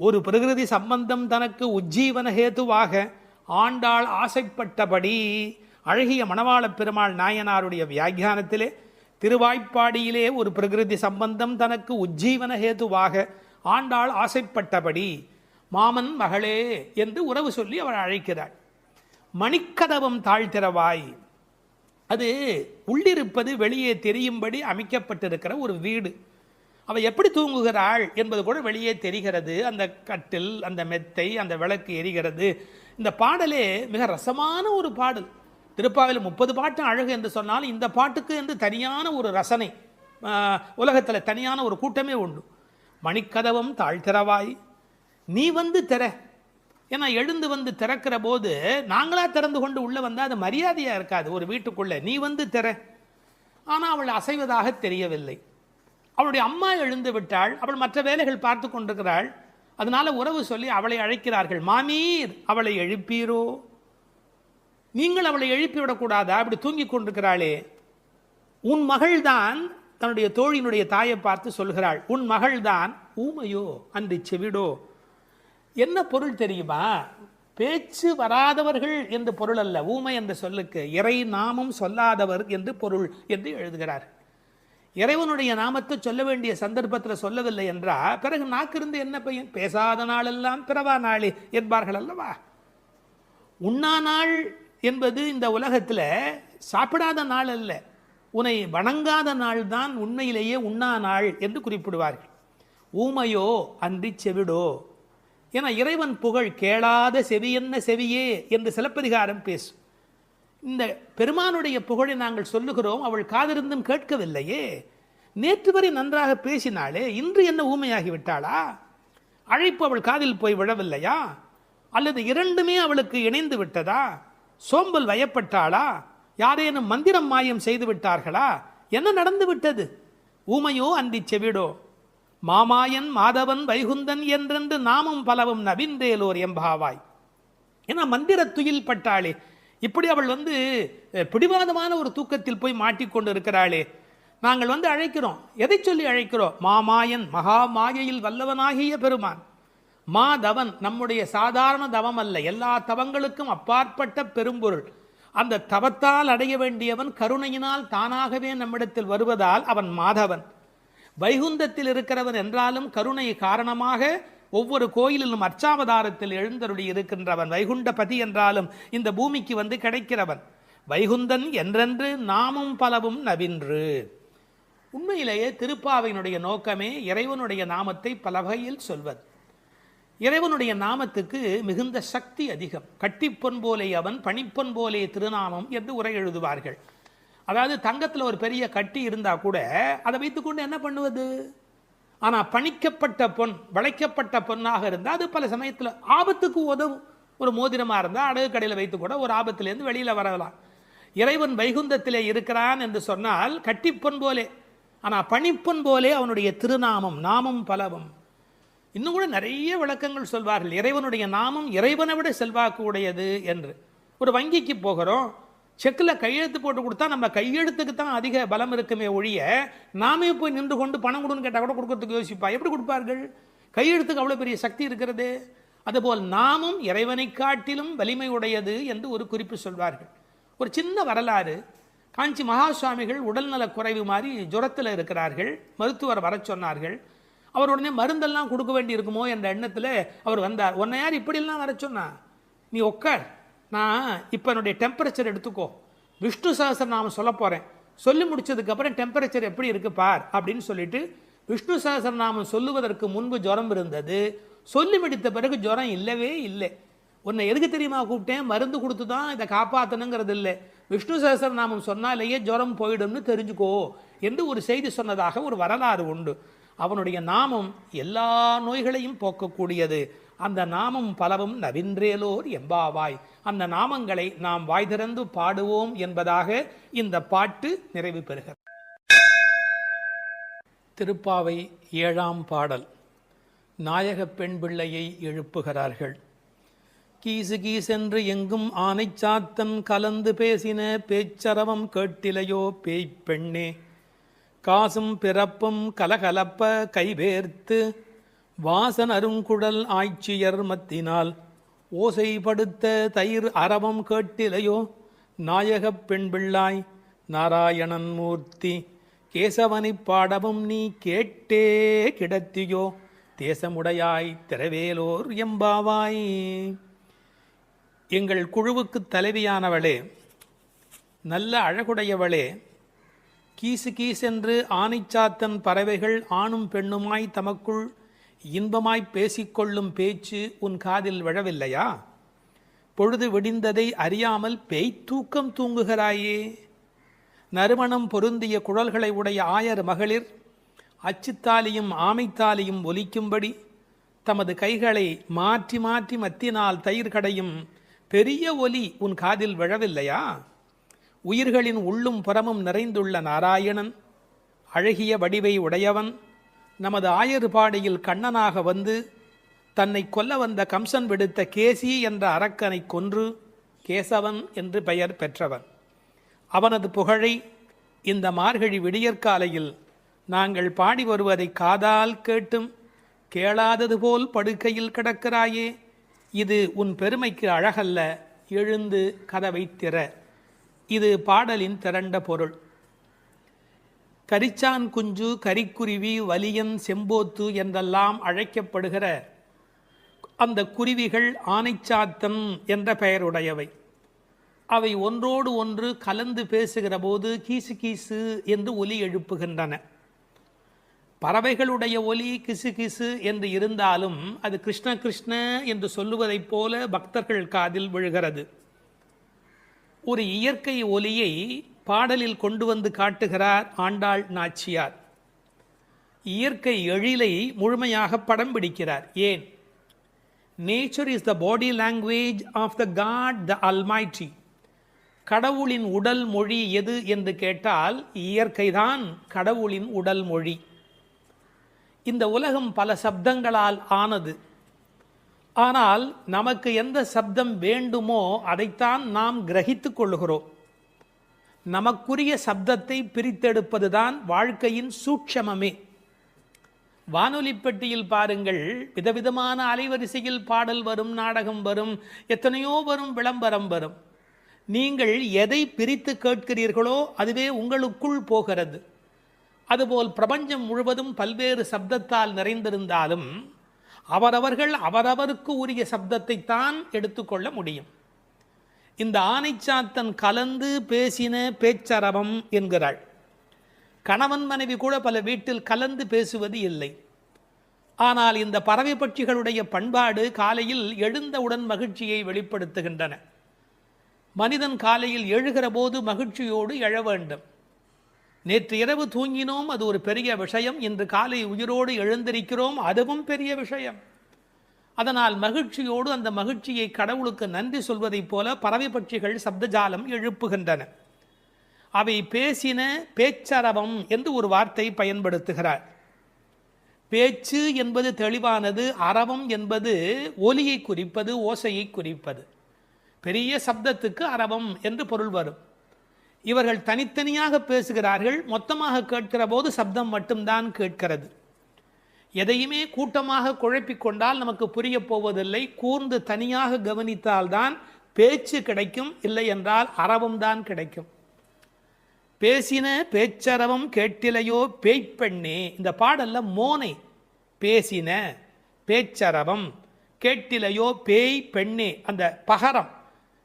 [SPEAKER 3] ஒரு பிரகிருதி சம்பந்தம் தனக்கு உஜ்ஜீவன ஹேதுவாக ஆண்டாள் ஆசைப்பட்டபடி. அழகிய மணவாள பெருமாள் நாயனாருடைய வியாக்கியானத்திலே திருவாய்ப்பாடியிலே ஒரு பிரகிருதி சம்பந்தம் தனக்கு உஜ்ஜீவன ஹேதுவாக ஆண்டாள் ஆசைப்பட்டபடி மாமன் மகளே என்று உறவு சொல்லி அவள் அழைக்கிறாள். மணிக்கதவம் தாழ்த்திரவாய். அது உள்ளிருப்பது வெளியே தெரியும்படி அமைக்கப்பட்டிருக்கிற ஒரு வீடு. அவள் எப்படி தூங்குகிறாள் என்பது கூட வெளியே தெரிகிறது. அந்த கட்டில், அந்த மெத்தை, அந்த விளக்கு எரிகிறது. இந்த பாடலே மிக ரசமான ஒரு பாடல். திருப்பாவையில் 30 பாட்டு அழகு என்று சொன்னால் இந்த பாட்டுக்கு என்று தனியான ஒரு ரசனை உலகத்தில் தனியான ஒரு கூட்டமே உண்டு. மணிக்கதவம் தாழ்த்திரவாய், நீ வந்து திற. ஏன்னா எழுந்து வந்து திறக்கிற போது நாங்களா திறந்து கொண்டு உள்ள வந்தால் அது மரியாதையாக இருக்காது ஒரு வீட்டுக்குள்ளே. நீ வந்து திற. ஆனால் அவள் அசைவதாக தெரியவில்லை. அவளுடைய அம்மா எழுந்து விட்டாள். அவள் மற்ற வேலைகள் பார்த்து கொண்டிருக்கிறாள். அதனால உறவு சொல்லி அவளை அழைக்கிறார்கள். மாமீர், அவளை எழுப்பீரோ? நீங்கள் அவளை எழுப்பிவிடக்கூடாதா? அப்படி தூங்கி கொண்டிருக்கிறாளே. உன் மகள்தான் தன்னுடைய தோழியினுடைய தாயை பார்த்து சொல்கிறாள், உன் மகள்தான் ஊமையோ அன்றி செவிடோ. என்ன பொருள் தெரியுமா? பேச்சு வராதவர்கள் என்று பொருள் அல்ல, ஊமை என்ற சொல்லுக்கு இறை நாமம் சொல்லாதவர் என்று பொருள் என்று எழுதுகிறார். இறைவனுடைய நாமத்தை சொல்ல வேண்டிய சந்தர்ப்பத்தில் சொல்லவில்லை என்றால் பிறகு நாக்கிருந்து என்ன பையன்? பேசாத நாளெல்லாம் பிறவா நாளே என்பார்கள் அல்லவா? உண்ணா நாள் என்பது இந்த உலகத்தில் சாப்பிடாத நாள் அல்ல, உன்னை வணங்காத நாள் தான் உண்மையிலேயே உண்ணா நாள் என்று குறிப்பிடுவார்கள். ஊமையோ அன்றி செவிடோ என இறைவன் புகழ் கேளாத செவி என்ன செவியே என்று சிலப்பதிகாரம் பேசும். இந்த பெருமானுடைய புகழை நாங்கள் சொல்லுகிறோம், அவள் காதிருந்தும் கேட்கவில்லையே. நேற்று வரை நன்றாக பேசினாளே, இன்று என்ன ஊமையாகிவிட்டாளா? அழைப்பு அவள் காதில் போய் விழவில்லையா? அல்லது இரண்டுமே அவளுக்கு இணைந்து விட்டதா? சோம்பல் வயப்பட்டாளா? யாரேனும் மந்திரம் மாயம் செய்து விட்டார்களா? என்ன நடந்து விட்டது? ஊமையோ அன்றி செவிடோ மாமாயன் மாதவன் வைகுந்தன் என்றென்று நாமும் பலவும் நவின்றேலோர் எம்பாவாய் என மந்திர துயில் பட்டாளே. இப்படி அவள் பிடிவாதமான ஒரு தூக்கத்தில் போய் மாட்டிக்கொண்டு இருக்கிறாளே. நாங்கள் அழைக்கிறோம், எதை சொல்லி அழைக்கிறோம்? மாமாயன், மகா மாயையில் வல்லவனாகிய பெருமான். மாதவன், நம்முடைய சாதாரண தவம் அல்ல, எல்லா தவங்களுக்கும் அப்பாற்பட்ட பெரும்பொருள். அந்த தவத்தால் அடைய வேண்டியவன் கருணையினால் தானாகவே நம்மிடத்தில் வருவதால் அவன் மாதவன். வைகுந்தத்தில் இருக்கிறவன் என்றாலும் கருணை காரணமாக ஒவ்வொரு கோயிலிலும் அர்ச்சாவதாரத்தில் எழுந்தருளி இருக்கின்றவன். வைகுண்டபதி என்றாலும் இந்த பூமிக்கு கிடைக்கிறவன். வைகுந்தன் என்றென்று நாமும் பலவும் நவின்று. உண்மையிலேயே திருப்பாவையினுடைய நோக்கமே இறைவனுடைய நாமத்தை பல வகையில் சொல்வது. இறைவனுடைய நாமத்துக்கு மிகுந்த சக்தி அதிகம். கட்டிப்பொன் போலே அவன், பணிப்பொன் போலே திருநாமம் என்று உரை எழுதுவார்கள். அதாவது தங்கத்தில் ஒரு பெரிய கட்டி இருந்தால் கூட அதை வைத்துக்கொண்டு என்ன பண்ணுவது? ஆனால் பணிக்கப்பட்ட பொன், வளைக்கப்பட்ட பொன்னாக இருந்தால் அது பல சமயத்தில் ஆபத்துக்கு உதவும். ஒரு மோதிரமாக இருந்தால் அடகு கடையில் வைத்து கூட ஒரு ஆபத்திலேருந்து வெளியில் வரலாம். இறைவன் வைகுந்தத்திலே இருக்கிறான் என்று சொன்னால் கட்டிப்பொன் போலே, ஆனால் பணிப்பொன் போலே அவனுடைய திருநாமம், நாமம் பலவும். இன்னும் கூட நிறைய விளக்கங்கள் சொல்வார்கள். இறைவனுடைய நாமம் இறைவனை விட செல்வாக்கு உடையது என்று. ஒரு வங்கிக்கு போகிறோம், செக்கில் கையெழுத்து போட்டு கொடுத்தா நம்ம கையெழுத்துக்கு தான் அதிக பலம் இருக்குமே ஒழிய நாமே போய் நின்று கொண்டு பணம் கொடுன்னு கேட்டால் கூட கொடுக்கறதுக்கு யோசிப்பா. எப்படி கொடுப்பார்கள்? கையெழுத்துக்கு அவ்வளோ பெரிய சக்தி இருக்கிறது. அதுபோல் நாமும் இறைவனை காட்டிலும் வலிமை உடையது என்று ஒரு குறிப்பு சொல்வார்கள். ஒரு சின்ன வரலாறு. காஞ்சி மகா சுவாமிகள் உடல்நலக் குறைவு மாதிரி ஜுரத்தில் இருக்கிறார்கள். மருத்துவர் வர சொன்னார்கள். அவர் உடனே மருந்தெல்லாம் கொடுக்க வேண்டி இருக்குமோ என்ற எண்ணத்தில் அவர் வந்தார். உன்னை யார் இப்படிலாம் வர சொன்னா? நீ உட்கார், நான் இப்போ என்னுடைய டெம்பரேச்சர் எடுத்துக்கோ, விஷ்ணு சஹஸ்ரநாமம் சொல்ல போகிறேன், சொல்லி முடிச்சதுக்கப்புறம் டெம்பரேச்சர் எப்படி இருக்கு பார் அப்படின்னு சொல்லிட்டு விஷ்ணு சஹஸ்ரநாமம் சொல்லுவதற்கு முன்பு ஜுரம் இருந்தது. சொல்லி முடித்த பிறகு ஜுரம் இல்லவே இல்லை. உன்னை எதுக்கு தெரியுமா கூப்பிட்டேன்? மருந்து கொடுத்து தான் இதை காப்பாற்றணுங்கிறது இல்லை, விஷ்ணு சஹஸ்ரநாமம் சொன்னாலேயே ஜுரம் போயிடும்னு தெரிஞ்சுக்கோ என்று ஒரு செய்தி சொன்னதாக ஒரு வரலாறு உண்டு. அவனுடைய நாமம் எல்லா நோய்களையும் போக்கக்கூடியது. அந்த நாமம் பலவும் நவின்றேலோர் எம்பாவாய். அந்த நாமங்களை நாம் வாய் திறந்து பாடுவோம் என்பதாக இந்த பாட்டு நிறைவு பெறுகிறது. திருப்பாவை 7ஆம் பாடல். நாயக பெண் பிள்ளையை எழுப்புகிறார்கள். கீசு கீசென்று எங்கும் ஆனை சாத்தன் கலந்து பேசின பேச்சரவம் கேட்டிலையோ பேய் பெண்ணே, காசும் பிறப்பும் கலகலப்ப கைவேர்த்து வாசன் அருங்குழல் ஆய்ச்சியர் மத்தினால் ஓசைப்படுத்த தயிர் அரவம் கேட்டிலையோ நாயகப் பெண் பிள்ளாய் நாராயணன் மூர்த்தி, கேசவனைப் பாடவும் நீ கேட்டே கிடத்தியோ தேசமுடையாய் திரவேலோர் எம்பாவாய். எங்கள் குழுவுக்கு தலைவியானவளே, நல்ல அழகுடையவளே, கீசு கீசென்று ஆனைச்சாத்தன் பறவைகள் ஆணும் பெண்ணுமாய் தமக்குள் இன்பமாய் பேசிக்கொள்ளும் பேச்சு உன் காதில் விழவில்லையா? பொழுது விடிந்ததை அறியாமல் பேய்த்தூக்கம் தூங்குகிறாயே. நறுமணம் பொருந்திய குழல்களை உடைய ஆயர் மகளிர் அச்சுத்தாலியும் ஆமைத்தாலியும் ஒலிக்கும்படி தமது கைகளை மாற்றி மாற்றி மத்தினால் தயிர் கடையும் பெரிய ஒலி உன் காதில் விழவில்லையா? உயிர்களின் உள்ளும் புறமும் நிறைந்துள்ள நாராயணன், அழகிய வடிவை உடையவன், நமது ஆயர்பாடியில் கண்ணனாக வந்து தன்னை கொல்ல வந்த கம்சன் விடுத்த கேசி என்ற அரக்கனை கொன்று கேசவன் என்று பெயர் பெற்றவன். அவனது புகழை இந்த மார்கழி விடியற்காலையில் நாங்கள் பாடி வருவதை காதால் கேட்டும் கேளாதது போல் படுக்கையில் கிடக்கிறாயே, இது உன் பெருமைக்கு அழகல்ல, எழுந்து கதவை திற. இது பாடலின் திரண்ட பொருள். கரிச்சான் குஞ்சு, கரிக்குருவி, வலியன், செம்போத்து என்றெல்லாம் அழைக்கப்படுகிற அந்த குருவிகள் ஆனைச்சாத்தன் என்ற பெயருடையவை. அவை ஒன்றோடு ஒன்று கலந்து பேசுகிற போது கீசு கீசு என்று ஒலி எழுப்புகின்றன. பறவைகளுடைய ஒலி கிசு கிசு என்று இருந்தாலும் அது கிருஷ்ண கிருஷ்ண என்று சொல்லுவதைப் போல பக்தர்கள் காதில் விழுகிறது. ஒரு இயற்கை ஒலியை பாடலில் கொண்டு வந்து காட்டுகிறார் ஆண்டாள் நாச்சியார். இயற்கை எழிலை முழுமையாக படம் பிடிக்கிறார். ஏன்? Nature is the body language of the God the almighty. கடவுளின் உடல் மொழி எது என்று கேட்டால் இயற்கைதான் கடவுளின் உடல் மொழி. இந்த உலகம் பல சப்தங்களால் ஆனது. ஆனால் நமக்கு எந்த சப்தம் வேண்டுமோ அதைத்தான் நாம் கிரகித்துக் கொள்ளுகிறோம். நமக்குரிய சப்தத்தை பிரித்தெடுப்பதுதான் வாழ்க்கையின் சூட்சமமே. வானொலி பெட்டியில் பாருங்கள், விதவிதமான அலைவரிசையில் பாடல் வரும், நாடகம் வரும், எத்தனையோ வரும், விளம்பரம் வரும். நீங்கள் எதை பிரித்து கேட்கிறீர்களோ அதுவே உங்களுக்குள் போகிறது. அதுபோல் பிரபஞ்சம் முழுவதும் பல்வேறு சப்தத்தால் நிறைந்திருந்தாலும் அவரவர்கள் அவரவருக்கு உரிய சப்தத்தை தான் எடுத்துக்கொள்ள முடியும். இந்த ஆனைச்சாத்தன் கலந்து பேசின பேச்சரவம் என்கிறாள். கணவன் மனைவி கூட பல வீட்டில் கலந்து பேசுவது இல்லை. ஆனால் இந்த பறவை பட்சிகளுடைய பண்பாடு காலையில் எழுந்தவுடன் மகிழ்ச்சியை வெளிப்படுத்துகின்றன. மனிதன் காலையில் எழுகிற போது மகிழ்ச்சியோடு எழ வேண்டும். நேற்று இரவு தூங்கினோம், அது ஒரு பெரிய விஷயம். இன்று காலை உயிரோடு எழுந்திருக்கிறோம், அதுவும் பெரிய விஷயம். அதனால் மகிழ்ச்சியோடு அந்த மகிழ்ச்சியை கடவுளுக்கு நன்றி சொல்வதைப் போல பறவை பட்சிகள் சப்தஜாலம் எழுப்புகின்றன. அவை பேசின பேச்சரவம் என்று ஒரு வார்த்தை பயன்படுத்துகிறார். பேச்சு என்பது தெளிவானது, அரவம் என்பது ஒலியை குறிப்பது, ஓசையை குறிப்பது. பெரிய சப்தத்துக்கு அரவம் என்று பொருள் வரும். இவர்கள் தனித்தனியாக பேசுகிறார்கள், மொத்தமாக கேட்கிற போது சப்தம் மட்டும்தான் கேட்கிறது. எதையுமே கூட்டமாக குழப்பிக்கொண்டால் நமக்கு புரிய போவதில்லை. கூர்ந்து தனியாக கவனித்தால்தான் பேச்சு கிடைக்கும், இல்லை என்றால் அரவம் தான் கிடைக்கும். பேசின பேச்சரவம் கேட்டிலையோ பேய்ப்பெண்ணே. இந்த பாடல்ல மோனை பேசின பேச்சரவம் கேட்டிலையோ பேய் பெண்ணே, அந்த பகரம்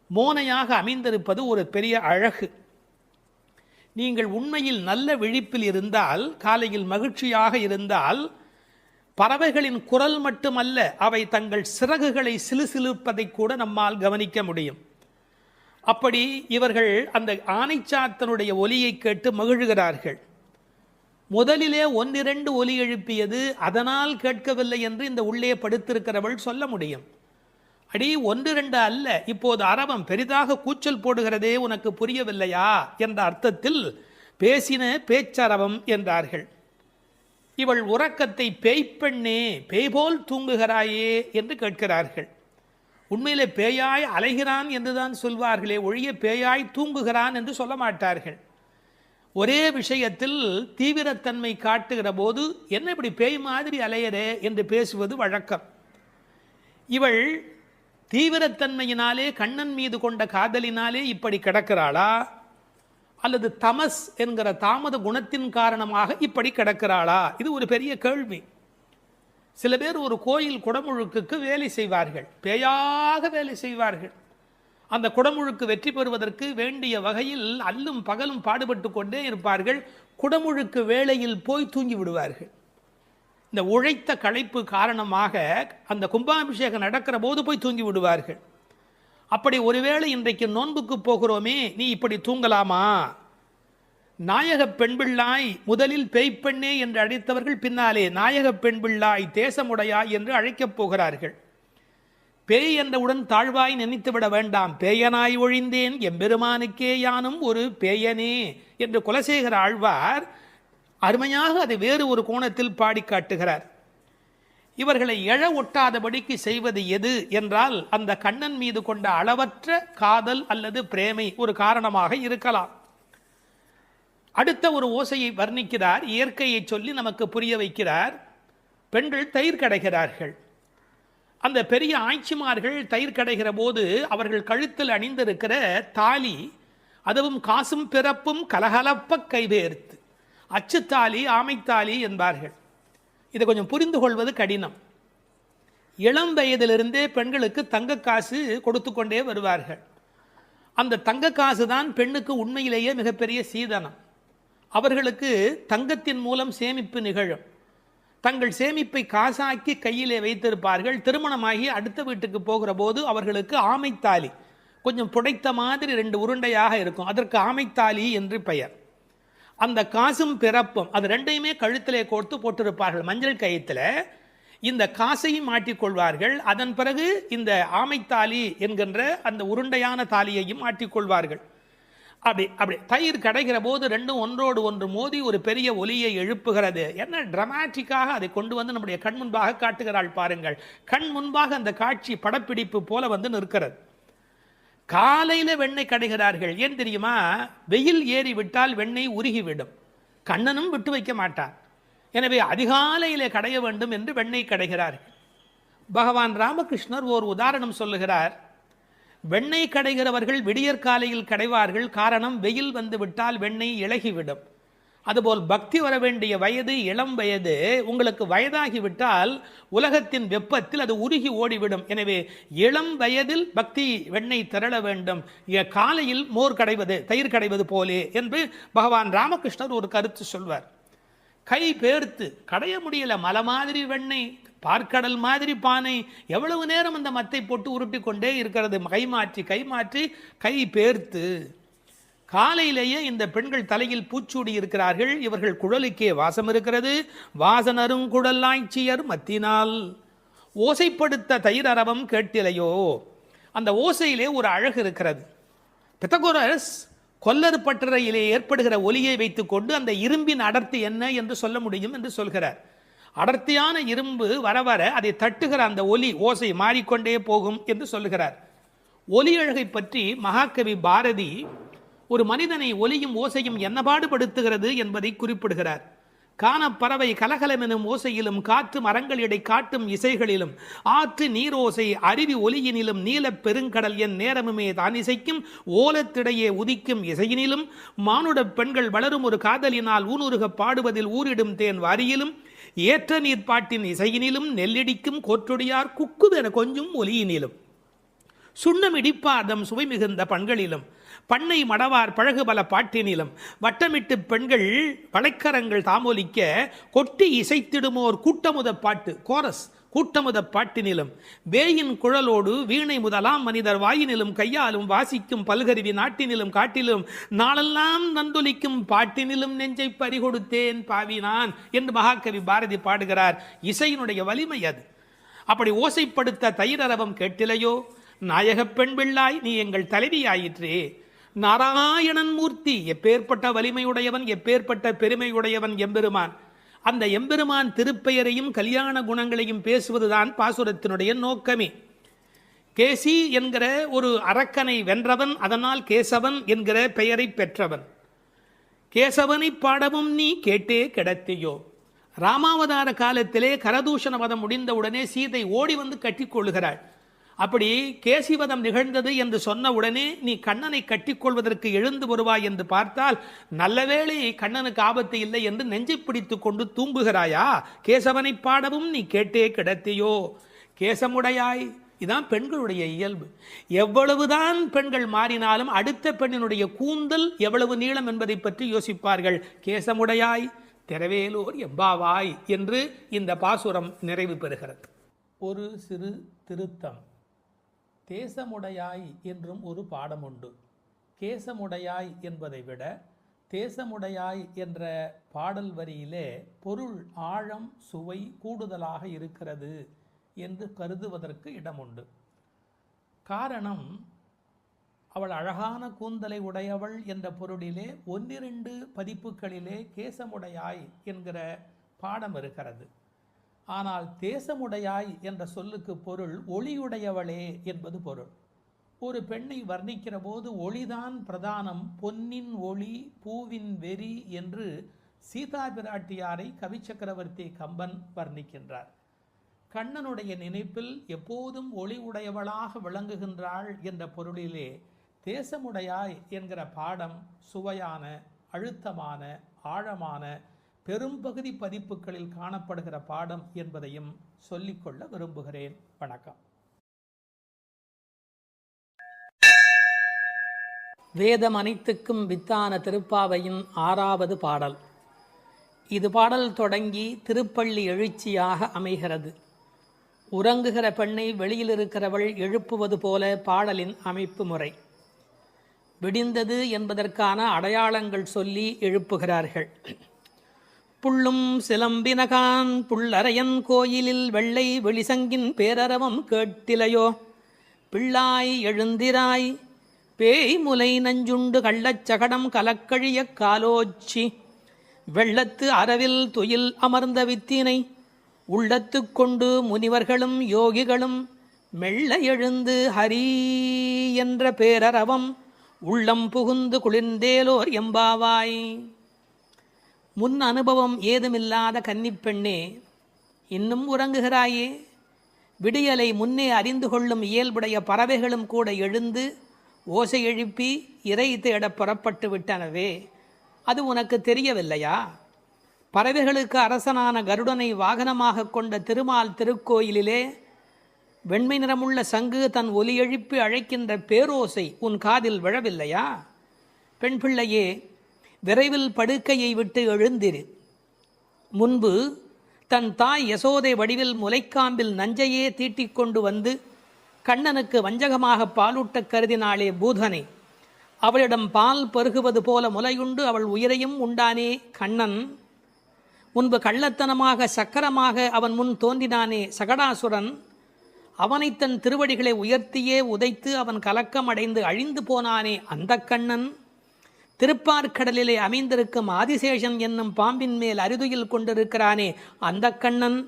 [SPEAKER 3] மோனையாக அமைந்திருப்பது ஒரு பெரிய அழகு. நீங்கள் உண்மையில் நல்ல விழிப்பில் இருந்தால், காலையில் மகிழ்ச்சியாக இருந்தால், பறவைகளின் குரல் மட்டுமல்ல, அவை தங்கள் சிறகுகளை சிலுசிலுப்பதை கூட நம்மால் கவனிக்க முடியும். அப்படி இவர்கள் அந்த ஆனைச்சாத்தனுடைய ஒலியை கேட்டு மகிழ்கிறார்கள். முதலிலே ஒன்னிரண்டு ஒலி எழுப்பியது, அதனால் கேட்கவில்லை என்று இந்த உள்ளே படுத்திருக்கிறவள் சொல்ல முடியும். அடி ஒன்று ரெண்டு அல்ல, இப்போது அரவம் பெரிதாக கூச்சல் போடுகிறதே, உனக்கு புரியவில்லையா என்ற அர்த்தத்தில் பேசின பேச்சரவம் என்றார்கள். இவள் உறக்கத்தை பேய்ப்பெண்ணே, பேய்போல் தூங்குகிறாயே என்று கேட்கிறார்கள். உண்மையிலே பேயாய் அலைகிறான் என்றுதான் சொல்வார்களே ஒழிய பேயாய் தூங்குகிறான் என்று சொல்ல மாட்டார்கள். ஒரே விஷயத்தில் தீவிரத்தன்மை காட்டுகிற போது என்ன இப்படி பேய் மாதிரி அலையரே என்று பேசுவது வழக்கம். இவள் தீவிரத்தன்மையினாலே, கண்ணன் மீது கொண்ட காதலினாலே இப்படி கிடக்கிறாளா, அல்லது தமஸ் என்கிற தாமத குணத்தின் காரணமாக இப்படி கிடக்கிறாளா? இது ஒரு பெரிய கேள்வி. சில பேர் ஒரு கோயில் குடமுழுக்குக்கு வேலை செய்வார்கள், பேயாக வேலை செய்வார்கள். அந்த குடமுழுக்கு வெற்றி பெறுவதற்கு வேண்டிய வகையில் அல்லும் பகலும் பாடுபட்டு கொண்டே இருப்பார்கள். குடமுழுக்கு வேளையில் போய் தூங்கி விடுவார்கள். இந்த உழைத்த களைப்பு காரணமாக அந்த கும்பாபிஷேகம் நடக்கிற போது போய் தூங்கி விடுவார்கள். அப்படி ஒருவேளை இன்றைக்கு நோன்புக்கு போகிறோமே, நீ இப்படி தூங்கலாமா? நாயக பெண்பிள்ளாய் முதலில் பேய்ப்பெண்ணே என்று அழைத்தவர்கள் பின்னாலே நாயக பெண்பிள்ளாய் தேசமுடையாய் என்று அழைக்கப் போகிறார்கள். பேய் என்றவுடன் தாழ்வாய் நினைத்துவிட வேண்டாம். பேயனாய் ஒழிந்தேன் எம்பெருமானுக்கே யானும் ஒரு பேயனே என்று குலசேகர ஆழ்வார் அருமையாக அதை வேறு ஒரு கோணத்தில் பாடி காட்டுகிறார். இவர்களை எழ ஒட்டாதபடிக்கு செய்வது எது என்றால், அந்த கண்ணன் மீது கொண்ட அளவற்ற காதல் அல்லது பிரேமை ஒரு காரணமாக இருக்கலாம். அடுத்த ஒரு ஓசையை வர்ணிக்கிறார், இயற்கையை சொல்லி நமக்கு புரிய வைக்கிறார். பெண்கள் தயிர் கடைகிறார்கள். அந்த பெரிய ஆய்ச்சிமார்கள் தயிர் கடைகிற போது அவர்கள் கழுத்தில் அணிந்திருக்கிற தாலி, அதுவும் காசும் பிறப்பும் கலகலப்ப கைவேர்த்து, அச்சுத்தாலி ஆமைத்தாலி என்பார்கள். இதை கொஞ்சம் புரிந்து கொள்வது கடினம். இளம் வயதிலிருந்தே பெண்களுக்கு தங்க காசு கொடுத்து கொண்டே வருவார்கள். அந்த தங்க காசு தான் பெண்ணுக்கு உண்மையிலேயே மிகப்பெரிய சீதனம். அவர்களுக்கு தங்கத்தின் மூலம் சேமிப்பு நிகழும். தங்கள் சேமிப்பை காசாக்கி கையிலே வைத்திருப்பார்கள். திருமணமாகி அடுத்த வீட்டுக்கு போகிற போது அவர்களுக்கு ஆமைத்தாலி, கொஞ்சம் புடைத்த மாதிரி 2 உருண்டையாக இருக்கும், அதற்கு ஆமைத்தாலி என்று பெயர். அந்த காசும் பிறப்பும் அது ரெண்டையுமே கழுத்திலே கோர்த்து போட்டிருப்பார்கள். மஞ்சள் கயிற்றில் இந்த காசையும் மாட்டிக்கொள்வார்கள். அதன் பிறகு இந்த ஆமைத்தாலி என்கின்ற அந்த உருண்டையான தாலியையும் மாட்டிக்கொள்வார்கள். அப்படி தயிர் கடைகிற போது ரெண்டும் ஒன்றோடு ஒன்று மோதி ஒரு பெரிய ஒலியை எழுப்புகிறது. என்ன டிராமாட்டிக்காக அதை கொண்டு வந்து நம்முடைய கண் முன்பாக காட்டுகிறாள் பாருங்கள். கண் முன்பாக அந்த காட்சி படப்பிடிப்பு போல வந்து நிற்கிறது. காலையில் வெண்ணெய் கடைகிறார்கள். ஏன் தெரியுமா? வெயில் ஏறி விட்டால் வெண்ணெய் உருகிவிடும், கண்ணனும் விட்டு வைக்க மாட்டார். எனவே அதிகாலையிலே கடைய வேண்டும் என்று வெண்ணெய் கடைகிறார்கள். பகவான் ராமகிருஷ்ணர் ஓர் உதாரணம் சொல்லுகிறார். வெண்ணெய் கடைகிறவர்கள் விடியற் காலையில் கடைவார்கள். காரணம், வெயில் வந்து விட்டால் வெண்ணெய் இளகிவிடும். அதுபோல் பக்தி வர வேண்டிய வயது இளம் வயது. உங்களுக்கு வயதாகிவிட்டால் உலகத்தின் வெப்பத்தில் அது உருகி ஓடிவிடும். எனவே இளம் வயதில் பக்தி வெண்ணெய் திரள வேண்டும், காலையில் மோர் கடைவது தயிர் கடைவது போலே என்று பகவான் ராமகிருஷ்ணர் ஒரு கருத்து சொல்வார். கை பேர்த்து கடைய முடியல, மலை மாதிரி வெண்ணெய், பார்க்கடல் மாதிரி பானை, எவ்வளவு நேரம் அந்த மத்தை போட்டு உருட்டி கொண்டே இருக்கிறது. கை மாற்றி கை பேர்த்து. காலையிலேயே இந்த பெண்கள் தலையில் பூச்சூடி இருக்கிறார்கள். இவர்கள் குழலுக்கே வாசம் இருக்கிறது. வாசனரும் குழலாய்ச்சியர் மத்தினால் ஓசைப்படுத்த தயிர் அரவம் கேட்டிலையோ. அந்த ஓசையிலே ஒரு அழகு இருக்கிறது. பித்தகோரஸ் கொல்லர் பட்டறையிலே ஏற்படுகிற ஒலியை வைத்துக் கொண்டு அந்த இரும்பின் அடர்த்தி என்ன என்று சொல்ல முடியும் என்று சொல்கிறார். அடர்த்தியான இரும்பு வர வர அதை தட்டுகிற அந்த ஒலி ஓசை மாறிக்கொண்டே போகும் என்று சொல்லுகிறார். ஒலி அழகை பற்றி மகாகவி பாரதி ஒரு மனிதனை ஒலியும் ஓசையும் என்ன பாடுபடுத்துகிறது என்பதை குறிப்பிடுகிறார். காணப்பறவை கலகலமெனும் ஓசையிலும், காற்று மரங்கள் இடை காட்டும் இசைகளிலும், ஆற்று நீரோசை அருவி ஒலியினிலும், நீலப் பெருங்கடல் என் நேரமுமே தான் இசைக்கும் ஓலத்திடையே உதிக்கும் இசையினிலும், மானுட பெண்கள் வளரும் ஒரு காதலினால் ஊனுருக பாடுவதில் ஊரிடும் தேன் வாரியிலும், ஏற்ற நீர் பாட்டின் இசையினிலும், நெல்லிடிக்கும் கோற்றொடியார் குக்குவென கொஞ்சும் ஒலியினிலும், சுண்ணம் இடிப்பார்தம் சுவை மிகுந்த பண்களிலும், பண்ணை மடவார் பழகுபல பாட்டினிலும், வட்டமிட்டு பெண்கள் வளைக்கரங்கள் தாமொலிக்க கொட்டி இசைத்திடுமோர் கூட்டமுத பாட்டு கோரஸ் கூட்டமுத பாட்டினிலும், வேயின் குழலோடு வீணை முதலாம் மனிதர் வாயினிலும், கையாலும் வாசிக்கும் பல்கருவி நாட்டினிலும், காட்டிலும் நாளெல்லாம் நந்தொலிக்கும் பாட்டினிலும் நெஞ்சை பறிகொடுத்தேன் பாவினான் என்று மகாகவி பாரதி பாடுகிறார். இசையினுடைய வலிமை அது. அப்படி ஓசைப்படுத்த தயிரரவம் கேட்டிலையோ. நாயகப் பெண் பிள்ளாய் நீ எங்கள் தலைவியாயிற்றே. நாராயணன் மூர்த்தி, எப்பேற்பட்ட வலிமையுடையவன், எப்பேற்பட்ட பெருமையுடையவன் எம்பெருமான். அந்த எம்பெருமான் திருப்பெயரையும் கல்யாண குணங்களையும் பேசுவதுதான் பாசுரத்தினுடைய நோக்கமே. கேசி என்கிற ஒரு அரக்கனை வென்றவன், அதனால் கேசவன் என்கிற பெயரை பெற்றவன். கேசவனை பாடவும் நீ கேட்டே கிடத்தியோ. ராமாவதார காலத்திலே கரதூஷண வதம் முடிந்தவுடனே சீதை ஓடி வந்து கட்டிக்கொள்கிறாள். அப்படி கேசிவதம் நிகழ்ந்தது என்று சொன்ன உடனே நீ கண்ணனை கட்டிக்கொள்வதற்கு எழுந்து வருவாய் என்று பார்த்தால், நல்லவேளை கண்ணனுக்கு ஆபத்து இல்லை என்று நெஞ்சை பிடித்து கொண்டு தூங்குகிறாயா. கேசவனை பாடவும் நீ கேட்டே கிடத்தியோ. கேசமுடையாய், இதான் பெண்களுடைய இயல்பு. எவ்வளவுதான் பெண்கள் மாறினாலும் அடுத்த பெண்ணினுடைய கூந்தல் எவ்வளவு நீளம் என்பதை பற்றி யோசிப்பார்கள். கேசமுடையாய் திரவேலோர் எம்பாவாய் என்று இந்த பாசுரம் நிறைவு பெறுகிறது. ஒரு சிறு திருத்தம். தேசமுடையாய் என்றும் ஒரு பாடம் உண்டு. கேசமுடையாய் என்பதை விட தேசமுடையாய் என்ற பாடல் வரியிலே பொருள் ஆழம் சுவை கூடுதலாக இருக்கிறது என்று கருதுவதற்கு இடமுண்டு. காரணம், அவள் அழகான கூந்தலை உடையவள் என்ற பொருளிலே 1-2 பதிப்புகளிலே கேசமுடையாய் என்கிற பாடம் இருக்கிறது. ஆனால் தேசமுடையாய் என்ற சொல்லுக்கு பொருள் ஒளியுடையவளே என்பது பொருள். ஒரு பெண்ணை வர்ணிக்கிற போது ஒளிதான் பிரதானம், பொன்னின் ஒளி பூவின் வெறி என்று சீதா பிராட்டியாரை கவி சக்கரவர்த்தி கம்பன் வர்ணிக்கின்றார். கண்ணனுடைய நினைப்பில் எப்போதும் ஒளி உடையவளாக விளங்குகின்றாள் என்ற பொருளிலே தேசமுடையாய் என்கிற பாடம் சுவையான, அழுத்தமான, ஆழமான, பெரும்பகுதி பதிப்புகளில் காணப்படுகிற பாடம் என்பதையும் சொல்லிக்கொள்ள விரும்புகிறேன். வணக்கம். வேதம் அனைத்துக்கும் வித்தான திருப்பாவையின் 6வது பாடல். இது பாடல் தொடங்கி திருப்பள்ளி எழுச்சியாக அமைகிறது. உறங்குகிற பெண்ணை வெளியில் இருக்கிறவள் எழுப்புவது போல பாடலின் அமைப்பு முறை. விடிந்தது என்பதற்கான அடையாளங்கள் சொல்லி எழுப்புகிறார்கள். புள்ளும் சிலம்பினகான் புள்ளரையன் கோயிலில் வெள்ளை வெளிசங்கின் பேரரவம் கேட்டிலையோ, பிள்ளாய் எழுந்திராய் பேய் முலை நஞ்சுண்டு கள்ளச்சகடம் கலக்கழிய காலோச்சி, வெள்ளத்து அரவில் துயில் அமர்ந்த வித்தினை உள்ளத்து கொண்டு முனிவர்களும் யோகிகளும் மெல்ல எழுந்து ஹரி என்ற பேரரவம் உள்ளம் புகுந்து குளிர்ந்தேலோர் எம்பாவாய். முன் அனுபவம் ஏதுமில்லாத கன்னிப்பெண்ணே, இன்னும் உறங்குகிறாயே? விடியலை முன்னே அறிந்து கொள்ளும் இயல்புடைய பறவைகளும் கூட எழுந்து ஓசை எழுப்பி இறை தேட புறப்பட்டு விட்டனவே, அது உனக்கு தெரியவில்லையா? பறவைகளுக்கு அரசனான கருடனை வாகனமாக கொண்ட திருமால் திருக்கோயிலிலே வெண்மை நிறமுள்ள சங்கு தன் ஒலி எழுப்பி அழைக்கின்ற பேரோசை உன் காதில் விழவில்லையா? பெண் பிள்ளையே, விரைவில் படுக்கையை விட்டு எழுந்திரு. முன்பு தன் தாய் யசோதை வடிவில் முலைக்காம்பில் நஞ்சையே தீட்டிக் கொண்டு வந்து கண்ணனுக்கு வஞ்சகமாக பாலூட்ட கருதினாளே பூதனை. அவளிடம் பால் பருகுவது போல முலையுண்டு அவள் உயிரையும் உண்டானே கண்ணன். முன்பு கள்ளத்தனமாக சக்கரமாக அவன் முன் தோன்றினானே சகடாசுரன். அவனை தன் திருவடிகளை உயர்த்தியே உதைத்து அவன் கலக்கம் அடைந்து அழிந்து போனானே அந்த கண்ணன். திருப்பார்கடலிலே அமைந்திருக்கும் ஆதிசேஷன் என்னும் பாம்பின் மேல் அரிதுயில் கொண்டிருக்கிறானே அந்த கண்ணன்.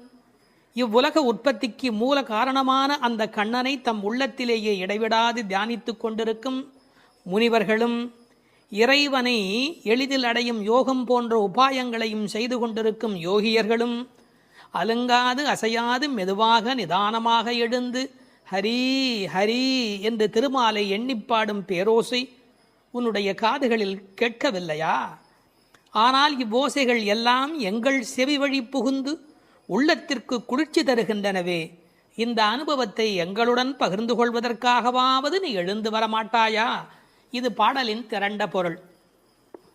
[SPEAKER 3] இவ்வுலக உற்பத்திக்கு மூல காரணமான அந்த கண்ணனை தம் உள்ளத்திலேயே இடைவிடாது தியானித்து கொண்டிருக்கும் முனிவர்களும், இறைவனை எளிதில் அடையும் யோகம் போன்ற உபாயங்களையும் செய்து கொண்டிருக்கும் யோகியர்களும் அலுங்காது அசையாது மெதுவாக நிதானமாக எழுந்து ஹரி ஹரி என்று திருமாலை எண்ணிப்பாடும் பேரோசை உன்னுடைய காதுகளில் கேட்கவில்லையா? ஆனால் இவ்வோசைகள் எல்லாம் எங்கள் செவி வழி புகுந்து உள்ளத்திற்கு குளிர்ச்சி தருகின்றனவே. இந்த அனுபவத்தை எங்களுடன் பகிர்ந்து கொள்வதற்காகவாவது நீ எழுந்து வரமாட்டாயா? இது பாடலின் திரண்ட பொருள்.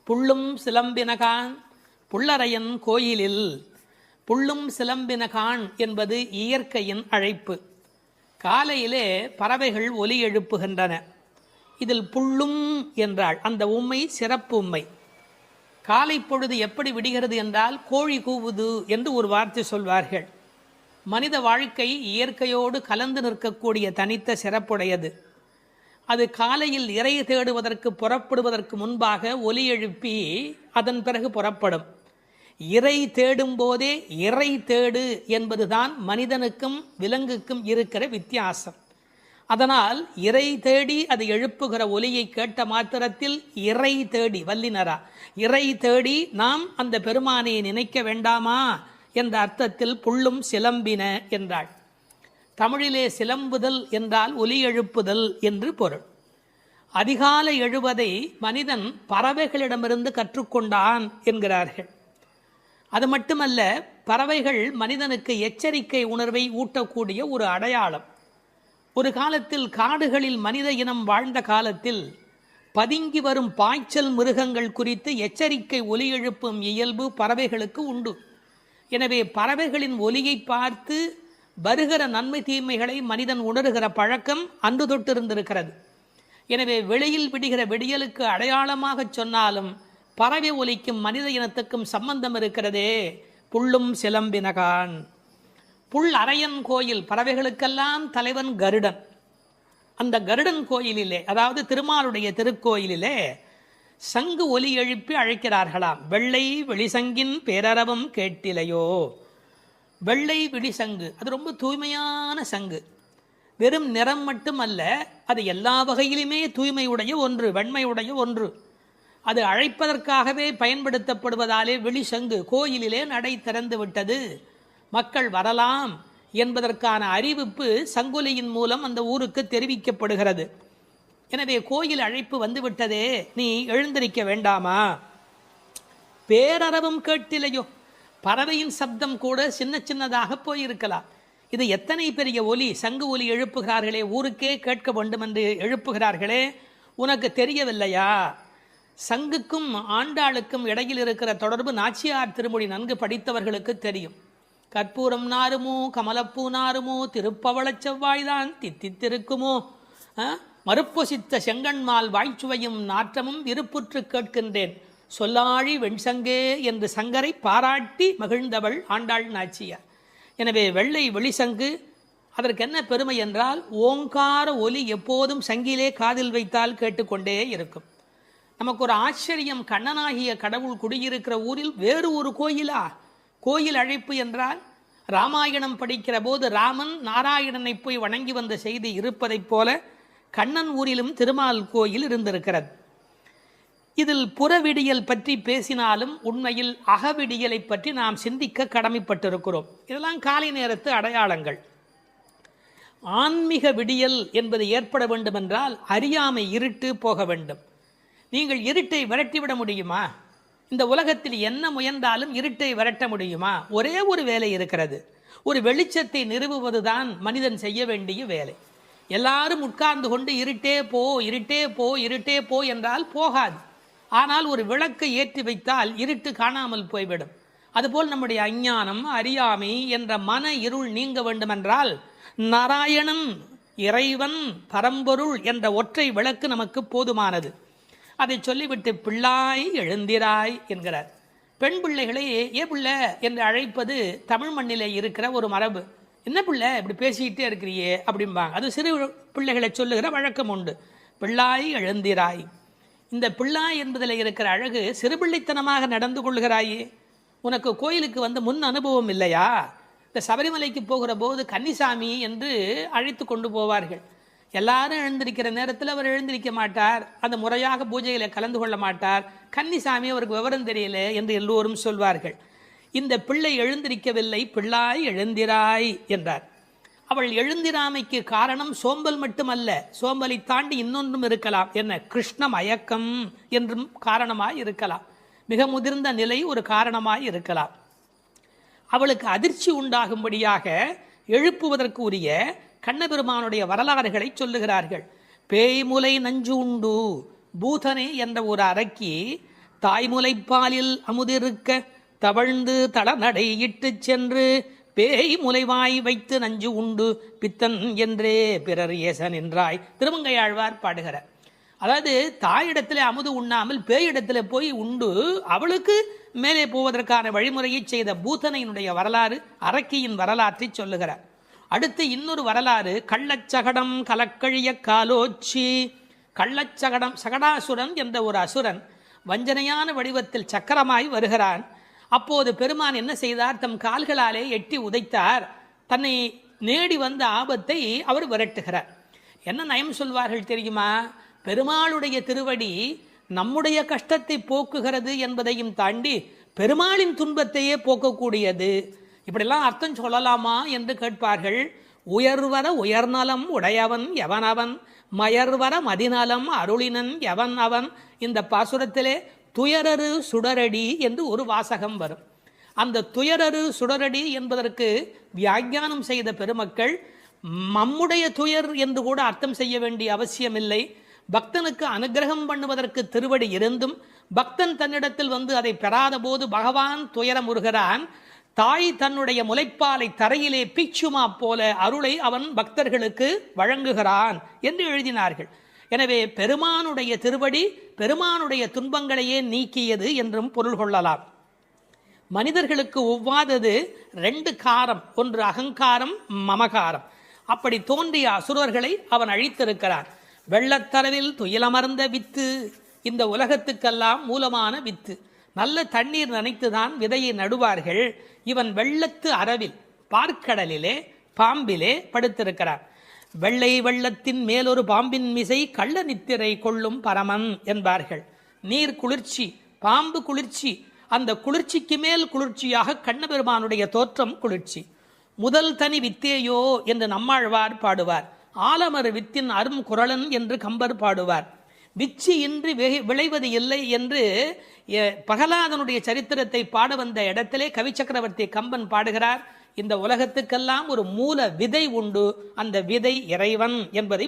[SPEAKER 3] புள்ளும் சிலம்பினகான் புள்ளரையன் கோயிலில். புள்ளும் சிலம்பினகான் என்பது இயற்கையின் அழைப்பு. காலையிலே பறவைகள் ஒலி எழுப்புகின்றன. இதில் புள்ளும் என்றால் அந்த உம்மை சிறப்பு உம்மை. காலை பொழுது எப்படி விடுகிறது என்றால் கோழி கூவுது என்று ஒரு வார்த்தை சொல்வார்கள். மனித வாழ்க்கை இயற்கையோடு கலந்து நிற்கக்கூடிய தனித்த சிறப்புடையது. அது காலையில் இறை தேடுவதற்கு புறப்படுவதற்கு முன்பாக ஒலி எழுப்பி அதன் பிறகு புறப்படும். இறை தேடும் போதே இறை தேடு என்பதுதான் மனிதனுக்கும் விலங்குக்கும் இருக்கிற வித்தியாசம். அதனால் இறை தேடி அது எழுப்புகிற ஒலியை கேட்ட மாத்திரத்தில் இறை தேடி வல்லினரா இறை தேடி நாம் அந்த பெருமானை நினைக்க வேண்டாமா என்ற அர்த்தத்தில் புள்ளும் சிலம்பின என்றாள். தமிழிலே சிலம்புதல் என்றால் ஒலி எழுப்புதல் என்று பொருள். அதிகாலை எழுவதை மனிதன் பறவைகளிடமிருந்து கற்றுக்கொண்டான் என்கிறார்கள். அது மட்டுமல்ல, பறவைகள் மனிதனுக்கு எச்சரிக்கை உணர்வை ஊட்டக்கூடிய ஒரு அடையாளம். ஒரு காலத்தில் காடுகளில் மனித இனம் வாழ்ந்த காலத்தில் பதுங்கி வரும் பாய்ச்சல் மிருகங்கள் குறித்து எச்சரிக்கை ஒலி எழுப்பும் இயல்பு பறவைகளுக்கு உண்டு. எனவே பறவைகளின் ஒலியை பார்த்து வருகிற நன்மை தீமைகளை மனிதன் உணர்கிற பழக்கம் அன்று தொட்டிருந்திருக்கிறது. எனவே வெளியில் விடுகிற விடியலுக்கு அடையாளமாக சொன்னாலும் பறவை ஒலிக்கும் மனித இனத்துக்கும் சம்பந்தம் இருக்கிறதே. புள்ளும் சிலம்பினகான். புல் அரையன் கோயில், பறவைகளுக்கெல்லாம் தலைவன் கருடன். அந்த கருடன் கோயிலிலே, அதாவது திருமாலுடைய திருக்கோயிலிலே சங்கு ஒலி எழுப்பி அழைக்கிறார்களாம். வெள்ளை வெளிசங்கின் பேரரவம் கேட்டிலையோ. வெள்ளை விழிசங்கு அது ரொம்ப தூய்மையான சங்கு. வெறும் நிறம் மட்டுமல்ல, அது எல்லா வகையிலுமே தூய்மையுடைய ஒன்று, வெண்மையுடைய ஒன்று. அது அழைப்பதற்காகவே பயன்படுத்தப்படுவதாலே விழிசங்கு கோயிலிலே நடை திறந்து விட்டது. மக்கள் வரலாம் என்பதற்கான அறிவிப்பு சங்கொலியின் மூலம் அந்த ஊருக்கு தெரிவிக்கப்படுகிறது. எனவே கோயில் அழைப்பு வந்துவிட்டதே, நீ எழுந்திருக்க வேண்டாமா? பேரறவும் கேட்டிலையோ? பறவையின் சப்தம் கூட சின்ன சின்னதாக போயிருக்கலாம். இது எத்தனை பெரிய ஒலி, சங்கு ஒலி எழுப்புகிறார்களே, ஊருக்கே கேட்க வேண்டும் என்று எழுப்புகிறார்களே, உனக்கு தெரியவில்லையா? சங்குக்கும் ஆண்டாளுக்கும் இடையில் இருக்கிற தொடர்பு நாச்சியார் திருமொழி நன்கு படித்தவர்களுக்கு தெரியும். கற்பூரம் நாருமோ கமலப்பூ நாருமோ திருப்பவளச் செவ்வாய்தான் தித்தித்திருக்குமோ, மறுப்பொசித்த செங்கண்மால் வாய்ச்சுவையும் நாற்றமும் விருப்புற்று கேட்கின்றேன் சொல்லாழி வெண்சங்கே என்று சங்கரை பாராட்டி மகிழ்ந்தவள் ஆண்டாள் நாச்சியார். எனவே வெள்ளை வெளிசங்கு, அதற்கு என்ன பெருமை என்றால் ஓங்கார ஒலி எப்போதும் சங்கிலே காதில் வைத்தால் கேட்டுக்கொண்டே இருக்கும். நமக்கு ஒரு ஆச்சரியம், கண்ணனாகிய கடவுள் குடியிருக்கிற ஊரில் வேறு ஒரு கோயிலா? கோயில் அழைப்பு என்றால் ராமாயணம் படிக்கிற போது ராமன் நாராயணனை போய் வணங்கி வந்த செய்தி இருப்பதைப் போல கண்ணன் ஊரிலும் திருமால் கோயில் இருந்திருக்கிறது. இதில் புறவிடியல் பற்றி பேசினாலும் உண்மையில் அகவிடியலை பற்றி நாம் சிந்திக்க கடமைப்பட்டிருக்கிறோம். இதெல்லாம் காலை நேரத்து அடையாளங்கள். ஆன்மீக விடியல் என்பது ஏற்பட வேண்டுமென்றால் அறியாமை இருட்டு போக வேண்டும். நீங்கள் இருட்டை விரட்டிவிட முடியுமா? இந்த உலகத்தில் என்ன முயன்றாலும் இருட்டை விரட்ட முடியுமா? ஒரே ஒரு வேலை இருக்கிறது, ஒரு வெளிச்சத்தை நிறுவுவதுதான் மனிதன் செய்ய வேண்டிய வேலை. எல்லாரும் உட்கார்ந்து கொண்டு இருட்டே போ இருட்டே போ இருட்டே போ என்றால் போகாது. ஆனால் ஒரு விளக்கை ஏற்றி வைத்தால் இருட்டு காணாமல் போய்விடும். அதுபோல் நம்முடைய அஞ்ஞானம், அறியாமை என்ற மன இருள் நீங்க வேண்டுமென்றால் நாராயணன், இறைவன், பரம்பொருள் என்ற ஒற்றை விளக்கு நமக்கு போதுமானது. அதை சொல்லிவிட்டு பிள்ளாய் எழுந்திராய் என்கிறார். பெண் பிள்ளைகளை ஏ பிள்ளை என்று அழைப்பது தமிழ் மண்ணிலே இருக்கிற ஒரு மரபு. என்ன பிள்ளை இப்படி பேசிக்கிட்டே இருக்கிறியே அப்படிம்பாங்க. அது சிறு பிள்ளைகளை சொல்லுகிற வழக்கம் உண்டு. பிள்ளாய் எழுந்திராய். இந்த பிள்ளாய் என்பதில் இருக்கிற அழகு, சிறுபிள்ளைத்தனமாக நடந்து கொள்கிறாயே. உனக்கு கோயிலுக்கு வந்து முன் அனுபவம் இல்லையா? இந்த சபரிமலைக்கு போகிற போது கன்னிசாமி என்று அழைத்து கொண்டு போவார்கள். எல்லாரும் எழுந்திருக்கிற நேரத்தில் அவர் எழுந்திருக்க மாட்டார், அந்த முறையாக பூஜையில் கலந்து கொள்ள மாட்டார். கன்னிசாமி அவருக்கு விவரம் தெரியல என்று எல்லோரும் சொல்வார்கள். இந்த பிள்ளை எழுந்திருக்கவில்லை, பிள்ளாய் எழுந்திராய் என்றார். அவள் எழுந்திராமைக்கு காரணம் சோம்பல் மட்டுமல்ல, சோம்பலை தாண்டி இன்னொன்றும் இருக்கலாம். என்ன? கிருஷ்ண மயக்கம் என்றும் காரணமாய் இருக்கலாம். மிக முதிர்ந்த நிலை ஒரு காரணமாய் இருக்கலாம். அவளுக்கு அதிர்ச்சி உண்டாகும்படியாக எழுப்புவதற்கு உரிய கண்ணபெருமானுடைய வரலாறுகளை சொல்லுகிறார்கள். பேய்முலை நஞ்சு உண்டு பூதனே என்ற ஒரு அரக்கி தாய்முலைப்பாலில் அமுதிருக்க தவழ்ந்து தளநடை இட்டு சென்று பேய் முலைவாய் வைத்து நஞ்சு உண்டு பித்தன் என்றே பிறர் ஏசன் என்றாய் திருமங்கையாழ்வார் பாடுகிறார். அதாவது தாயிடத்தில் அமுது உண்ணாமல் பேயிடத்தில் போய் உண்டு அவளுக்கு மேலே போவதற்கான வழிமுறையை செய்த பூதனையினுடைய வரலாறு, அரக்கியின் வரலாற்றை சொல்லுகிறார். அடுத்து இன்னொரு வரலாறு, கள்ளச்சகடம் கலக்கழிய காலோச்சி. கள்ளச்சகடம், சகடாசுரன் என்ற ஒரு அசுரன் வஞ்சனையான வடிவத்தில் சக்கரமாய் வருகிறான். அப்போது பெருமான் என்ன செய்தார்? தம் கால்களாலே எட்டி உதைத்தார். தன்னை நேடி வந்த ஆபத்தை அவர் விரட்டுகிறார். என்ன நயம் சொல்வார்கள் தெரியுமா? பெருமாளுடைய திருவடி நம்முடைய கஷ்டத்தை போக்குகிறது என்பதையும் தாண்டி பெருமாளின் துன்பத்தையே போக்கக்கூடியது. இப்படிலாம் அர்த்தம் சொல்லலாமா என்று கேட்பார்கள். உயர்வர உயர்நலம் உடையவன் எவனவன், மயர்வர மதிநலம் அருளினன் எவன் அவன். இந்த பாசுரத்திலே துயரரு சுடரடி என்று ஒரு வாசகம் வரும். அந்த துயரரு சுடரடி என்பதற்கு வியாக்கியானம் செய்த பெருமக்கள் நம்முடைய துயர் என்று கூட அர்த்தம் செய்ய வேண்டிய அவசியமில்லை. பக்தனுக்கு அனுகிரகம் பண்ணுவதற்கு திருவடி இருந்தும் பக்தன் தன்னிடத்தில் வந்து அதை பெறாத போது பகவான் துயரமுறுகிறான். தாய் தன்னுடைய முலைப்பாலை தரையிலே பிச்சுமா போல அருளை அவன் பக்தர்களுக்கு வழங்குகிறான் என்று எழுதினார்கள். எனவே பெருமானுடைய திருவடி பெருமானுடைய துன்பங்களையே நீக்கியது என்றும் பொருள் கொள்ளலாம். மனிதர்களுக்கு ஒவ்வாதது ரெண்டு காரம், ஒன்று அகங்காரம், மமகாரம். அப்படி தோன்றிய அசுரர்களை அவன் அழித்திருக்கிறான். வெள்ளத்தரவில் துயிலமர்ந்த வித்து, இந்த உலகத்துக்கெல்லாம் மூலமான வித்து. நல்ல தண்ணீர் நனைத்துதான் விதையை நடுவார்கள். இவன் வெள்ளத்து அரவில் பார்க்கடலிலே பாம்பிலே படுத்திருக்கிறான். வெள்ளை வெள்ளத்தின் மேலொரு பாம்பின் மிசை கள்ள நித்திரை கொள்ளும் பரமன் என்பார்கள். நீர் குளிர்ச்சி, பாம்பு குளிர்ச்சி, அந்த குளிர்ச்சிக்கு மேல் குளிர்ச்சியாக கண்ணபெருமானுடைய தோற்றம் குளிர்ச்சி. முதல் தனி வித்தேயோ என்று நம்மாழ்வார் பாடுவார். ஆலமர் வித்தின் அரும் குரலன் என்று கம்பர் பாடுவார். விச்சி இன்றி விளைவது இல்லை என்று பகலாதனுடைய சரித்திரத்தை பாட வந்த இடத்திலே கவி சக்கரவர்த்தி கம்பன் பாடுகிறார். இந்த உலகத்துக்கெல்லாம் ஒரு மூல விதை உண்டு, அந்த விதை இறைவன் என்பதை